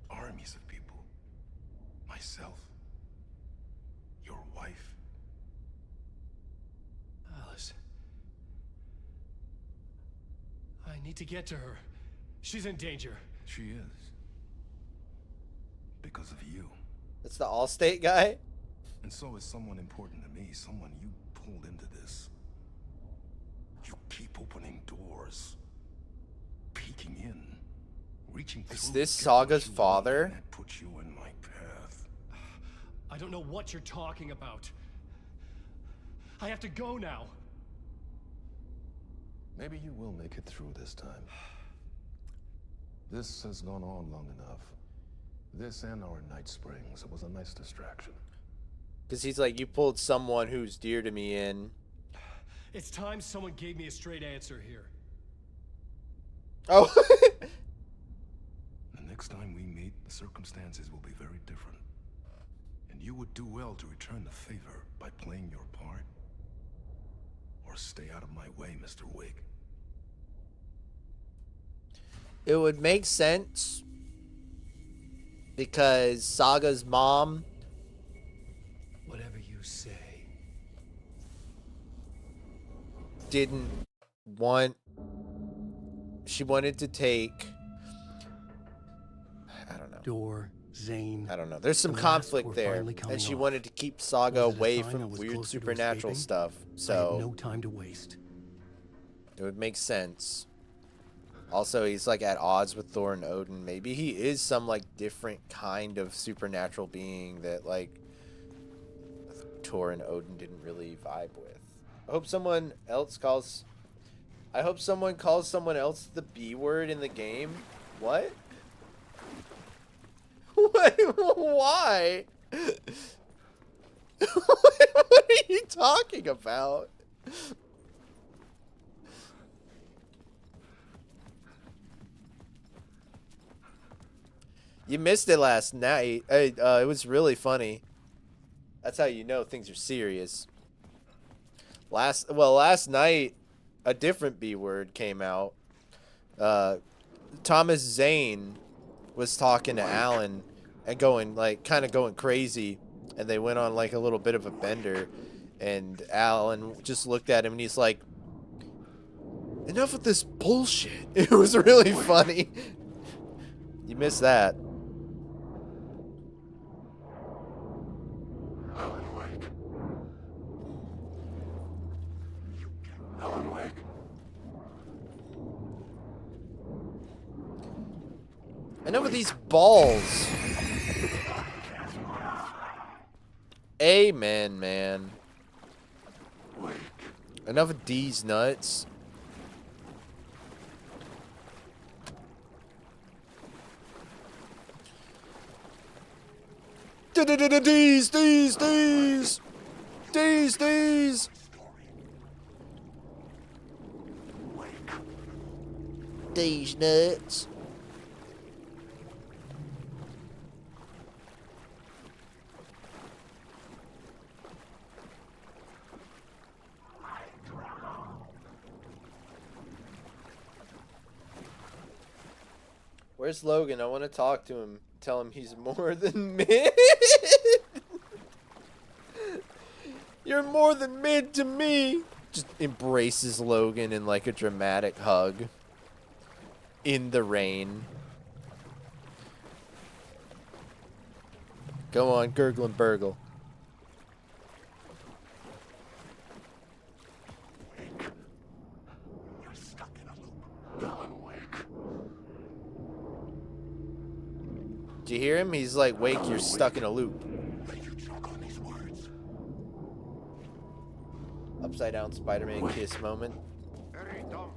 [SPEAKER 3] Armies of people. Myself. Your wife?
[SPEAKER 2] Alice. I need to get to her. She's in danger.
[SPEAKER 3] She is. Because of you.
[SPEAKER 1] That's the Allstate guy?
[SPEAKER 3] And so is someone important to me, someone you pulled into this. You keep opening doors, peeking in, reaching through.
[SPEAKER 1] Is this Saga's father?
[SPEAKER 3] That puts you in my path.
[SPEAKER 2] I don't know what you're talking about. I have to go now.
[SPEAKER 3] Maybe you will make it through this time. This has gone on long enough. This and our night springs. It was a nice distraction.
[SPEAKER 1] Because he's like, you pulled someone who's dear to me in.
[SPEAKER 2] It's time someone gave me a straight answer here.
[SPEAKER 1] Oh.
[SPEAKER 3] The next time we meet, the circumstances will be very different. And you would do well to return the favor by playing your part. Or stay out of my way, Mr. Wig.
[SPEAKER 1] It would make sense because Saga's mom,
[SPEAKER 2] Whatever you say.
[SPEAKER 1] didn't want, she wanted to take, I don't know.
[SPEAKER 2] Door, Zane.
[SPEAKER 1] I don't know. There's some
[SPEAKER 2] The masks
[SPEAKER 1] conflict
[SPEAKER 2] were
[SPEAKER 1] there,
[SPEAKER 2] finally coming
[SPEAKER 1] and she
[SPEAKER 2] off.
[SPEAKER 1] wanted to keep Saga
[SPEAKER 2] Was it a
[SPEAKER 1] away
[SPEAKER 2] sign I
[SPEAKER 1] from
[SPEAKER 2] was
[SPEAKER 1] weird
[SPEAKER 2] closer to
[SPEAKER 1] supernatural
[SPEAKER 2] escaping?
[SPEAKER 1] stuff.
[SPEAKER 2] I had
[SPEAKER 1] So
[SPEAKER 2] no time to waste.
[SPEAKER 1] it would make sense. Also, he's like at odds with Thor and Odin. Maybe he is some like different kind of supernatural being that like Thor and Odin didn't really vibe with. I hope someone calls someone else the B word in the game. What? What? Why? What are you talking about? You missed it last night. It was really funny. That's how you know things are serious. Last night, a different B word came out. Thomas Zane was talking to Alan and kind of going crazy, and they went on like a little bit of a bender, and Alan just looked at him and he's like, "Enough of this bullshit." It was really funny. You missed that. Enough of these balls. Amen, man. Enough of D's nuts. D's. D's nuts. Where's Logan? I want to talk to him. Tell him he's more than mid. You're more than mid to me. Just embraces Logan in like a dramatic hug. In the rain. Go on, gurgle and burgle.
[SPEAKER 3] You're stuck in a loop. Alan Wake.
[SPEAKER 1] Do you hear him? He's like, Wake, you're stuck in a loop.
[SPEAKER 3] Let you choke on these words.
[SPEAKER 1] Upside down Spider-Man kiss moment.
[SPEAKER 11] Hurry, Tom.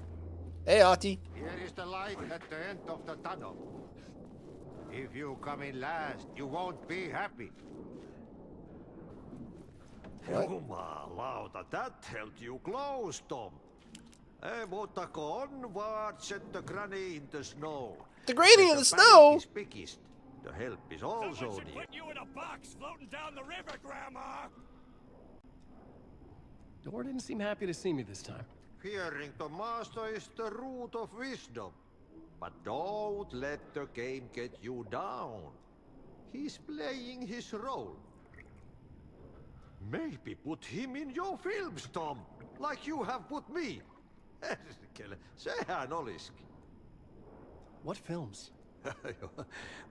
[SPEAKER 1] Hey, Auntie.
[SPEAKER 11] Here is the light at the end of the tunnel. If you come in last, you won't be happy.
[SPEAKER 1] What?
[SPEAKER 12] Jumalauta, that held you close, Tom. Mutta onward, said the granny in the snow.
[SPEAKER 1] The granny in the
[SPEAKER 12] panic
[SPEAKER 1] snow?
[SPEAKER 12] is biggest. The help is also
[SPEAKER 13] Someone should
[SPEAKER 12] near.
[SPEAKER 13] put you in a box floating down the river, Grandma!
[SPEAKER 2] Dor didn't seem happy to see me this time.
[SPEAKER 12] Fearing the master is the root of wisdom. But don't let the game get you down. He's playing his role. Maybe put him in your films, Tom, like you have put me. Sehän olisikin.
[SPEAKER 2] What films?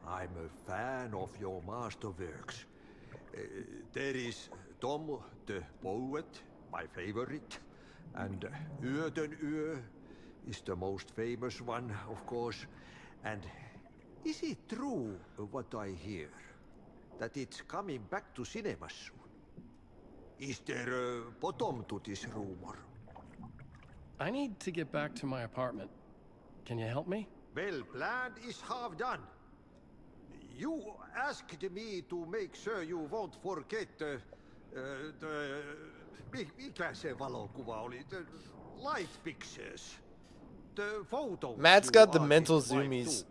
[SPEAKER 12] I'm a fan of your masterworks. There is Tom the Poet, my favorite, and Yöden Yö is the most famous one, of course. And is it true what I hear, that it's coming back to cinemas soon? Is there a bottom to this rumor?
[SPEAKER 2] I need to get back to my apartment. Can you help me?
[SPEAKER 12] Well, planned is half done. You asked me to make sure you won't forget mikä se valokuva oli? The light pictures. The photos.
[SPEAKER 1] Matt's got the mental zoomies.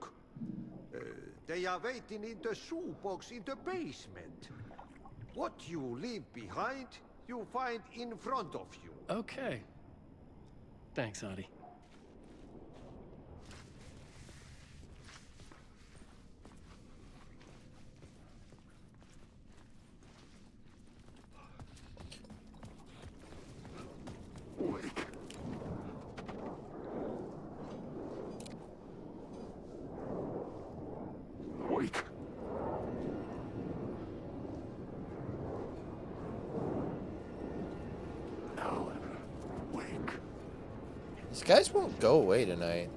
[SPEAKER 12] They are waiting in the shoebox in the basement. What you leave behind, you find in front of you.
[SPEAKER 2] Okay. Thanks, Adi.
[SPEAKER 5] Wake. Wake. Alan, wake.
[SPEAKER 1] These guys won't go away tonight.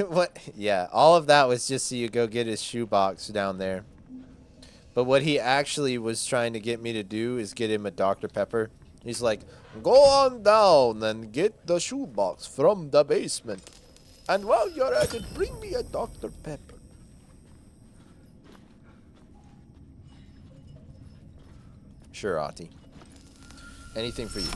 [SPEAKER 1] What? Yeah, all of that was just so you go get his shoebox down there. But what he actually was trying to get me to do is get him a Dr. Pepper. He's like, go on down and get the shoebox from the basement. And while you're at it, bring me a Dr. Pepper. Sure, Ati. Anything for you.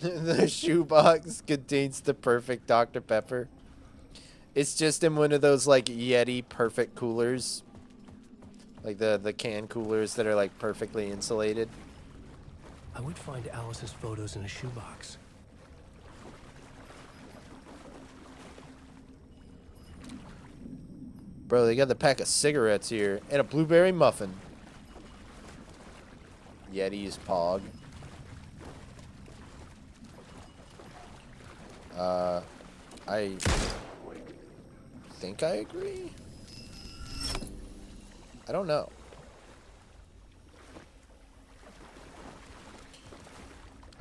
[SPEAKER 1] The shoebox contains the perfect Dr. Pepper. It's just in one of those like Yeti perfect coolers. Like the can coolers that are like perfectly insulated.
[SPEAKER 2] I would find Alice's photos in a shoebox.
[SPEAKER 1] Bro, they got the pack of cigarettes here and a blueberry muffin. Yeti's Pog. I think I agree. I don't know.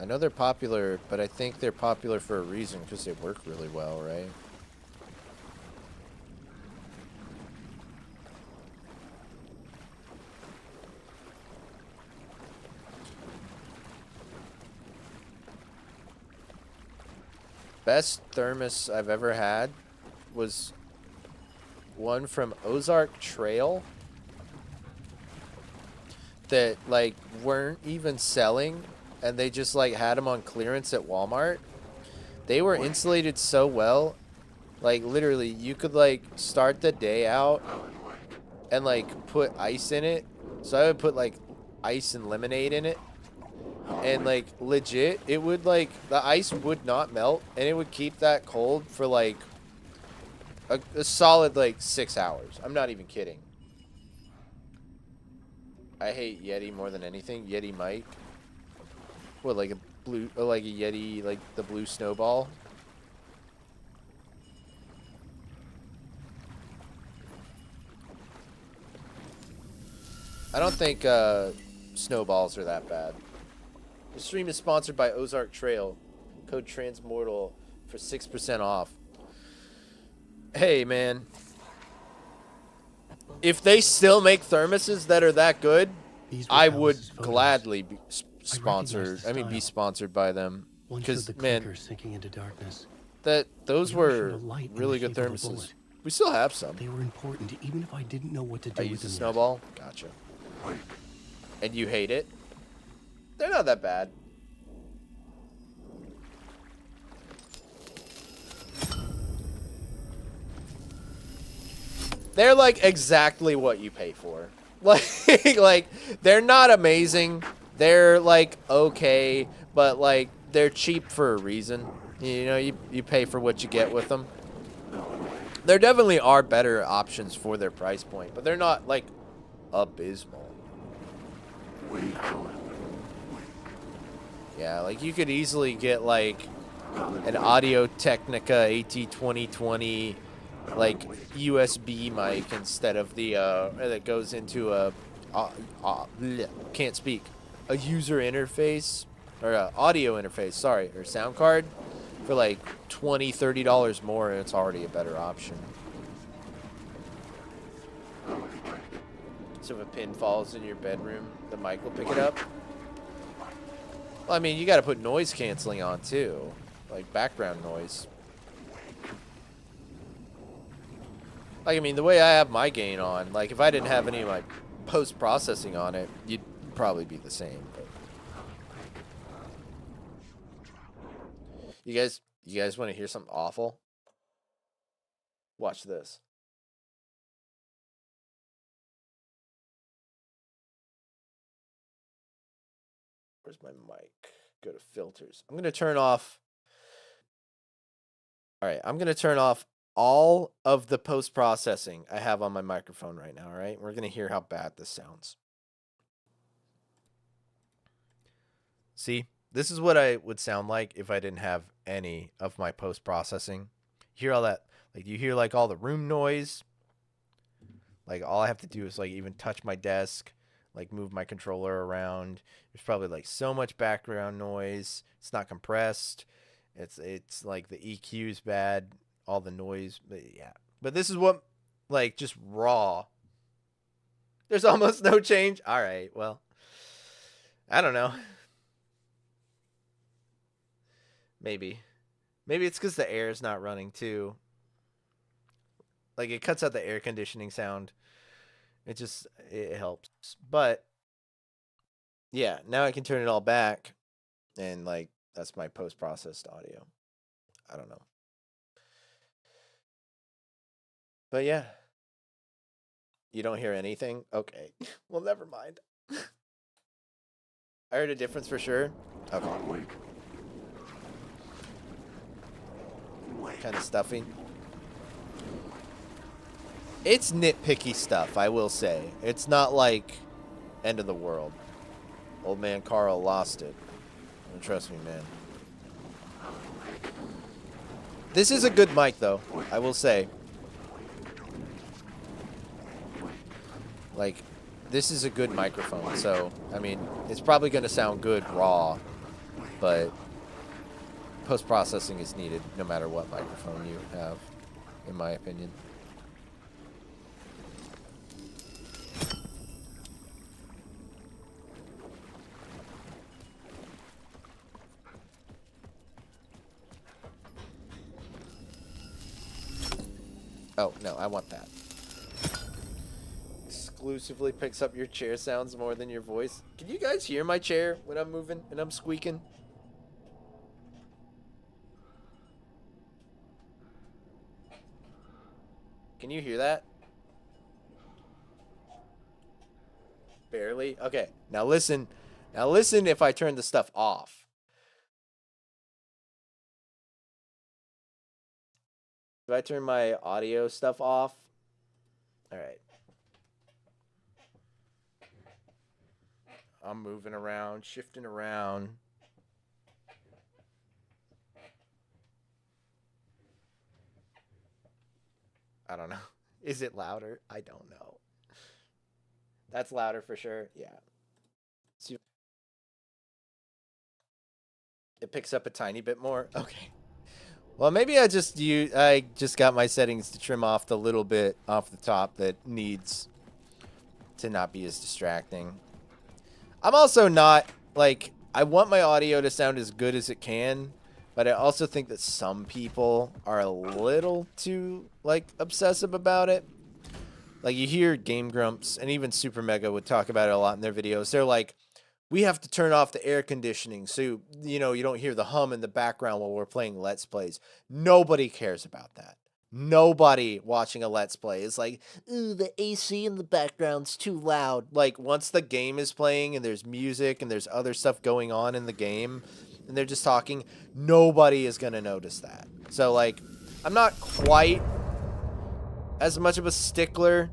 [SPEAKER 1] I know they're popular, but I think they're popular for a reason because they work really well, right? Best thermos I've ever had was one from Ozark Trail that like weren't even selling, and they just like had them on clearance at Walmart. They were insulated so well, like literally you could like start the day out and like put ice in it. So I would put like ice and lemonade in it. And like legit, it would like the ice would not melt, and it would keep that cold for like a solid like 6 hours. I'm not even kidding. I hate Yeti more than anything. Yeti Mike. What, like a blue, or like a Yeti, like the blue snowball? I don't think snowballs are that bad. The stream is sponsored by Ozark Trail. Code Transmortal for 6% off. Hey, man. If they still make thermoses that are that good, I would gladly be sponsored. I mean, be sponsored by them.
[SPEAKER 2] Because, man, sinking into darkness.
[SPEAKER 1] Those
[SPEAKER 2] You know, I showed
[SPEAKER 1] were
[SPEAKER 2] a light in
[SPEAKER 1] really
[SPEAKER 2] the
[SPEAKER 1] good
[SPEAKER 2] shape of a
[SPEAKER 1] thermoses.
[SPEAKER 2] bullet.
[SPEAKER 1] We still have some.
[SPEAKER 2] They were important, even if I didn't know what to do
[SPEAKER 1] I
[SPEAKER 2] with
[SPEAKER 1] use a
[SPEAKER 2] them
[SPEAKER 1] snowball. Gotcha. And you hate it? They're not that bad. They're like exactly what you pay for. Like they're not amazing. They're like okay, but like they're cheap for a reason. You know, you pay for what you get with them. There definitely are better options for their price point, but they're not like abysmal. Yeah, like you could easily get like an Audio Technica AT2020 like USB mic instead of the that goes into a can't speak, a user interface or a audio interface, sorry, or sound card for like $20-$30 more, and it's already a better option. So if a pin falls in your bedroom, the mic will pick it up. Well, I mean, you got to put noise canceling on too, like background noise. Like, I mean, the way I have my gain on, like, if I didn't have any of my post-processing on it, you'd probably be the same. But you guys want to hear something awful? Watch this. Where's my mic? Go to filters. I'm going to turn off. All right, I'm going to turn off all of the post-processing I have on my microphone right now, all right? We're going to hear how bad this sounds. See, this is what I would sound like if I didn't have any of my post-processing. Hear all that, like you hear like all the room noise. Like all I have to do is like even touch my desk, like move my controller around. There's probably like so much background noise. It's not compressed. It's like the EQ's bad, all the noise, but yeah. But this is what, like, just raw. There's almost no change. All right, well, I don't know. Maybe it's because the air is not running too. Like it cuts out the air conditioning sound. It helps. But yeah, now I can turn it all back, and like that's my post-processed audio. I don't know. But yeah. You don't hear anything? Okay. Well, never mind. I heard a difference for sure. Okay. Kind of stuffy. It's nitpicky stuff, I will say. It's not like end of the world. Old man Carl lost it. Trust me, man. This is a good mic, though, I will say. Like, this is a good microphone, so, I mean, it's probably going to sound good raw, but post-processing is needed no matter what microphone you have, in my opinion. Oh, no, I want that. Exclusively picks up your chair sounds more than your voice. Can you guys hear my chair when I'm moving and I'm squeaking? Can you hear that? Barely? Okay. Now listen. Now listen if I turn the stuff off. Do I turn my audio stuff off? All right. I'm moving around, shifting around. I don't know. Is it louder? I don't know. That's louder for sure. Yeah. See, it picks up a tiny bit more. Okay. Well, maybe I just got my settings to trim off the little bit off the top that needs to not be as distracting. I'm also not, like, I want my audio to sound as good as it can, But I also think that some people are a little too, like, obsessive about it. Like, you hear Game Grumps, and even Super Mega would talk about it a lot in their videos. They're like, we have to turn off the air conditioning so, you know, you don't hear the hum in the background while we're playing Let's Plays. Nobody cares about that. Nobody watching a Let's Play is like, ooh, the AC in the background's too loud. Like, once the game is playing and there's music and there's other stuff going on in the game and they're just talking, nobody is going to notice that. So, like, I'm not quite as much of a stickler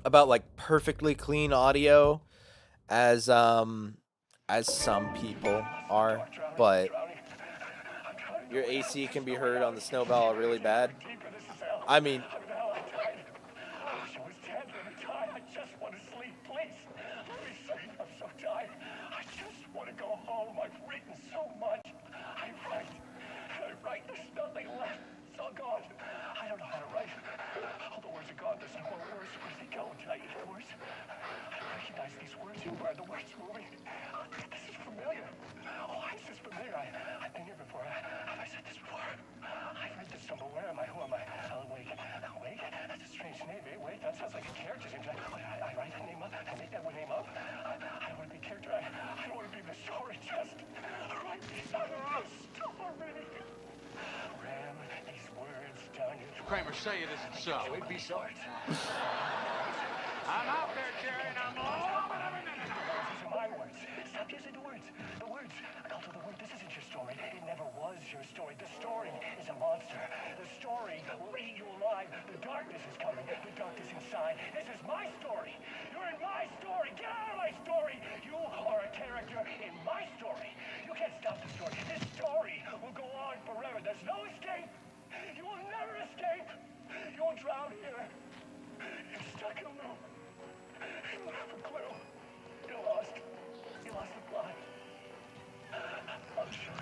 [SPEAKER 1] about, like, perfectly clean audio as some people are, but your AC can be heard on the snowball really bad. I mean,
[SPEAKER 4] I just want to sleep, please. Let me sleep. I'm so tired. I just want to go home. I've written so much. I write. There's nothing left. It's all gone. I don't know how to write. All the words are gone. There's no more words. Where did they go? Did I eat the words? I recognize these words. Who are the words moving? Oh, this is familiar. Oh, why is this familiar? I've been here before. Have I said this before? I've read this somewhere. Where am I? Who am I? Alan Wake. Wake? That's a strange name, eh? Wake? That sounds like a character's name. I write a name up. I make that name up. I don't want to be a character. I don't want to be the story. Just write the story. Ram these words down your throat.
[SPEAKER 14] Kramer, say it isn't so.
[SPEAKER 4] It would be so.
[SPEAKER 14] I'm out there, Jerry, and I'm all but every minute.
[SPEAKER 4] These are my words. Stop using the words. The words. Alto, the word. This isn't your story. It never was your story. The story is a monster. The story will eat you alive. The darkness is coming. The darkness inside. This is my story. You're in my story. Get out of my story. You are a character in my story. You can't stop the story. This story will go on forever. There's no escape. You will never escape. You will drown here. You're stuck in a loop. You don't have a clue. You're lost. You lost the plot. I'll show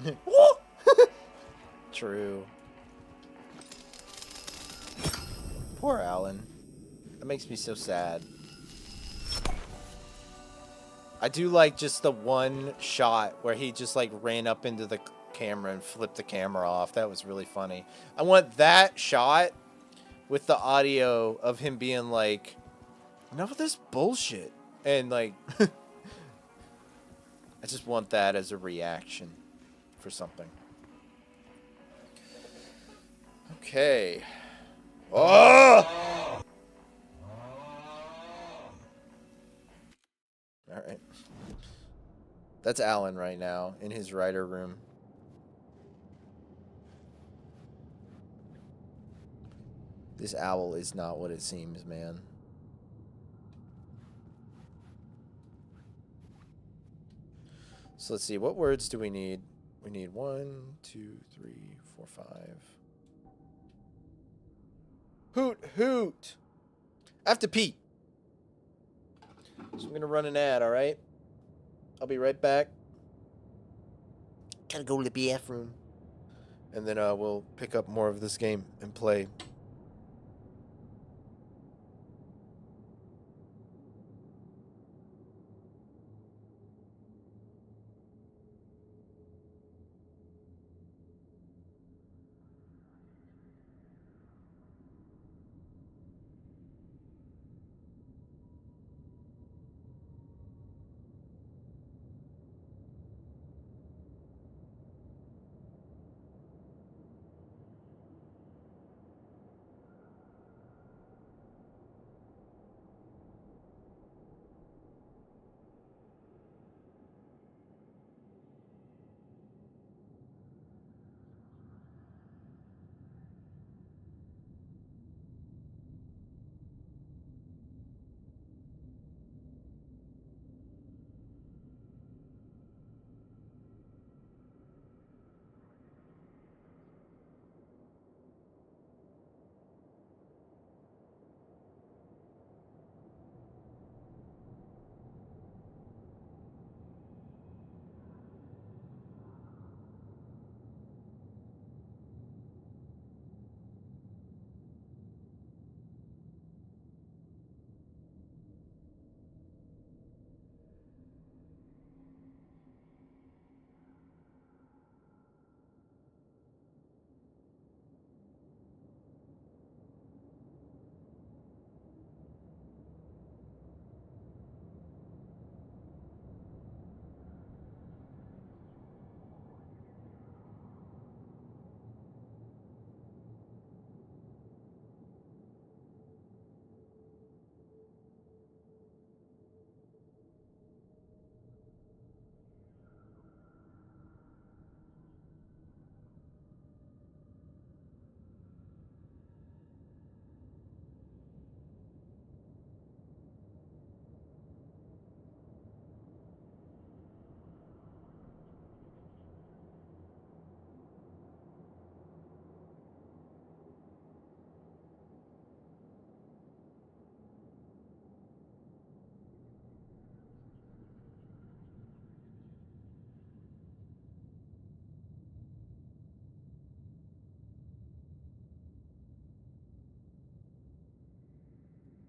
[SPEAKER 4] you.
[SPEAKER 1] True. Poor Alan. That makes me so sad. I do like just the one shot where he just like ran up into the camera and flipped the camera off. That was really funny. I want that shot with the audio of him being like, enough of this bullshit. And like, I just want that as a reaction for something. Okay. Oh! All right. That's Alan right now in his writer room. This owl is not what it seems, man. So let's see. What words do we need? We need 1, 2, 3, 4, 5. Hoot, hoot. I have to pee. So I'm going to run an ad, all right? I'll be right back. Gotta go to the bathroom. And then we'll pick up more of this game and play.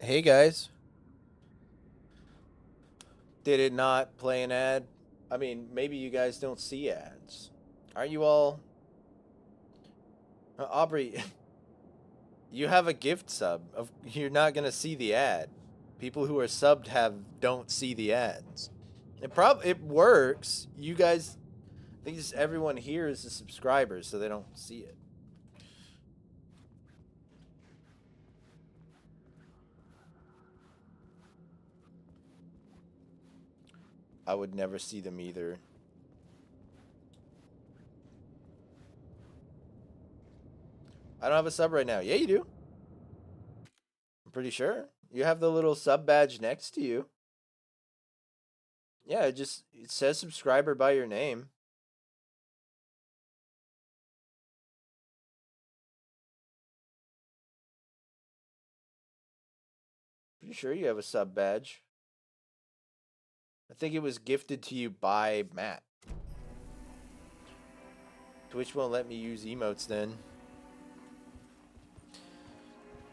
[SPEAKER 1] Hey guys. Did it not play an ad? I mean, maybe you guys don't see ads. Aren't you all... Aubrey, you have a gift sub. You're not going to see the ad. People who are subbed don't see the ads. It works. You guys... I think just everyone here is a subscriber, so they don't see it. I would never see them either. I don't have a sub right now. Yeah, you do. I'm pretty sure. You have the little sub badge next to you. Yeah, it says subscriber by your name. Pretty sure you have a sub badge. I think it was gifted to you by Matt. Twitch won't let me use emotes then.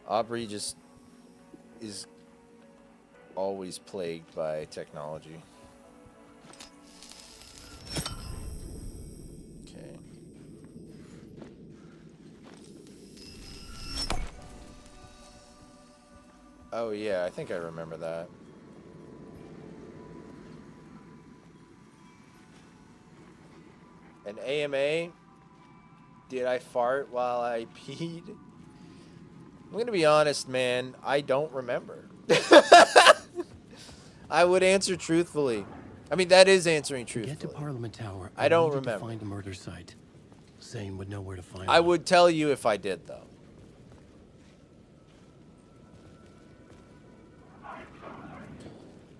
[SPEAKER 1] Aubrey just is always plagued by technology. Okay. Oh yeah, I think I remember that. An AMA? Did I fart while I peed? I'm gonna be honest, man. I don't remember. I would answer truthfully. I mean, that is answering truthfully.
[SPEAKER 2] To get to Parliament Tower,
[SPEAKER 1] I don't
[SPEAKER 2] needed
[SPEAKER 1] remember.
[SPEAKER 2] To find a murder site. Zane would know where to find
[SPEAKER 1] I
[SPEAKER 2] one.
[SPEAKER 1] would tell you if I did, though.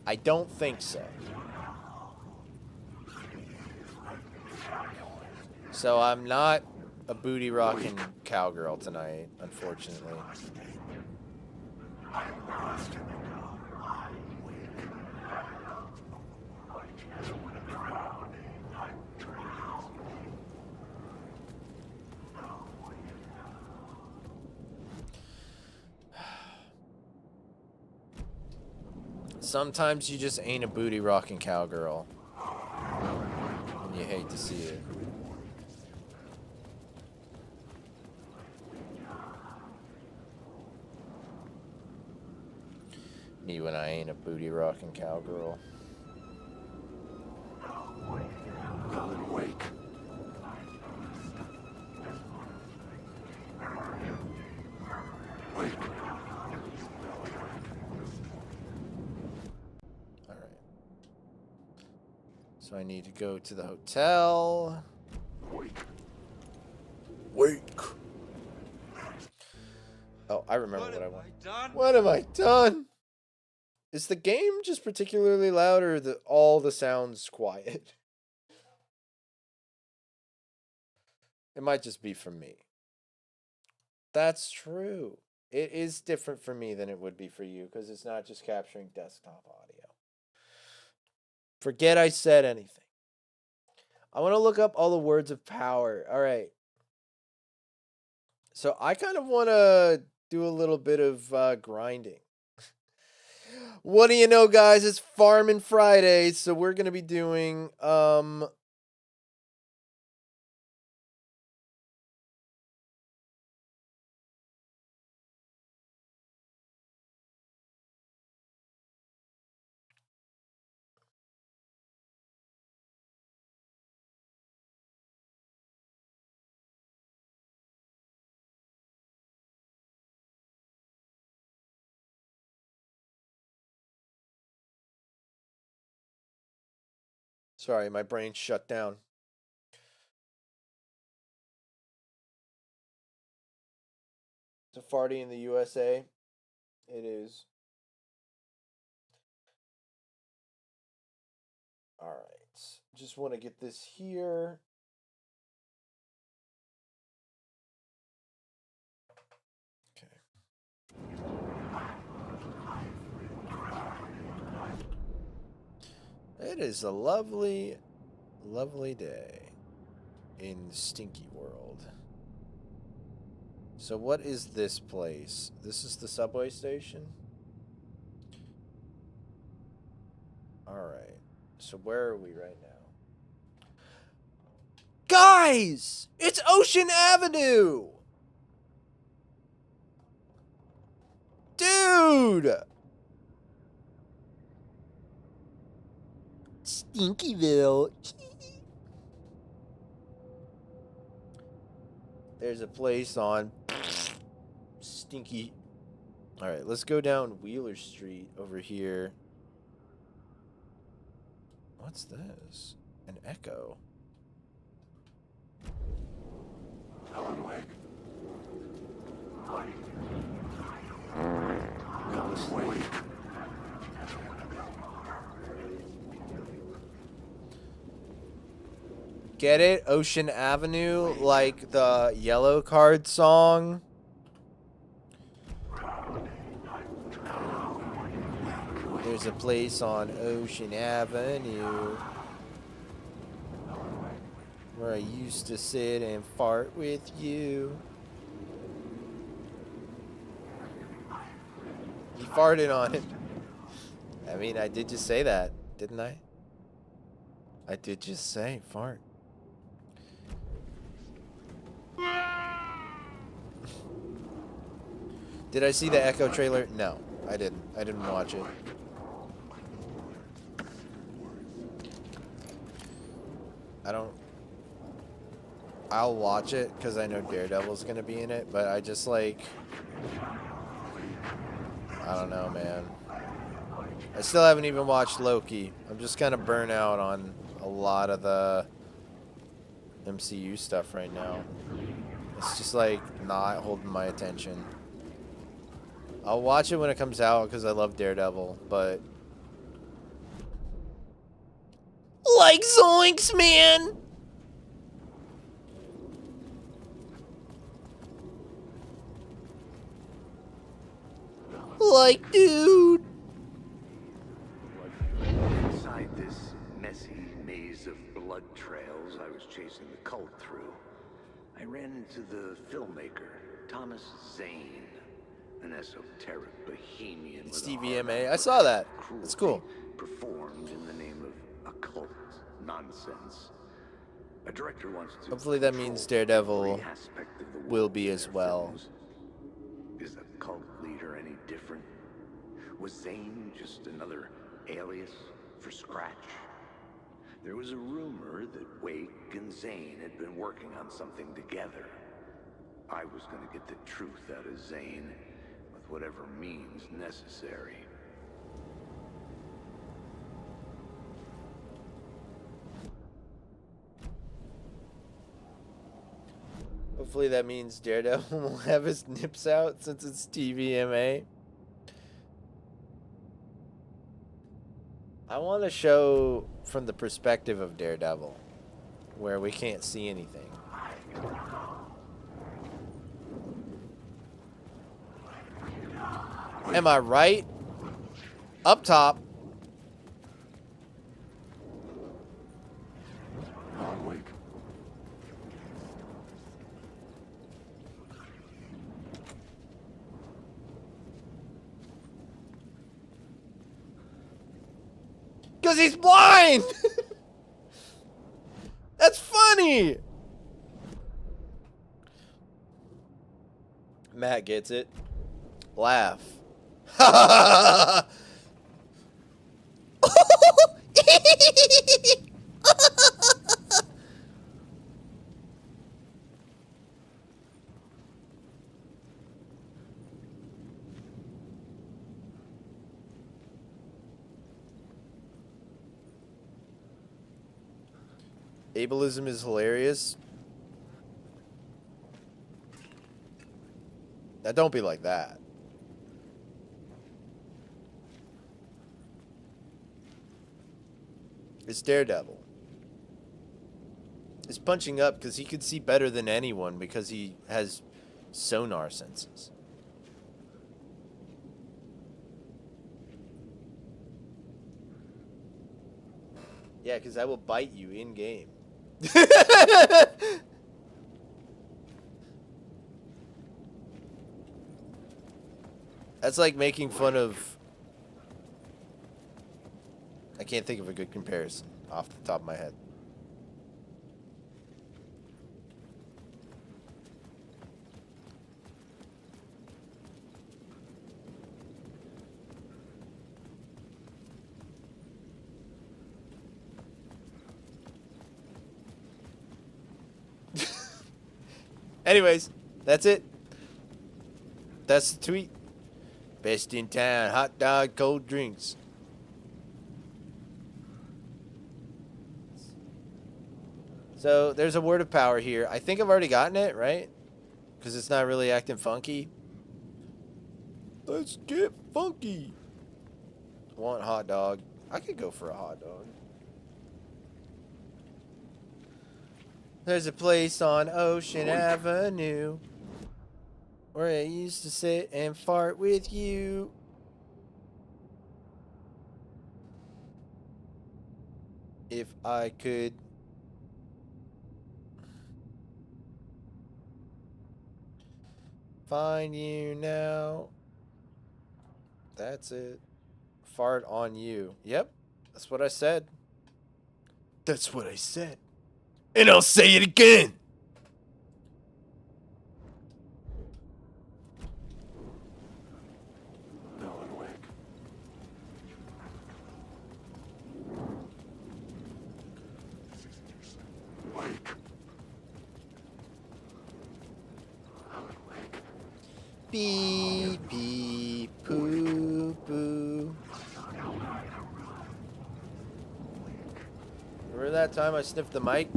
[SPEAKER 1] I don't think so. So I'm not a booty rocking cowgirl tonight, unfortunately. Sometimes you just ain't a booty rocking cowgirl. And you hate to see it. Me when I ain't a booty rocking cowgirl.
[SPEAKER 5] Wake.
[SPEAKER 1] So I need to go to the hotel.
[SPEAKER 5] Wake.
[SPEAKER 1] Oh, I remember what I want. What have I done? Is the game just particularly loud, or all the sounds quiet? It might just be for me. That's true. It is different for me than it would be for you, because it's not just capturing desktop audio. Forget I said anything. I want to look up all the words of power. All right. So I kind of want to do a little bit of grinding. What do you know, guys? It's Farming Friday, so we're going to be doing sorry, my brain shut down. Safari in the USA. It is. All right. Just want to get this here. It is a lovely, lovely day in Stinky World. So what is this place? This is the subway station? Alright. So where are we right now? Guys! It's Ocean Avenue! Dude! Stinkyville. There's a place on Stinky. Alright, let's go down Wheeler Street over here. What's this? An echo.
[SPEAKER 4] Alan Wake. Wake.
[SPEAKER 1] Get it? Ocean Avenue, like the Yellow Card song. There's a place on Ocean Avenue where I used to sit and fart with you. He farted on it. I mean, I did just say that, didn't I? I did just say fart. Did I see the Echo trailer? No, I didn't. I didn't watch it. I'll watch it because I know Daredevil's gonna be in it, but I just like, I don't know, man. I still haven't even watched Loki. I'm just kind of burnt out on a lot of the MCU stuff right now. It's just like not holding my attention. I'll watch it when it comes out because I love Daredevil, but like zoinks, man. Like, dude.
[SPEAKER 5] Inside this messy maze of blood trails I was chasing the cult through, I ran into the filmmaker, Thomas Zane, an esoteric bohemian
[SPEAKER 1] It's
[SPEAKER 5] with
[SPEAKER 1] TVMA. I saw that. It's cool.
[SPEAKER 5] Performed in the name of occult nonsense. A director wants to
[SPEAKER 1] Hopefully that means Daredevil will be as well.
[SPEAKER 5] Is the cult leader any different? Was Zane just another alias for Scratch? There was a rumor that Wake and Zane had been working on something together. I was going to get the truth out of Zane with whatever means necessary.
[SPEAKER 1] Hopefully that means Daredevil will have his nips out since it's TVMA. I want to show from the perspective of Daredevil, where we can't see anything. Am I right? Up top. Because he's blind! That's funny! Matt gets it. Laugh. Ableism is hilarious. Now don't be like that. It's Daredevil. He's punching up because he could see better than anyone because he has sonar senses. Yeah, because I will bite you in game. That's like making fun of... I can't think of a good comparison off the top of my head. Anyways, that's it. That's the tweet. Best in town, hot dog, cold drinks. So there's a word of power here. I think I've already gotten it, right? Because it's not really acting funky. Let's get funky. Want hot dog. I could go for a hot dog. There's a place on Ocean Avenue where I used to sit and fart with you. If I could find you now. That's it. Fart on you. Yep. That's what I said. That's what I said. And I'll say it again. Beep, beep, poo, poo. Remember that time I sniffed the mic?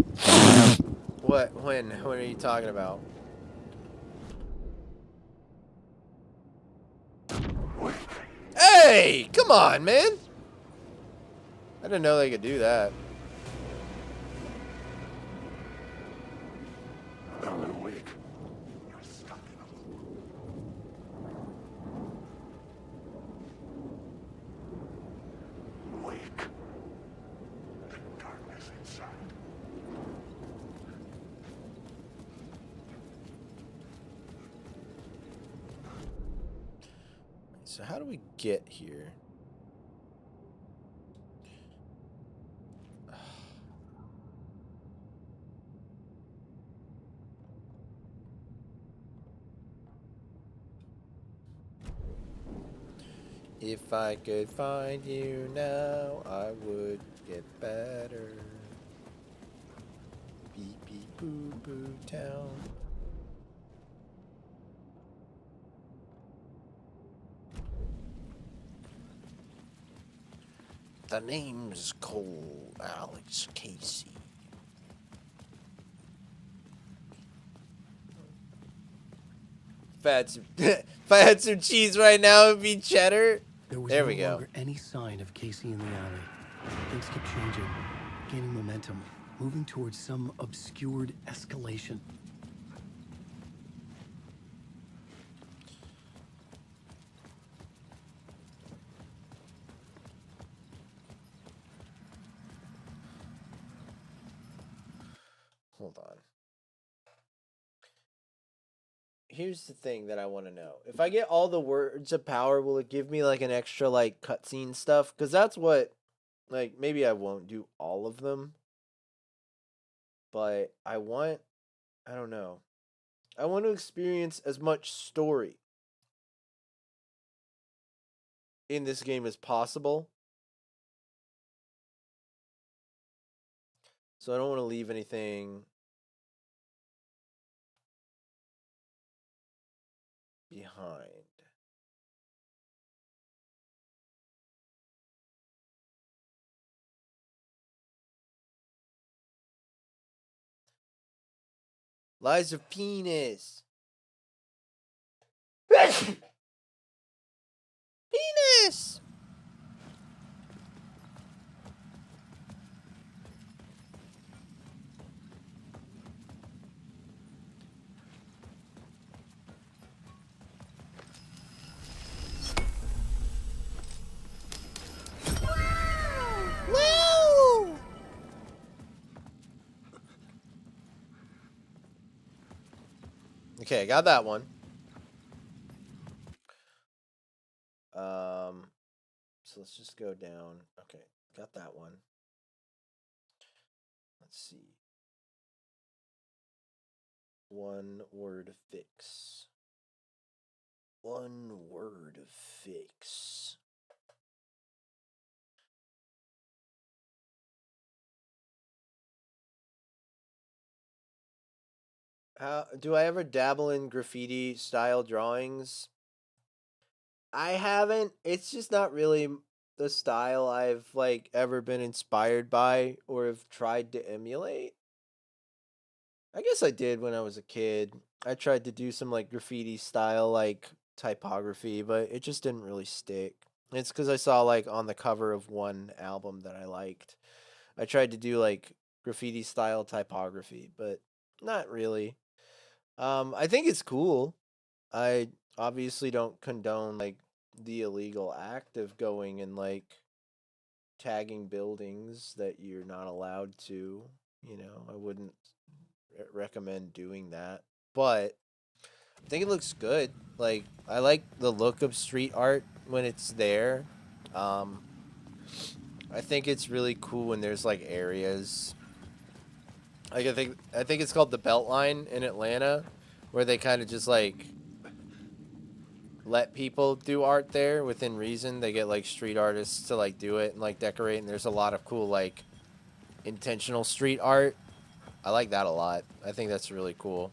[SPEAKER 1] What? When? What are you talking about? Hey! Come on, man! I didn't know they could do that. So how do we get here? If I could find you now, I would get better. Beep beep boo boo town. The name's Cole Alex Casey. If I had some cheese right now, it'd be cheddar. There we go.
[SPEAKER 2] No longer any sign of Casey in the alley. Things kept changing, gaining momentum, moving towards some obscured escalation.
[SPEAKER 1] Hold on. Here's the thing that I want to know. If I get all the words of power, will it give me like an extra like cutscene stuff? Because that's what, like, maybe I won't do all of them. But I don't know. I want to experience as much story in this game as possible. So I don't want to leave anything behind. Lies of penis. Penis. Woo! Okay, I got that one. So let's just go down. Okay, got that one. Let's see. One word fix. One word fix. How do I ever dabble in graffiti style drawings? I haven't. It's just not really the style I've like ever been inspired by or have tried to emulate. I guess I did when I was a kid. I tried to do some like graffiti style like typography, but it just didn't really stick. It's because I saw like on the cover of one album that I liked. I tried to do like graffiti style typography, but not really. I think it's cool. I obviously don't condone like the illegal act of going and like tagging buildings that you're not allowed to. You know, I wouldn't recommend doing that. But I think it looks good. Like I like the look of street art when it's there. Um I think it's really cool when there's like areas. Like I think it's called the Beltline in Atlanta where they kind of just like let people do art there within reason. They get like street artists to like do it and like decorate, and there's a lot of cool like intentional street art. I like that a lot. I think that's really cool.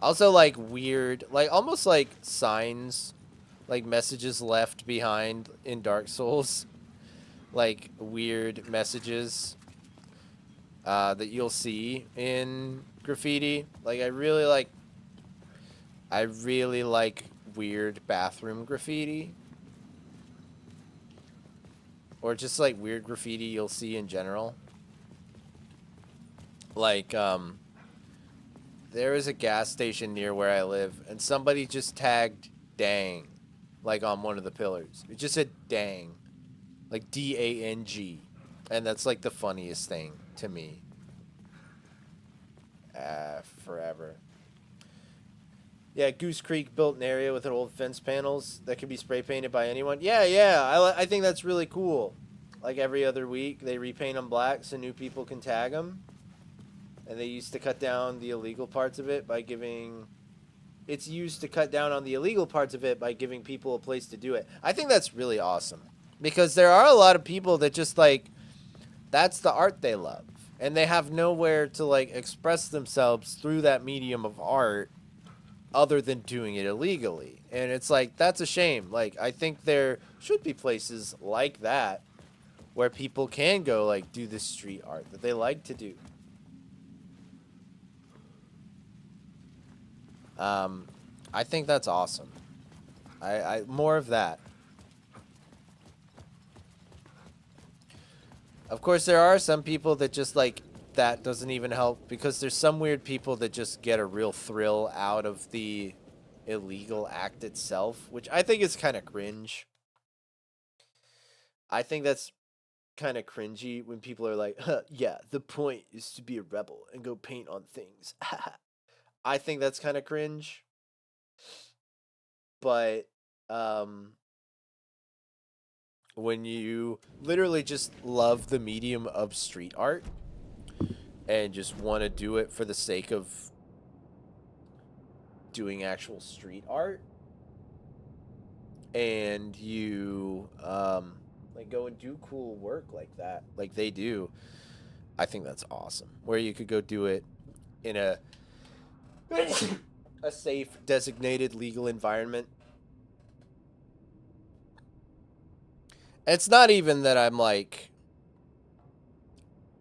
[SPEAKER 1] Also like weird, like almost like signs, like messages left behind in Dark Souls, like weird messages that you'll see in graffiti. Like I really like weird bathroom graffiti. Or just like weird graffiti you'll see in general. Like, there is a gas station near where I live, and somebody just tagged dang, like on one of the pillars. It just said dang, like DANG. And that's like the funniest thing to me. Forever. Yeah, Goose Creek built an area with old fence panels that can be spray painted by anyone. Yeah, I think that's really cool. Like every other week, they repaint them black so new people can tag them. And they used to cut down the illegal parts of it by giving... It's used to cut down on the illegal parts of it by giving people a place to do it. I think that's really awesome. Because there are a lot of people that just, like, that's the art they love. And they have nowhere to, like, express themselves through that medium of art other than doing it illegally. And it's like, that's a shame. Like, I think there should be places like that where people can go, like, do this street art that they like to do. I think that's awesome. I more of that. Of course, there are some people that just, like, that doesn't even help, because there's some weird people that just get a real thrill out of the illegal act itself, which I think is kind of cringe. I think that's kind of cringy when people are like, huh, yeah, the point is to be a rebel and go paint on things. I think that's kind of cringe. But when you literally just love the medium of street art and just want to do it for the sake of doing actual street art, and you like go and do cool work like that, like they do, I think that's awesome. Where you could go do it in a a safe, designated, legal environment. It's not even that I'm like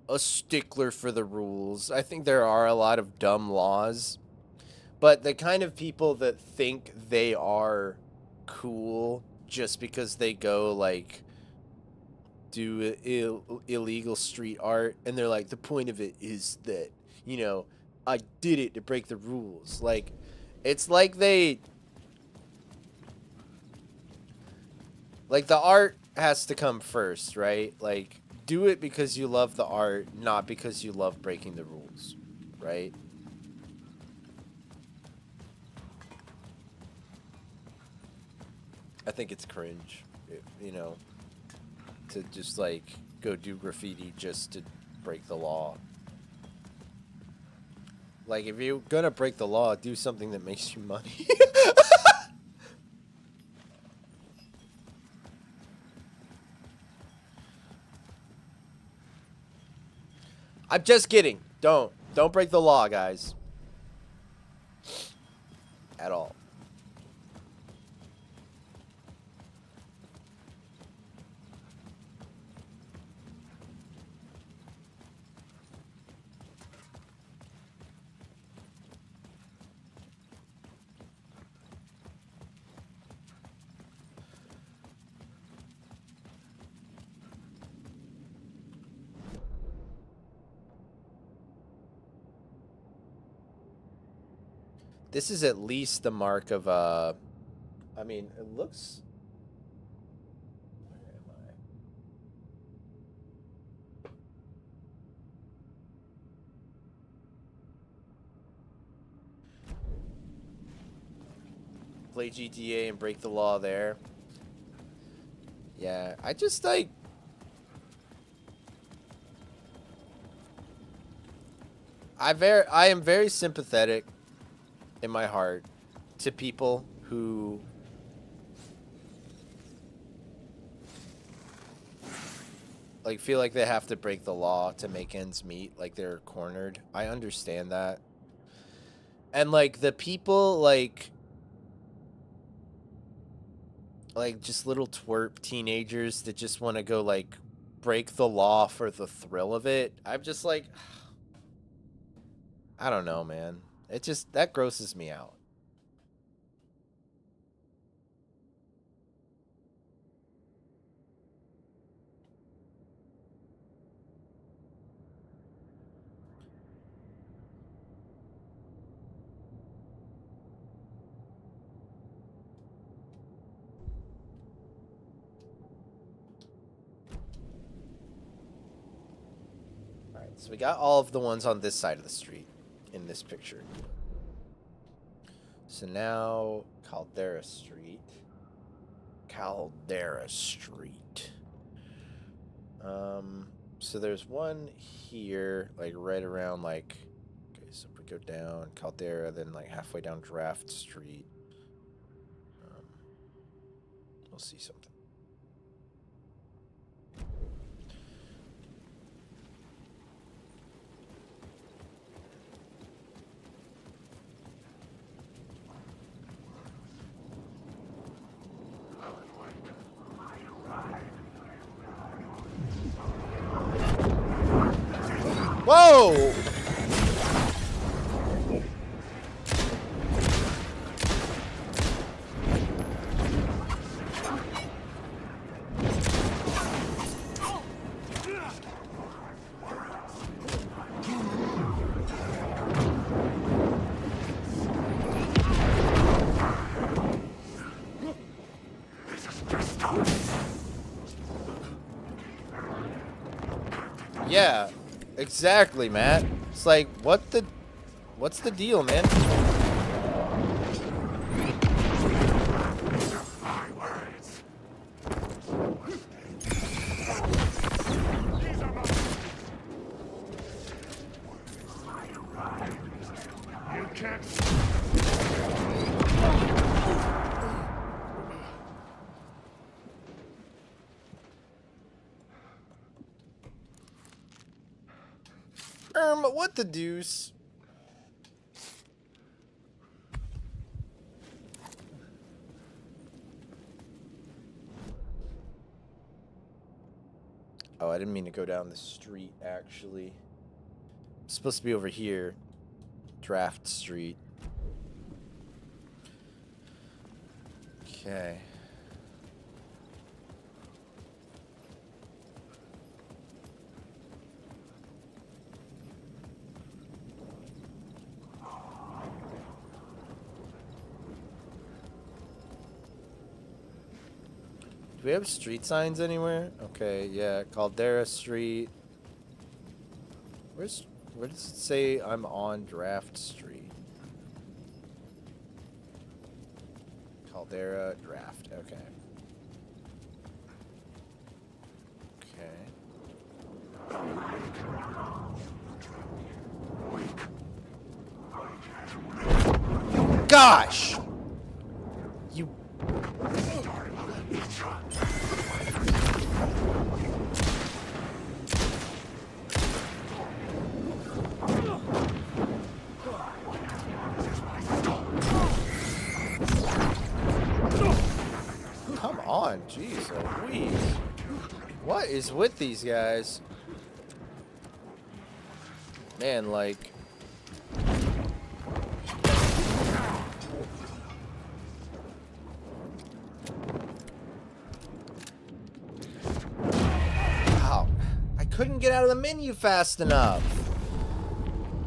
[SPEAKER 1] a stickler for the rules. I think there are a lot of dumb laws, but the kind of people that think they are cool just because they go like do illegal street art, and they're like, the point of it is that, you know, I did it to break the rules. Like, it's like they... Like, the art has to come first, right? Like, do it because you love the art, not because you love breaking the rules, right? I think it's cringe, you know, to just, like, go do graffiti just to break the law. Like, if you're gonna break the law, do something that makes you money. I'm just kidding. Don't break the law, guys. At all. This is at least the mark of, I mean, it looks... Where am I? Play GTA and break the law there. Yeah, I just, like... I am very sympathetic in my heart to people who like feel like they have to break the law to make ends meet, like they're cornered. I understand that. And like the people like just little twerp teenagers that just want to go like break the law for the thrill of it. I'm just like, I don't know, man. It just, that grosses me out. Alright, so we got all of the ones on this side of the street in this picture. So now, Caldera Street. Caldera Street. So there's one here, like right around like, okay, so if we go down Caldera, then like halfway down Draft Street. We'll see something. Whoa! Yeah, exactly, Matt. It's like, what's the deal, man? What the deuce? Oh, I didn't mean to go down the street, actually. It's supposed to be over here. Draft Street. Okay. Do we have street signs anywhere? Okay, yeah, Caldera Street. Where does it say I'm on Draft Street? Caldera Draft, okay. Okay. Gosh! You... Come on, jeez Louise. What is with these guys? Man, like... Wow. I couldn't get out of the menu fast enough.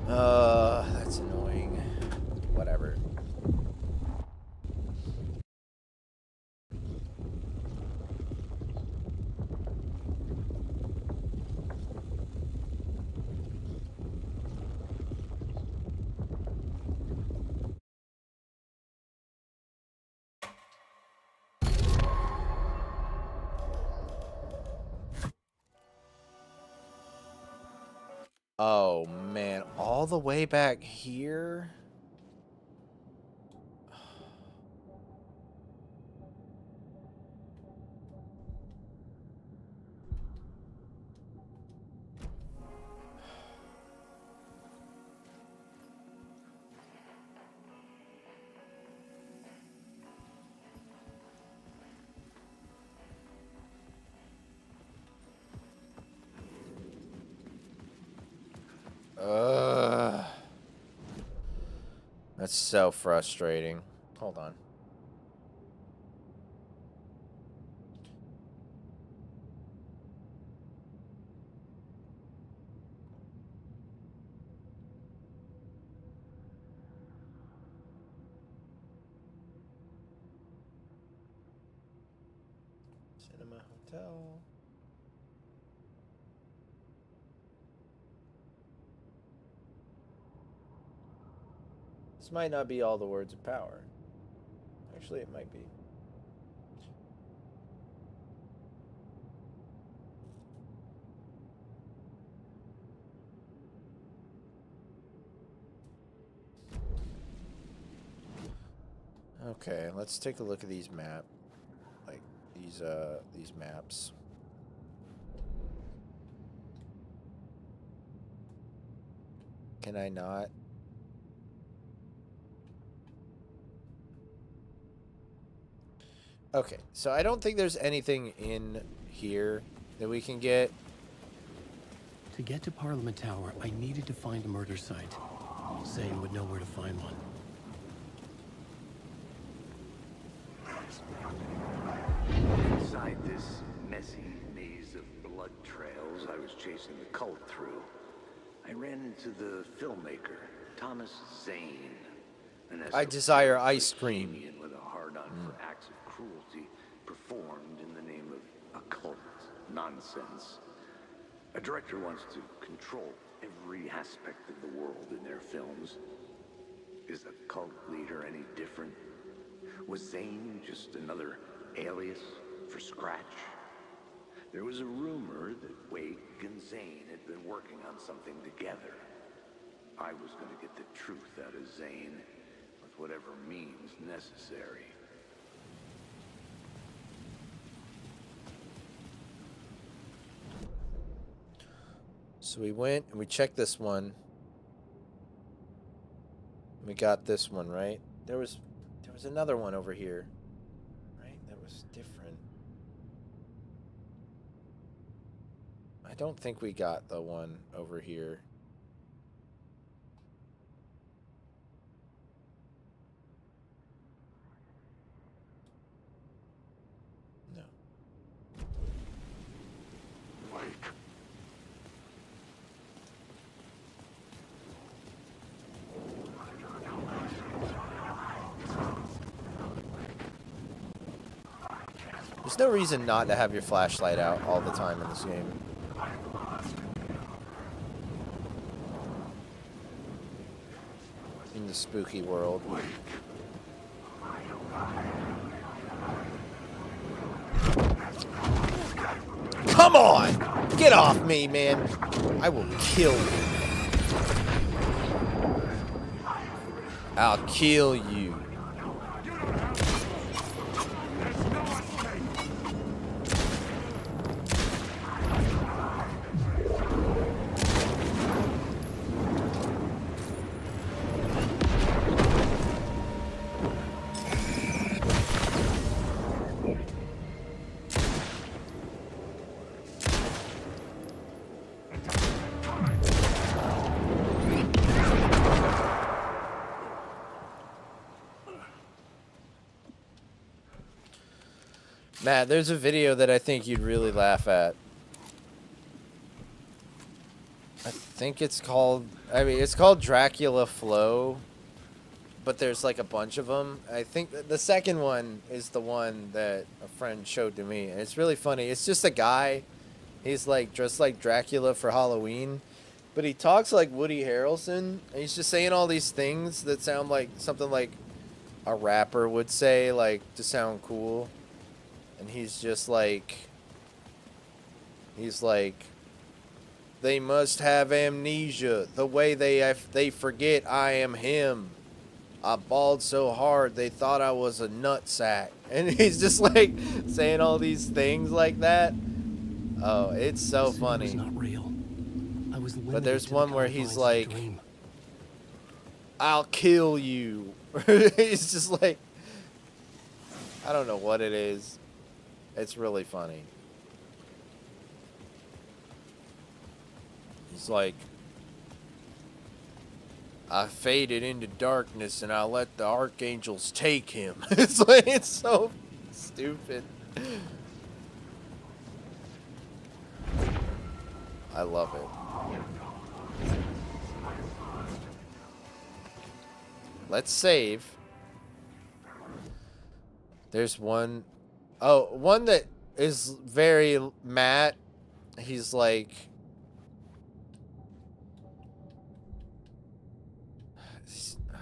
[SPEAKER 1] That's annoying. Whatever. Oh, man. All the way back here? That's so frustrating. Hold on. Cinema Hotel. This might not be all the words of power. Actually, it might be. Okay, let's take a look at these these maps. Can I not? Okay, so I don't think there's anything in here that we can get.
[SPEAKER 2] To get to Parliament Tower, I needed to find a murder site. Zane would know where to find one.
[SPEAKER 5] Inside this messy maze of blood trails I was chasing the cult through, I ran into the filmmaker, Thomas Zane.
[SPEAKER 1] I desire ice cream.
[SPEAKER 5] With a hard-on for acts of cruelty performed in the name of occult nonsense. A director wants to control every aspect of the world in their films. Is a cult leader any different? Was Zane just another alias for Scratch? There was a rumor that Wake and Zane had been working on something together. I was going to get the truth out of Zane with whatever means necessary.
[SPEAKER 1] So we went and we checked this one. We got this one, right? There was another one over here. Right? That was different. I don't think we got the one over here. No. There's no reason not to have your flashlight out all the time in this game. In the spooky world. Come on! Get off me, man. I will kill you. I'll kill you. Matt, there's a video that I think you'd really laugh at. I think it's called, it's called Dracula Flow, but there's like a bunch of them. I think the second one is the one that a friend showed to me, and it's really funny. It's just a guy, he's like dressed like Dracula for Halloween, but he talks like Woody Harrelson, and he's just saying all these things that sound like something like a rapper would say, like to sound cool. And he's just like, they must have amnesia, the way they forget I am him. I bawled so hard they thought I was a nutsack. And he's just like saying all these things like that. Oh, it's so funny.
[SPEAKER 2] It was not real. I was
[SPEAKER 1] but there's
[SPEAKER 2] to
[SPEAKER 1] one
[SPEAKER 2] the
[SPEAKER 1] where he's
[SPEAKER 2] confines
[SPEAKER 1] like,
[SPEAKER 2] of a dream.
[SPEAKER 1] I'll kill you. He's just like, I don't know what it is. It's really funny. He's like, I faded into darkness and I let the archangels take him. It's like, it's so stupid. I love it. Let's save. There's one. Oh, one that is very Matt. He's like,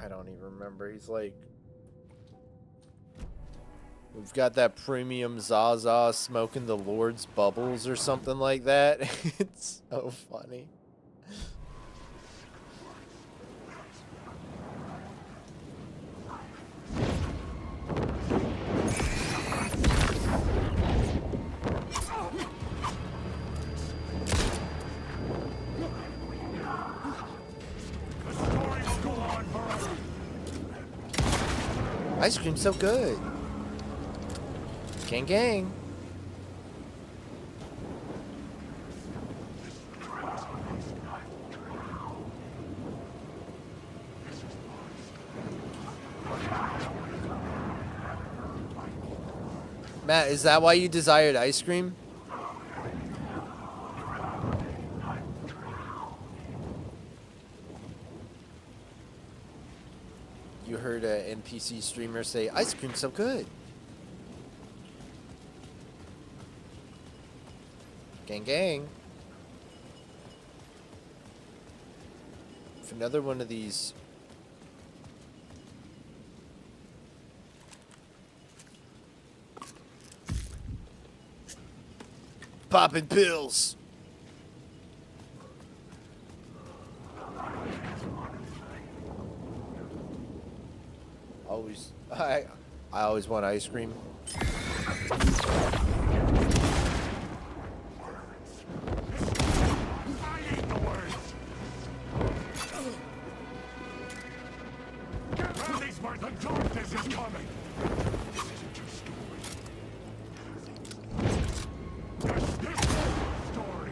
[SPEAKER 1] I don't even remember. He's like, we've got that premium Zaza smoking the Lord's bubbles or something like that. It's so funny. Ice cream's so good. Gang gang. Matt, is that why you desired ice cream? You heard an NPC streamer say, ice cream's so good. Gang gang. If another one of these popping pills. I always want ice cream.
[SPEAKER 13] The darkness is coming. This isn't your story. This is your story.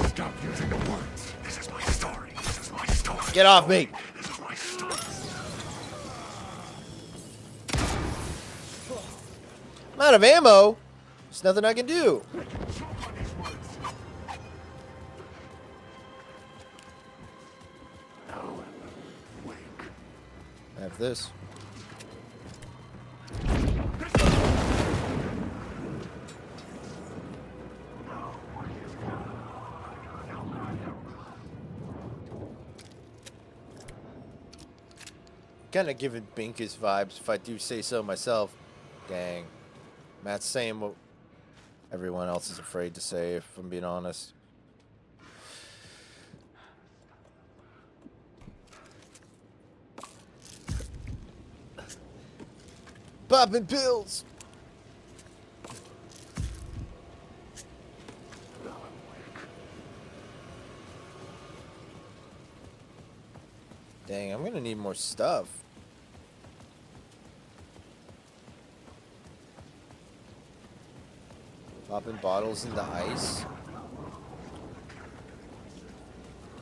[SPEAKER 13] Stop using the words. This is my story. This is my story.
[SPEAKER 1] Get off me.
[SPEAKER 13] This is my story.
[SPEAKER 1] I'm out of ammo. There's nothing I can do. I have this. kind of giving Binkus vibes, if I do say so myself. Dang. Matt's saying what everyone else is afraid to say, if I'm being honest. Popping pills! Dang, I'm gonna need more stuff. Popping bottles in the ice.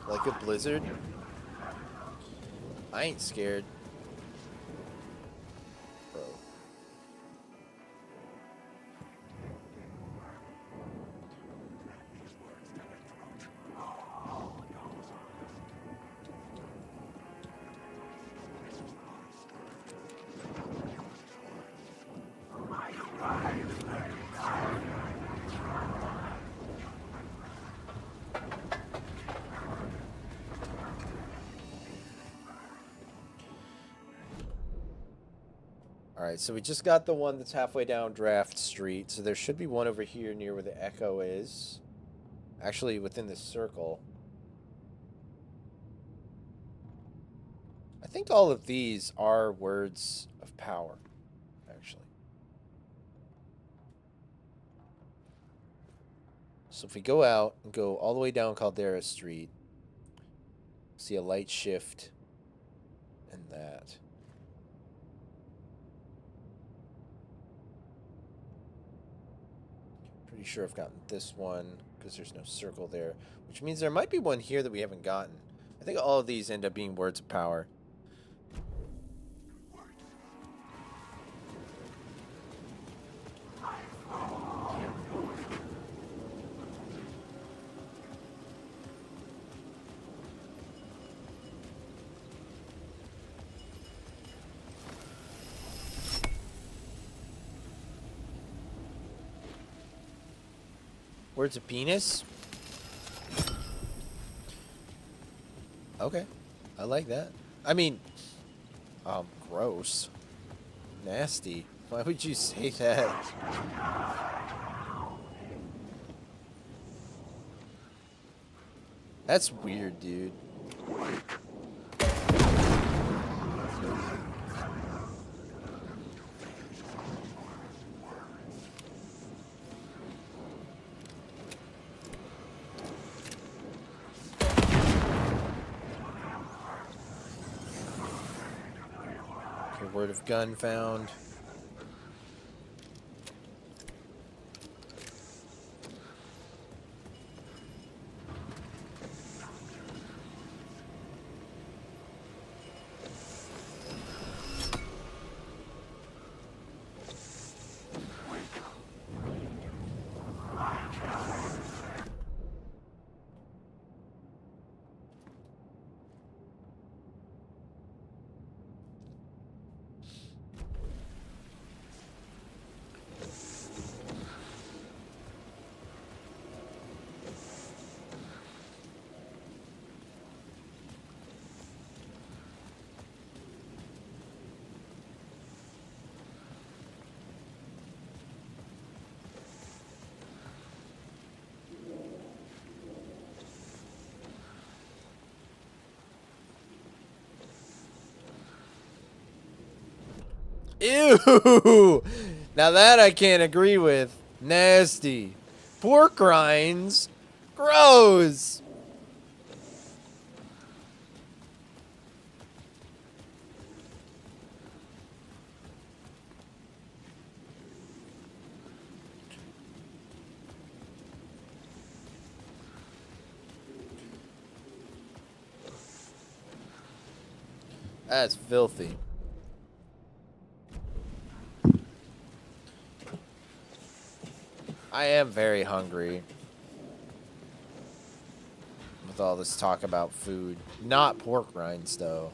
[SPEAKER 1] Like a blizzard. I ain't scared. Bro. Alright, so we just got the one that's halfway down Draft Street, so there should be one over here near where the Echo is. Actually, within this circle. I think all of these are words of power, actually. So if we go out and go all the way down Caldera Street, see a light shift and that. Pretty sure I've gotten this one because there's no circle there, which means there might be one here that we haven't gotten. I think all of these end up being words of power. Words of penis? Okay. I like that. I mean, gross. Nasty. Why would you say that? That's weird, dude. Word of gun found. Ew! Now that I can't agree with. Nasty. Pork rinds? Gross! That's filthy. I am very hungry. With all this talk about food. Not pork rinds, though.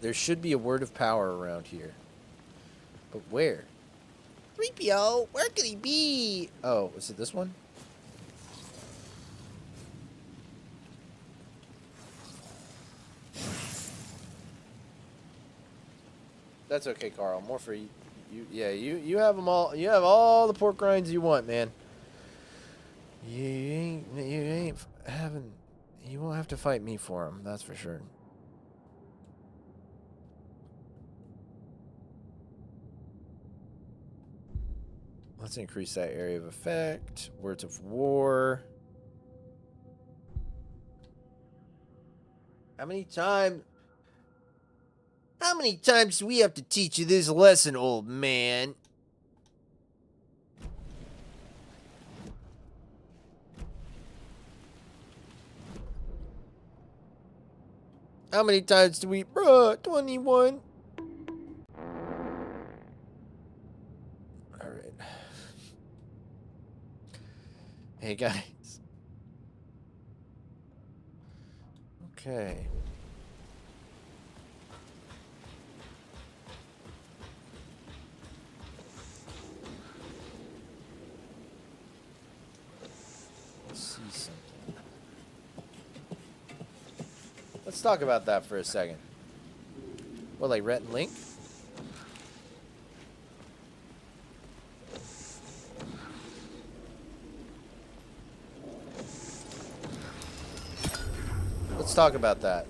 [SPEAKER 1] There should be a word of power around here. But where? 3PO, where could he be? Oh, is it this one? That's okay, Carl. More for you. You have them all. You have all the pork rinds you want, man. You ain't having. You won't have to fight me for them. That's for sure. Let's increase that area of effect. Words of war. How many times do we have to teach you this lesson, old man? How many times do we... Bruh, 21. Alright. Hey, guys. Okay. Let's see something. Let's talk about that for a second. What, like Rhett and Link? Let's talk about that.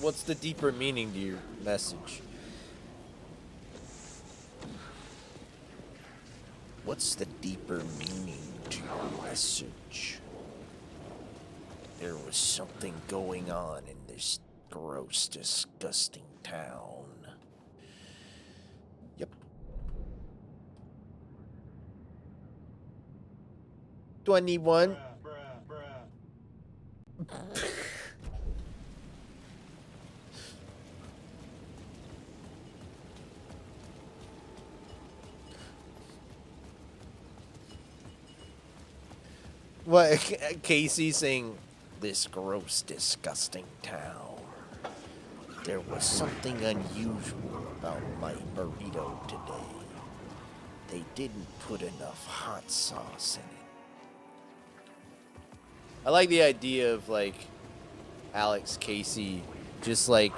[SPEAKER 1] What's the deeper meaning to your message? What's the deeper meaning to your message? There was something going on in this gross, disgusting town. Yep. 21. What, Casey saying, this gross, disgusting town. There was something unusual about my burrito today. They didn't put enough hot sauce in it. I like the idea of, like, Alex Casey just, like,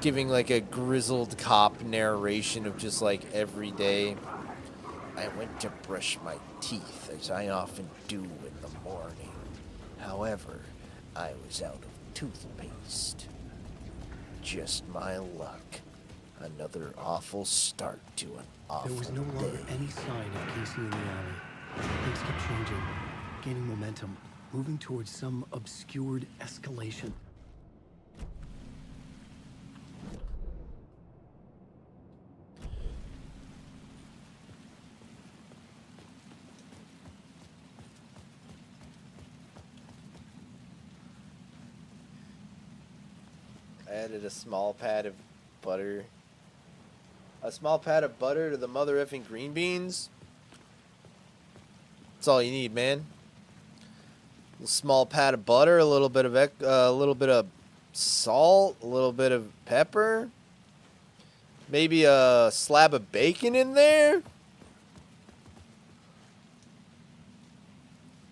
[SPEAKER 1] giving, like, a grizzled cop narration of just, like, every day. I went to brush my teeth, as I often do in the morning. However, I was out of toothpaste. Just my luck. Another awful start to an awful day.
[SPEAKER 2] There was no longer any sign of Casey in the alley. Things kept changing, gaining momentum, moving towards some obscured escalation.
[SPEAKER 1] I added a small pat of butter. A small pat of butter to the mother effing green beans. That's all you need, man. A small pat of butter, a little bit of salt, a little bit of pepper. Maybe a slab of bacon in there.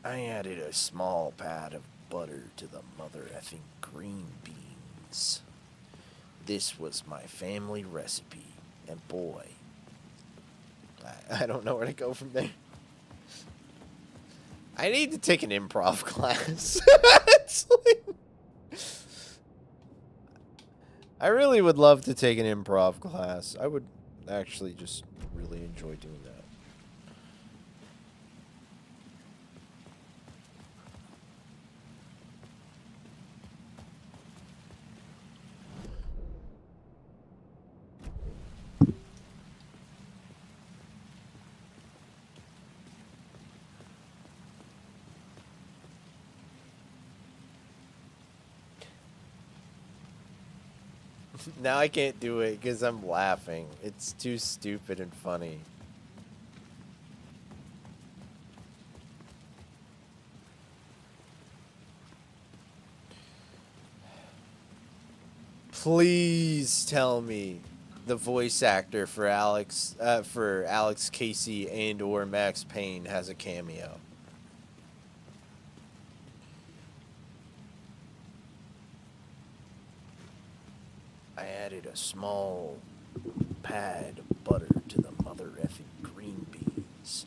[SPEAKER 1] I added a small pat of butter to the mother effing green beans. This was my family recipe, and boy, I don't know where to go from there. I need to take an improv class. I really would love to take an improv class. I would actually just really enjoy doing that. Now I can't do it because I'm laughing. It's too stupid and funny. Please tell me the voice actor for Alex Casey and or Max Payne has a cameo. I added a small pad of butter to the mother effing green beans.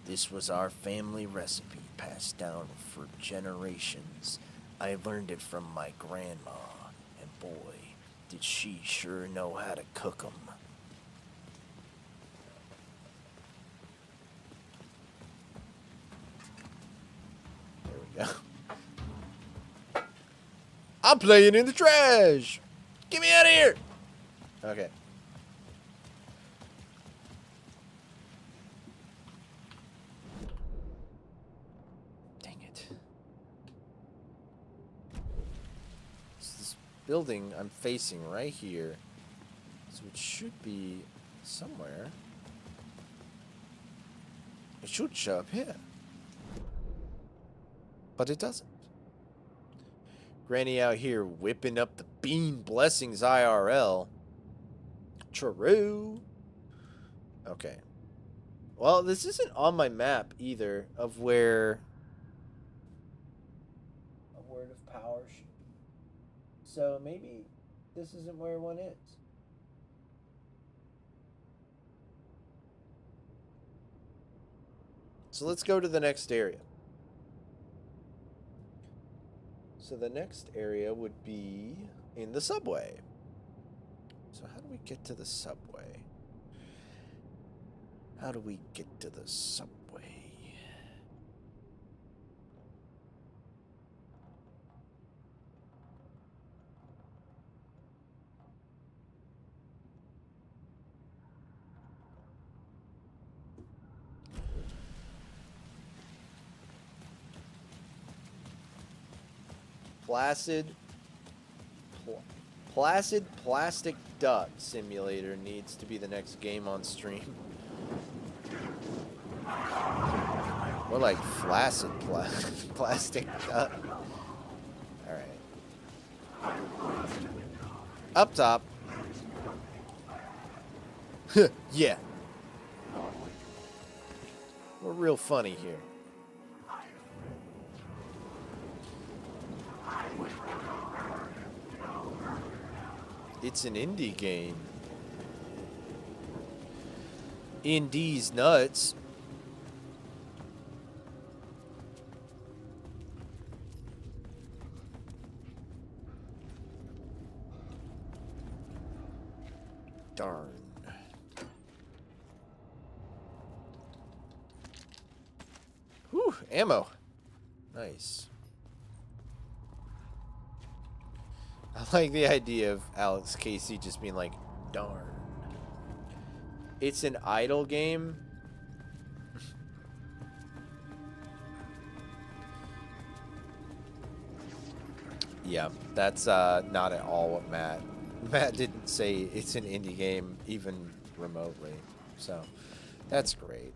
[SPEAKER 1] This was our family recipe passed down for generations. I learned it from my grandma, and boy, did she sure know how to cook 'em. There we go. I'm playing in the trash! Get me out of here! Okay. Dang it. This building I'm facing right here. So it should be somewhere. It should show up here. But it doesn't. Granny out here whipping up the bean blessings IRL. True. Okay. Well, this isn't on my map either of where a word of power should be. So maybe this isn't where one is. So let's go to the next area. So the next area would be in the subway. So how do we get to the subway? How do we get to the subway? Placid Plastic Duck Simulator needs to be the next game on stream. More like flaccid plastic duck. Alright. Up top. Yeah. We're real funny here. It's an indie game. Indie's nuts. Darn. Whew, ammo. Nice. I like the idea of Alex Casey just being like, darn. It's an idle game. Yeah, that's not at all what Matt didn't say it's an indie game even remotely. So, that's great.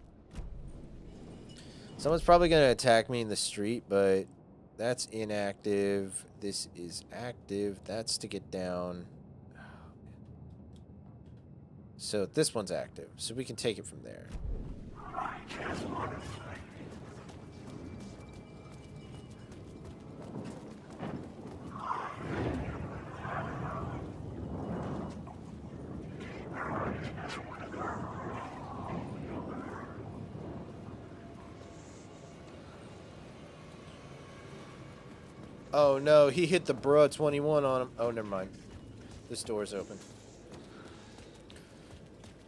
[SPEAKER 1] Someone's probably going to attack me in the street, but that's inactive. This is active. That's to get down. So this one's active. So we can take it from there.
[SPEAKER 13] I just want to say.
[SPEAKER 1] Oh no, he hit the bro 21 on him. Oh, never mind. This door's open.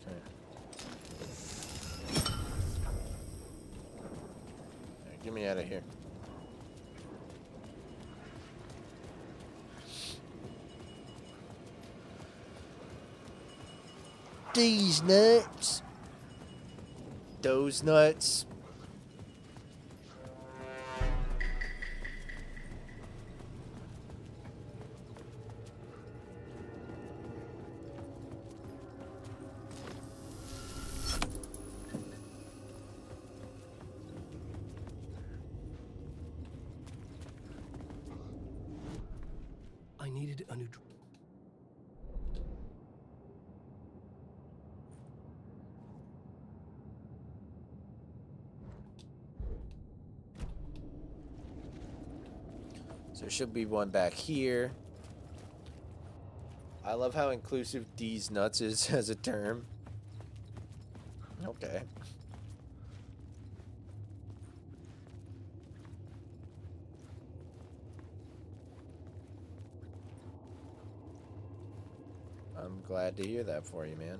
[SPEAKER 1] Okay. Right, get me out of here. These nuts. Those nuts. There should be one back here. I love how inclusive D's nuts is as a term. Okay. I'm glad to hear that for you, man.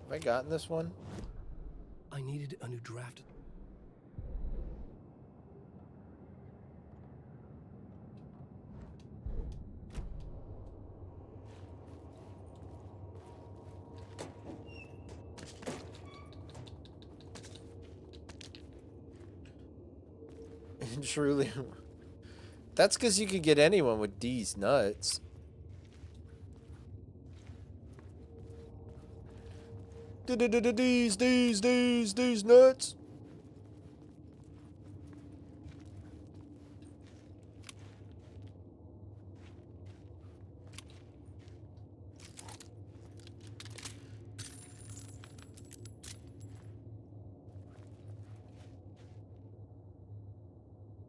[SPEAKER 1] Have I gotten this one?
[SPEAKER 2] I needed a new draft.
[SPEAKER 1] Truly. That's because you could get anyone with D's nuts. D's nuts.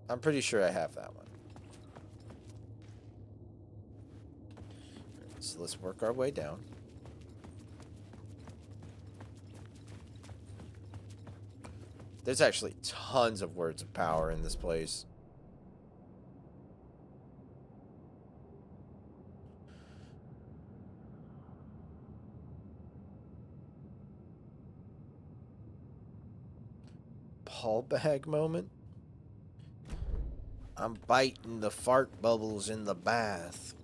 [SPEAKER 1] I'm pretty sure I have that one. So let's work our way down. There's actually tons of words of power in this place. Ball bag moment. I'm biting the fart bubbles in the bath.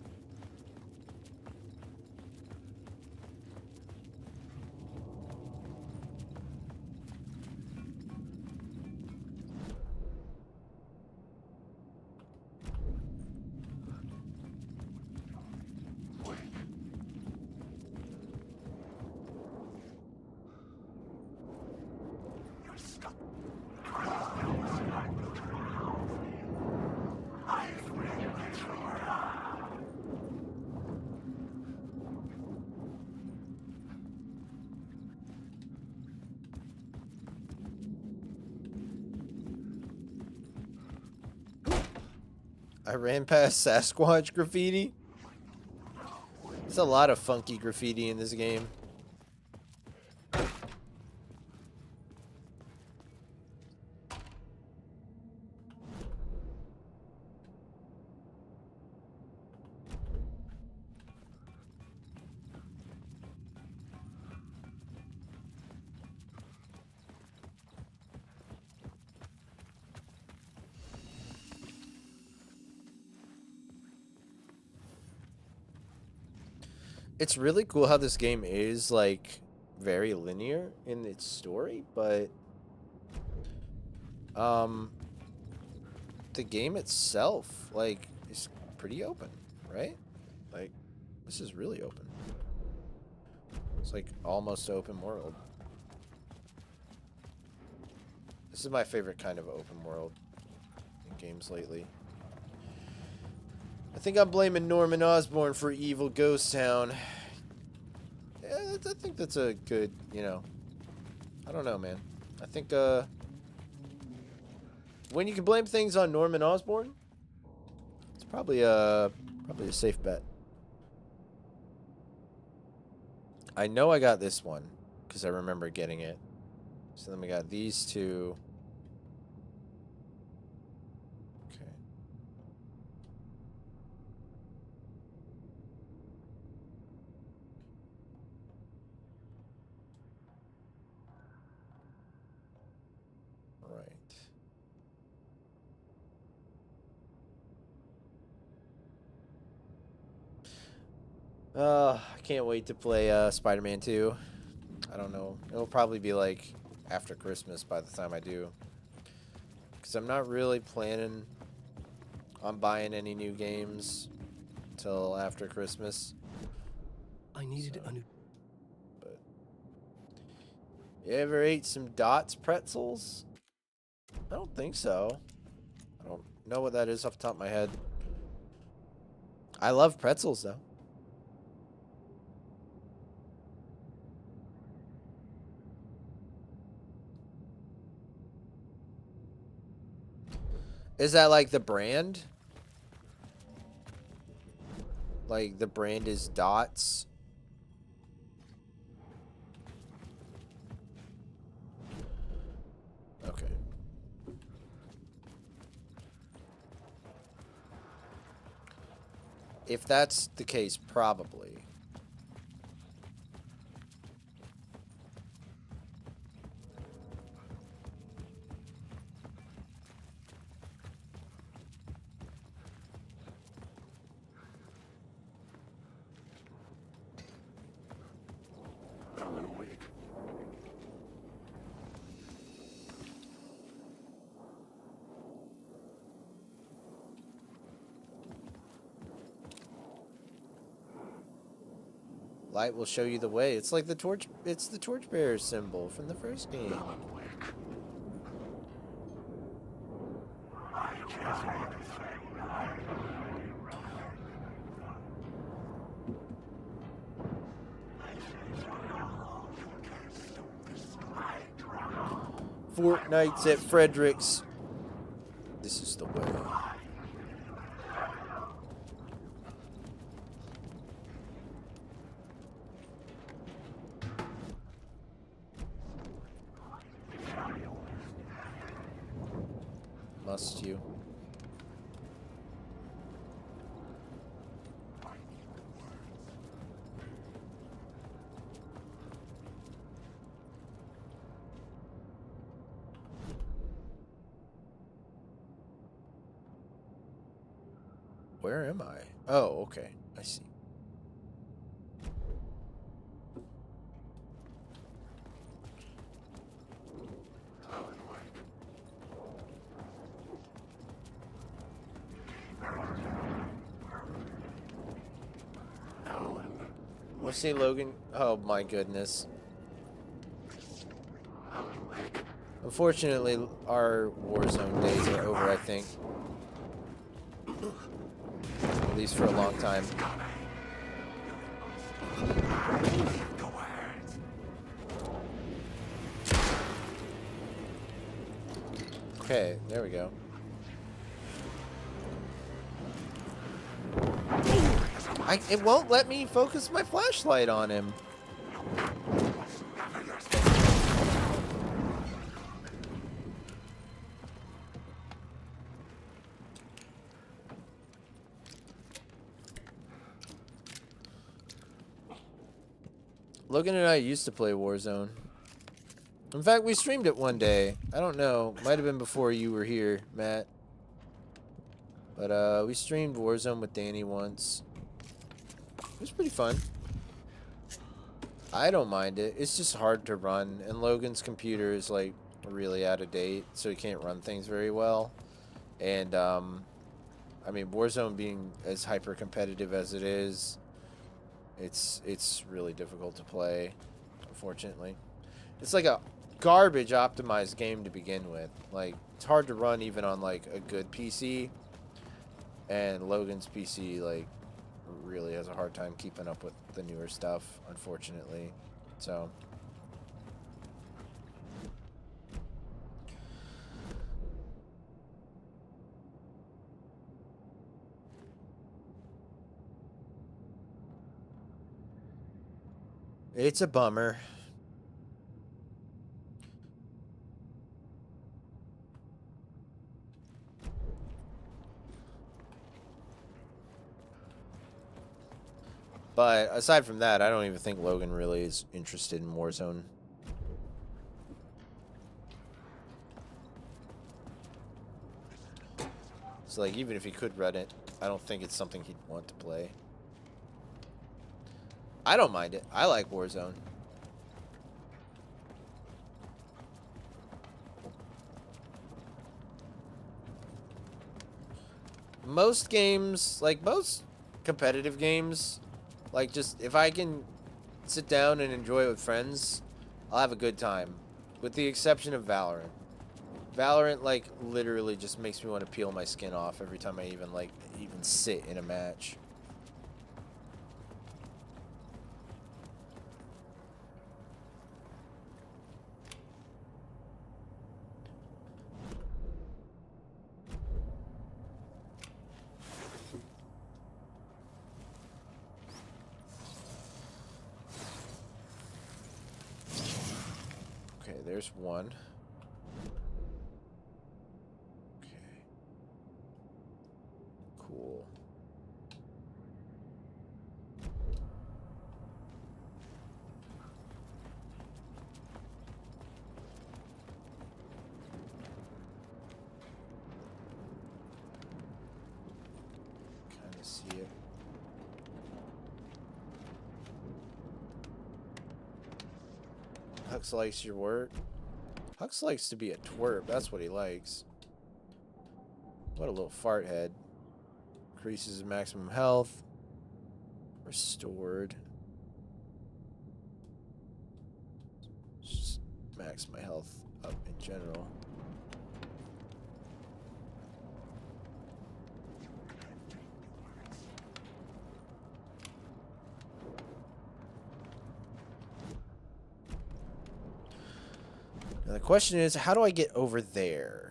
[SPEAKER 1] I ran past Sasquatch graffiti. There's a lot of funky graffiti in this game. It's really cool how this game is, like, very linear in its story, but the game itself, like, is pretty open, right? Like, this is really open. It's like almost open world. This is my favorite kind of open world in games lately. I think I'm blaming Norman Osborn for Evil Ghost Town. Yeah, I think that's a good, you know. I don't know, man. I think, when you can blame things on Norman Osborn, it's probably a safe bet. I know I got this one because I remember getting it. So then we got these two. Okay. Right. I can't wait to play Spider-Man 2. I don't know. It'll probably be like after Christmas by the time I do. Because I'm not really planning on buying any new games until after Christmas.
[SPEAKER 2] I needed a new...
[SPEAKER 1] But you ever ate some Dots pretzels? I don't think so. I don't know what that is off the top of my head. I love pretzels, though. Is that like the brand? Like the brand is dots? Okay. If that's the case, probably. Light will show you the way. It's like the torch. It's the torchbearer symbol from the first game. Fortnite's at Frederick's. This is the way. Must you? Where am I? Oh, okay. I see. We'll see Logan. Oh my goodness. Unfortunately, our Warzone days are over, I think. At least for a long time. Okay, there we go. It won't let me focus my flashlight on him. Logan and I used to play Warzone. In fact, we streamed it one day. I don't know. Might have been before you were here, Matt. But we streamed Warzone with Danny once. It was pretty fun. I don't mind it. It's just hard to run, and Logan's computer is like really out of date, so he can't run things very well. And I mean, Warzone being as hyper competitive as it is, it's really difficult to play, unfortunately. It's like a garbage optimized game to begin with. Like, it's hard to run even on like a good PC, and Logan's PC like really has a hard time keeping up with the newer stuff, unfortunately. So it's a bummer. But aside from that, I don't even think Logan really is interested in Warzone. So, like, even if he could run it, I don't think it's something he'd want to play. I don't mind it. I like Warzone. Most games, like most competitive games, like, just if I can sit down and enjoy it with friends, I'll have a good time. With the exception of Valorant. Valorant, like, literally just makes me want to peel my skin off every time I even sit in a match. there's one. Okay. Cool. Kind of see it. Hux likes your work. Hux likes to be a twerp. That's what he likes. What a little fart head. Increases maximum health. Restored. Just max my health up in general. Now the question is, how do I get over there?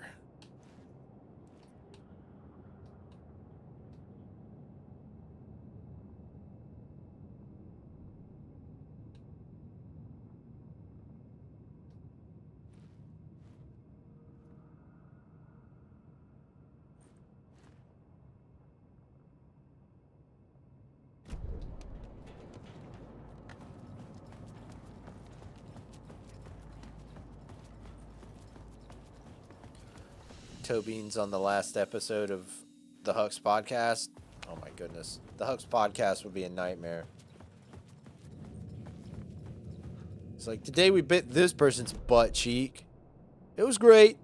[SPEAKER 1] Tobin's on the last episode of the Hux podcast. Oh my goodness. The Hux podcast would be a nightmare. It's like, today we bit this person's butt cheek. It was great.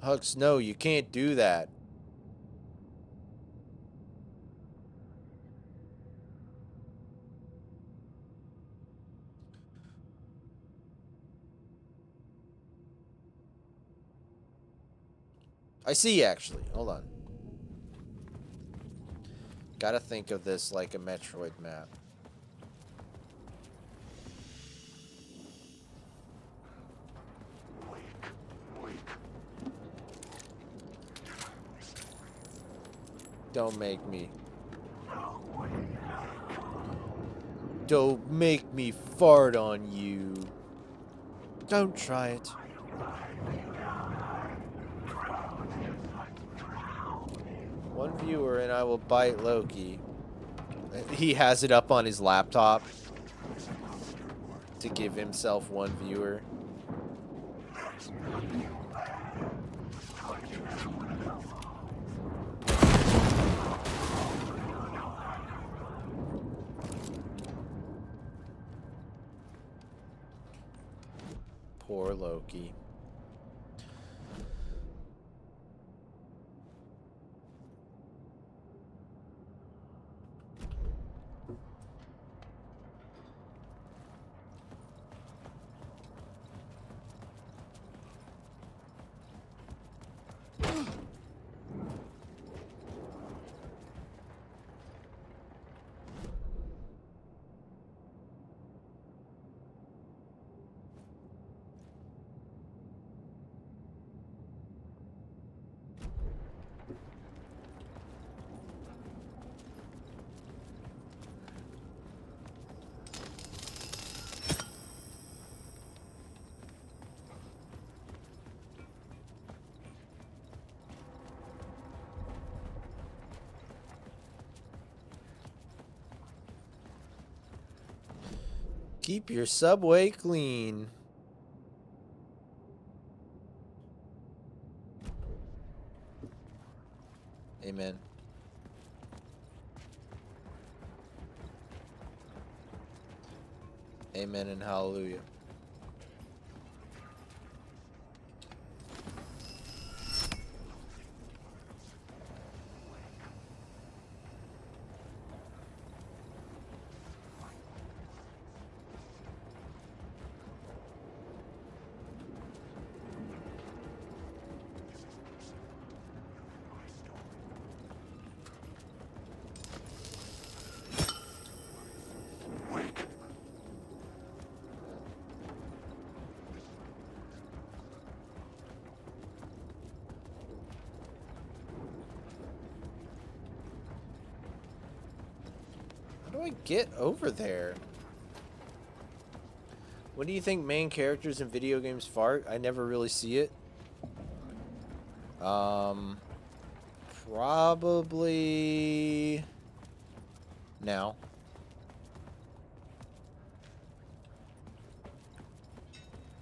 [SPEAKER 1] Hux, no, you can't do that. I see, actually. Hold on. Gotta think of this like a Metroid map. Don't make me. Don't make me fart on you. Don't try it. One viewer and I will bite Loki. He has it up on his laptop to give himself one viewer. Poor Loki. Keep your subway clean. Amen. Amen and hallelujah. How do I get over there? When do you think main characters in video games fart? I never really see it. Probably now.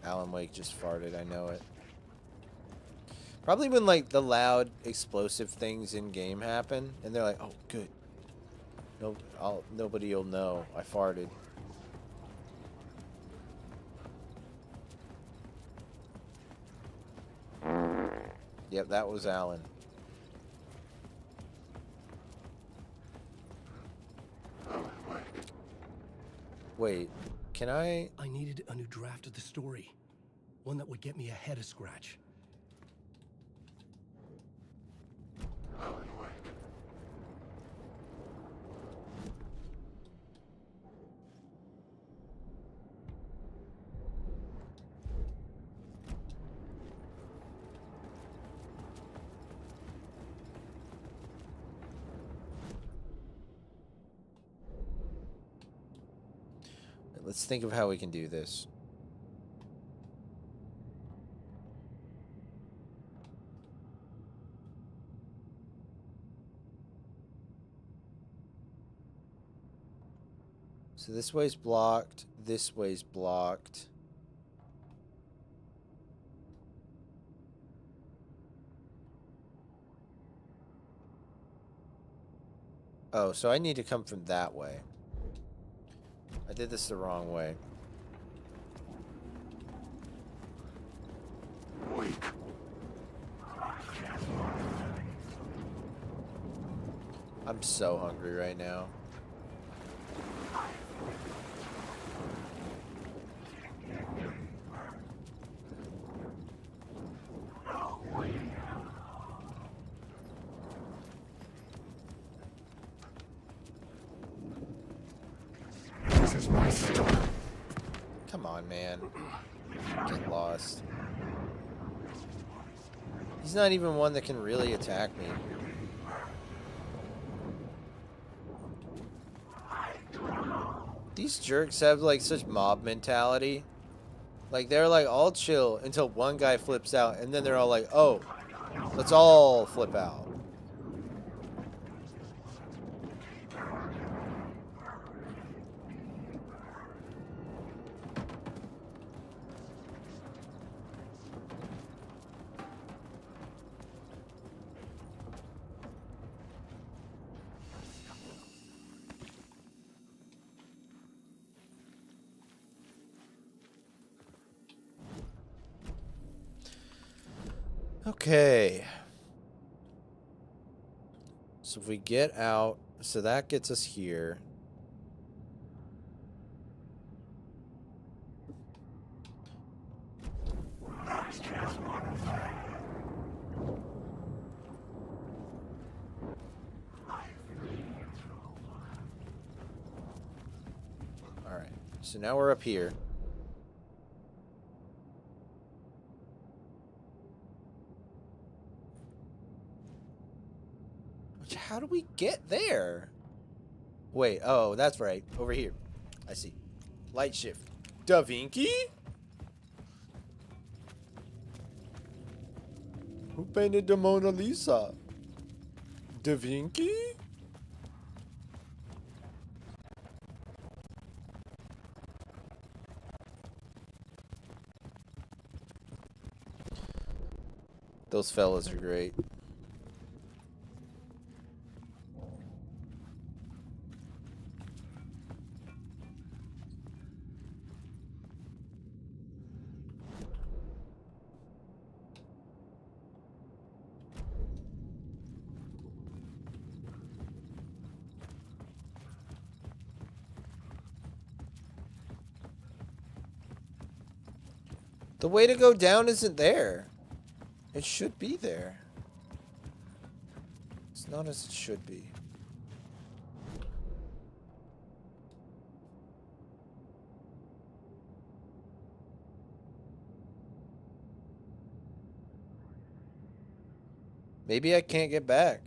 [SPEAKER 1] Alan Wake just farted, I know it. Probably when like the loud explosive things in game happen and they're like, "Oh, good. No, nobody will know I farted." Yep, that was Alan. Wait, can I
[SPEAKER 2] needed a new draft of the story. One that would get me ahead of Scratch.
[SPEAKER 1] Let's think of how we can do this. So this way's blocked. This way's blocked. Oh, so I need to come from that way. I did this the wrong way. I'm so hungry right now.
[SPEAKER 13] This is my story.
[SPEAKER 1] Come on, man. Get lost. He's not even one that can really attack me. These jerks have like such mob mentality. Like they're like all chill until one guy flips out and then they're all like, "Oh, let's all flip out." Okay. So if we get out, so that gets us here. Alright, so now we're up here. How do we get there? Wait, oh, that's right. Over here. I see. Light shift. Da Vinci? Who painted the Mona Lisa? Da Vinci? Those fellas are great. The way to go down isn't there. It should be there. It's not as it should be. Maybe I can't get back.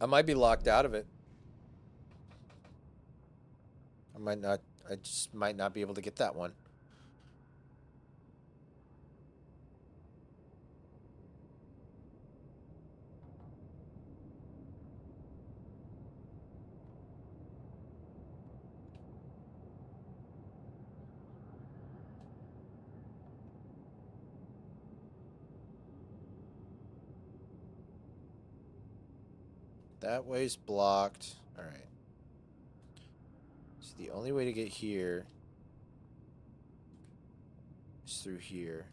[SPEAKER 1] I might be locked out of it. I just might not be able to get that one. That way's blocked. Alright. So the only way to get here is through here.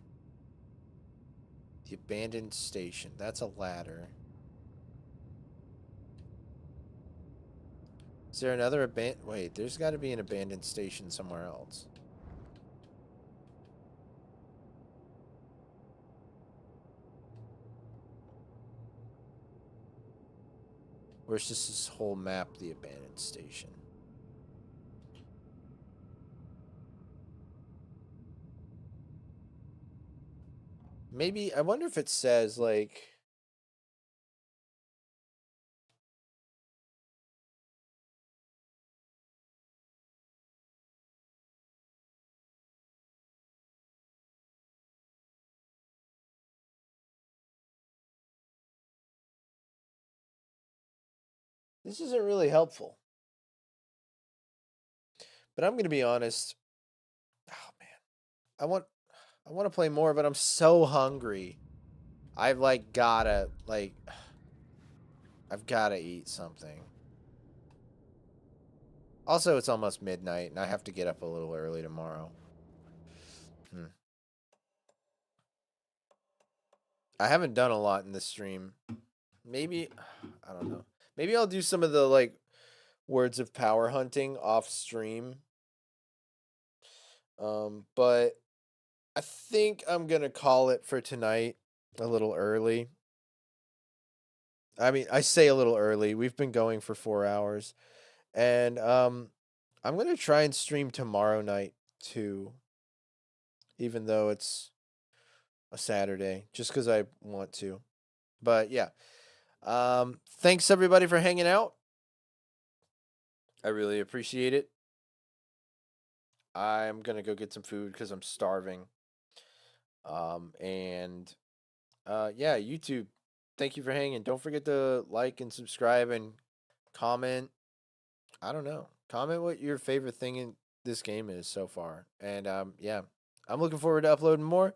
[SPEAKER 1] The abandoned station. That's a ladder. Is there another abandoned... Wait, there's got to be an abandoned station somewhere else. Or is just this whole map the abandoned station? Maybe, I wonder if it says, like... This isn't really helpful. But I'm going to be honest. Oh, man. I want to play more, but I'm so hungry. I've, like, gotta, like... I've gotta eat something. Also, it's almost midnight, and I have to get up a little early tomorrow. I haven't done a lot in this stream. Maybe... I don't know. Maybe I'll do some of the, like, words of power hunting off stream. But I think I'm gonna call it for tonight a little early. I mean, I say a little early. We've been going for 4 hours. And I'm gonna try and stream tomorrow night too. Even though it's a Saturday. Just because I want to. But yeah. Thanks everybody for hanging out. I really appreciate it. I'm gonna go get some food because I'm starving. Yeah, YouTube, thank you for hanging. Don't forget to like and subscribe and comment. I don't know. Comment what your favorite thing in this game is so far. And yeah, I'm looking forward to uploading more.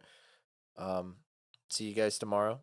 [SPEAKER 1] See you guys tomorrow.